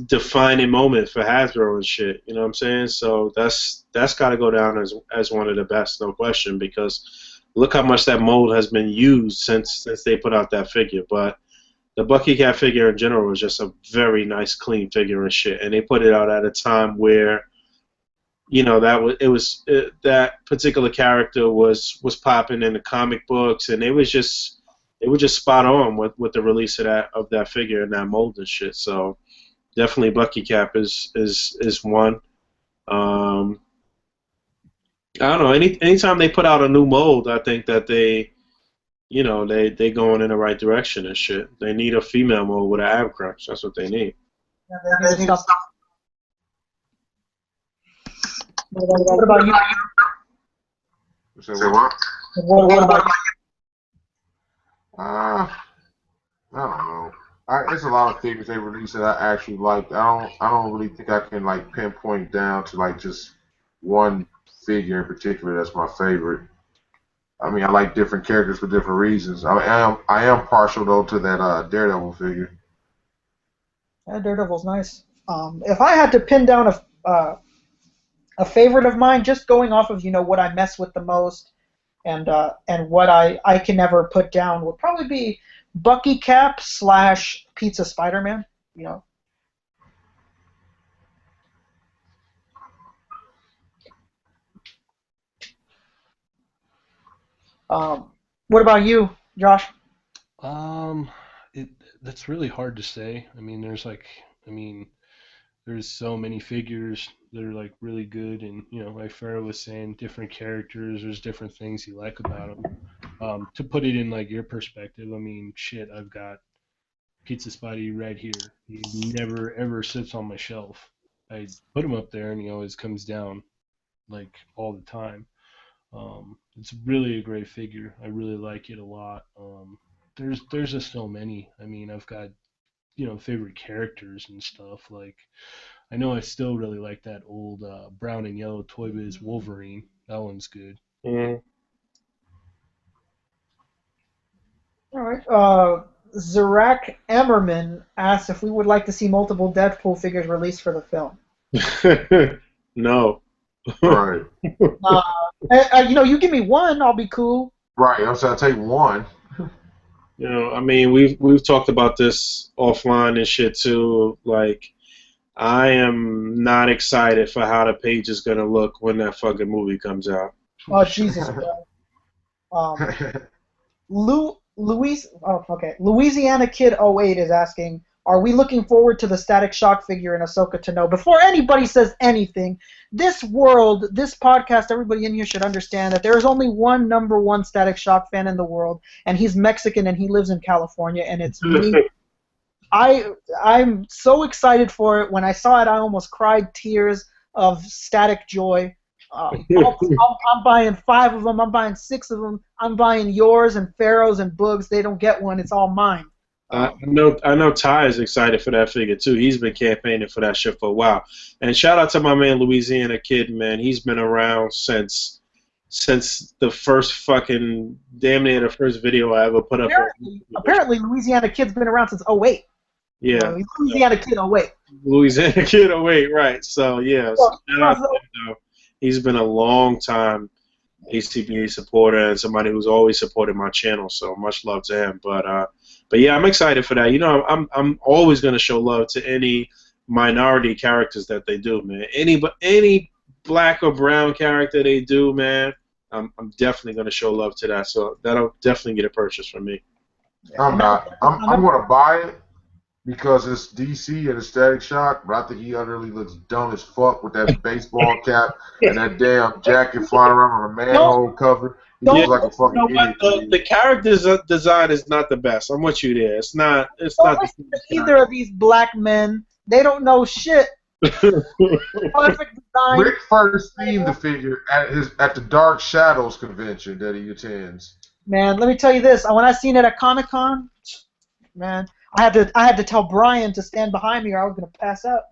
defining moment for Hasbro and shit. You know what I'm saying? So that's got to go down as one of the best, no question, because look how much that mold has been used since they put out that figure. But the Bucky Cat figure in general was just a very nice, clean figure and shit. And they put it out at a time where, that particular character was popping in the comic books, and they were just spot on with the release of that figure and that mold and shit. So definitely Bucky Cap is one. I don't know. Anytime they put out a new mold, I think that they going in the right direction and shit. They need a female mold with an ab crunch. That's what they need. Yeah, they need what about you? Say what? What about you? I don't know. It's a lot of things they released that I actually liked. I don't really think I can like pinpoint down to like just one figure in particular that's my favorite. I mean, I like different characters for different reasons. I am partial though to that Daredevil figure. Yeah, Daredevil's nice. If I had to pin down a favorite of mine, just going off of what I mess with the most and what I can never put down would probably be Bucky Cap / Pizza Spider-Man. You know. What about you, Josh? Um, it that's really hard to say. I mean, I mean, there's so many figures that are like really good, and like Pharaoh was saying, different characters. There's different things you like about them. To put it in like your perspective, I mean, shit, I've got Pizza Spidey right here. He never ever sits on my shelf. I put him up there, and he always comes down like all the time. It's really a great figure. I really like it a lot. There's just so many. I mean, I've got favorite characters and stuff. Like I know I still really like that old brown and yellow Toy Biz Wolverine. That one's good. Mm. All right. Zarak Emmerman asks if we would like to see multiple Deadpool figures released for the film. No. Right. You give me one, I'll be cool. Right. I'm saying I take one. I mean, we've talked about this offline and shit too. Like, I am not excited for how the page is gonna look when that fucking movie comes out. Oh Jesus. Um, Louisiana Kid 08 is asking, are we looking forward to the Static Shock figure in Ahsoka Tano? Before anybody says anything, this world, this podcast, everybody in here should understand that there is only one number one Static Shock fan in the world, and he's Mexican and he lives in California, and it's me. I'm so excited for it. When I saw it, I almost cried tears of static joy. I'm buying 5 of them. I'm buying 6 of them. I'm buying yours and Pharaoh's and Boog's. They don't get one. It's all mine. I know Ty is excited for that figure too. He's been campaigning for that shit for a while. And shout out to my man Louisiana Kid, man. He's been around since the first fucking damn near the first video I ever put up. Apparently Louisiana Kid's been around since 08. Yeah. He's Louisiana Kid 08. Louisiana Kid 08, right. So yeah, Well, shout out to him, though. He's been a long time A.C.B.A. supporter and somebody who's always supported my channel. So much love to him. But yeah, I'm excited for that. I'm always gonna show love to any minority characters that they do, man. Any black or brown character they do, man. I'm definitely gonna show love to that. So that'll definitely get a purchase from me. I'm not. I'm going to buy it because it's DC and it's Static Shock, but I think he utterly looks dumb as fuck with that baseball cap and that damn jacket flying around on a manhole cover. He looks like a fucking idiot. The character design is not the best. I'm with you there. It's not. Don't listen to either of these black men. They don't know shit. Perfect design. Rick first seen the figure at the Dark Shadows convention that he attends. Man, let me tell you this. When I seen it at Comic-Con, man, I had to tell Brian to stand behind me or I was gonna pass out.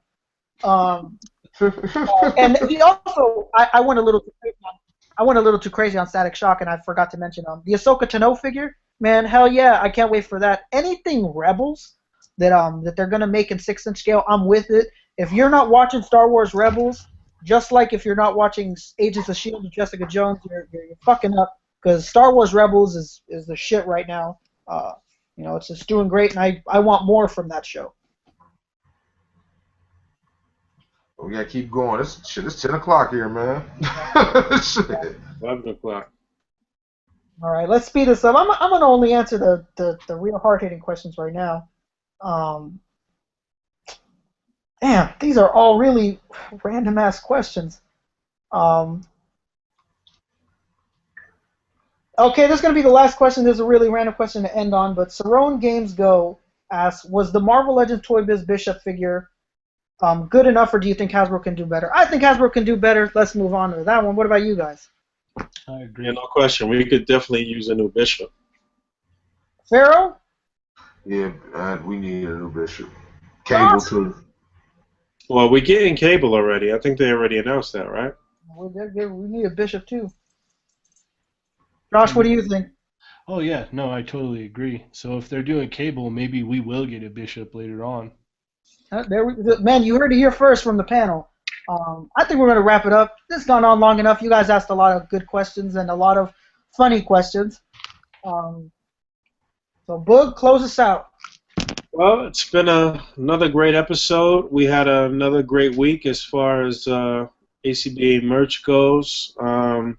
And he also, I went a little too crazy on Static Shock, and I forgot to mention the Ahsoka Tano figure. Man, hell yeah, I can't wait for that. Anything Rebels that they're gonna make in 6-inch scale, I'm with it. If you're not watching Star Wars Rebels, just like if you're not watching Agents of S.H.I.E.L.D. with Jessica Jones, you're fucking up. Because Star Wars Rebels is the shit right now. It's just doing great, and I want more from that show. We gotta keep going. It's 10 o'clock here, man. Shit. 11 o'clock. All right, let's speed this up. I'm gonna only answer the real hard-hitting questions right now. Damn, these are all really random-ass questions. Okay, this is going to be the last question. There's a really random question to end on, but Sarone Games Go asks, was the Marvel Legends Toy Biz Bishop figure good enough, or do you think Hasbro can do better? I think Hasbro can do better. Let's move on to that one. What about you guys? I agree. Yeah, no question. We could definitely use a new Bishop. Pharaoh? Yeah, we need a new Bishop. Cable, too. Well, we're getting Cable already. I think they already announced that, right? We need a Bishop, too. Josh, what do you think? Oh yeah, no, I totally agree. So if they're doing Cable, maybe we will get a Bishop later on. Man, you heard it here first from the panel. I think we're going to wrap it up. This has gone on long enough. You guys asked a lot of good questions and a lot of funny questions. So, Boog, close us out. Well, it's been another great episode. We had another great week as far as A.C.B.A merch goes. I'm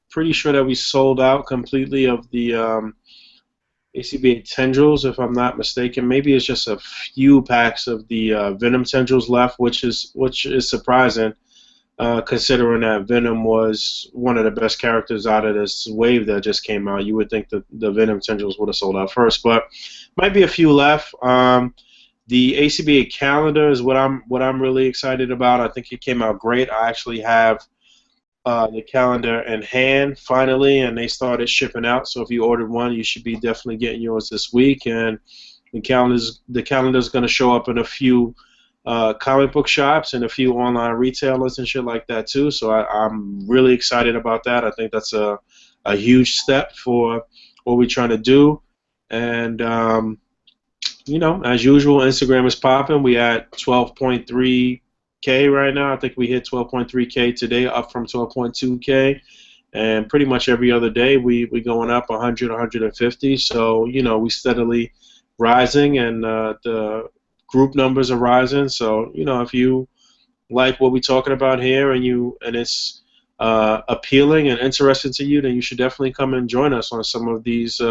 pretty sure that we sold out completely of the A.C.B.A tendrils, if I'm not mistaken. Maybe it's just a few packs of the Venom tendrils left, which is surprising, considering that Venom was one of the best characters out of this wave that just came out. You would think that the Venom tendrils would have sold out first, but might be a few left. The A.C.B.A calendar is what I'm really excited about. I think it came out great. I actually have the calendar in hand finally, and they started shipping out. So if you ordered one, you should be definitely getting yours this week. And the calendar's going to show up in a few comic book shops and a few online retailers and shit like that too. So I'm really excited about that. I think that's a huge step for what we're trying to do. And as usual, Instagram is popping. We at 12.3K right now. I think we hit 12.3K today, up from 12.2K. And pretty much every other day we going up 100, 150. So, we steadily rising, and the group numbers are rising. So, if you like what we're talking about here and it's appealing and interesting to you, then you should definitely come and join us on some of these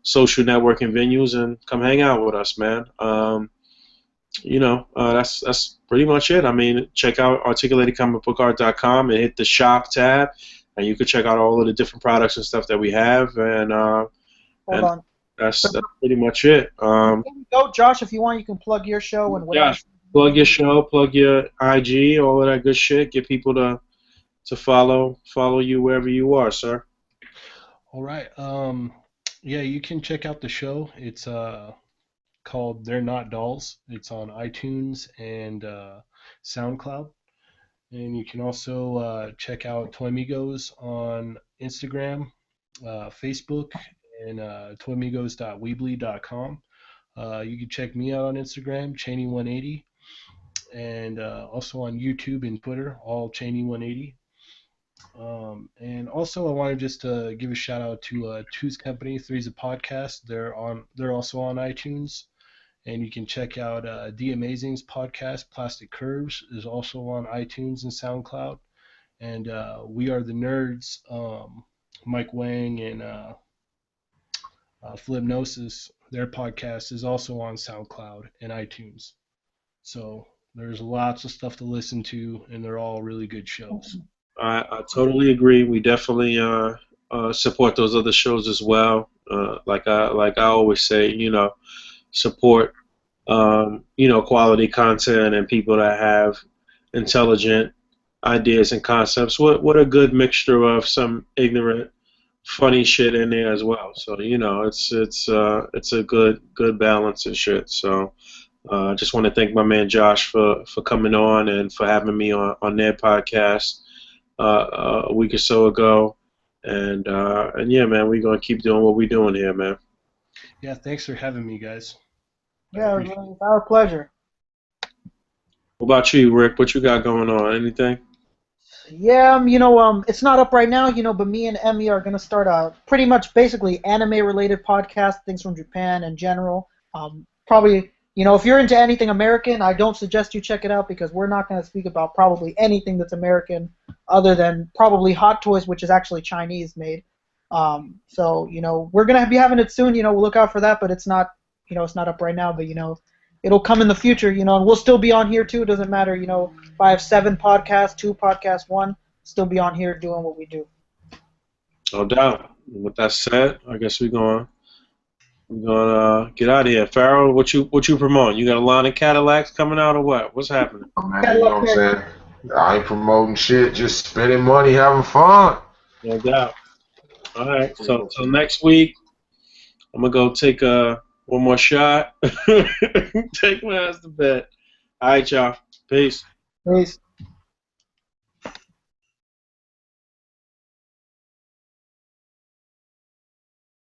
social networking venues and come hang out with us, man. That's pretty much it. I mean, check out articulatedcomicbookart.com and hit the shop tab, and you can check out all of the different products and stuff that we have. And Hold on. That's pretty much it. There we go, Josh. If you want, you can plug your show and whatever. Josh, plug your show, plug your IG, all of that good shit. Get people to follow you wherever you are, sir. All right. Yeah, you can check out the show. It's called They're Not Dolls. It's on iTunes and SoundCloud. And you can also check out Toy Migos on Instagram, Facebook, and toymigos.weebly.com. You can check me out on Instagram, Cheney180, and also on YouTube and Twitter, all Cheney180. And also, I wanted just to give a shout out to Two's Company, Three's a Podcast. They're also on iTunes, and you can check out The Amazing's podcast, Plastic Curves, is also on iTunes and SoundCloud. And We Are the Nerds, Mike Wang and Flipnosis, their podcast is also on SoundCloud and iTunes. So there's lots of stuff to listen to, and they're all really good shows. I totally agree. We definitely support those other shows as well. Like I always say, support quality content and people that have intelligent ideas and concepts. What a good mixture of some ignorant, funny shit in there as well. So it's a good balance and shit. So I just want to thank my man Josh for coming on and for having me on their podcast a week or so ago. And yeah, man, we're gonna keep doing what we're doing here, man. Yeah, thanks for having me, guys. Yeah, it was our pleasure. What about you, Rick? What you got going on? Anything? Yeah, it's not up right now, but me and Emmy are gonna start a pretty much basically anime-related podcast, things from Japan in general. Probably, if you're into anything American, I don't suggest you check it out because we're not gonna speak about probably anything that's American, other than probably Hot Toys, which is actually Chinese made. So we're gonna be having it soon. We'll look out for that, but it's not, it's not up right now. But it'll come in the future, and we'll still be on here too. It doesn't matter, if I have 7 podcasts, 2 podcasts, 1, still be on here doing what we do. No doubt. With that said, I guess we're gonna get out of here. Pharaoh, what you promoting? You got a line of Cadillacs coming out or what? What's happening? Oh, man, you know what I'm saying? I ain't promoting shit, just spending money, having fun. No doubt. All right. So next week, I'm gonna go take one more shot. Take my ass to bed. All right, y'all. Peace. Peace.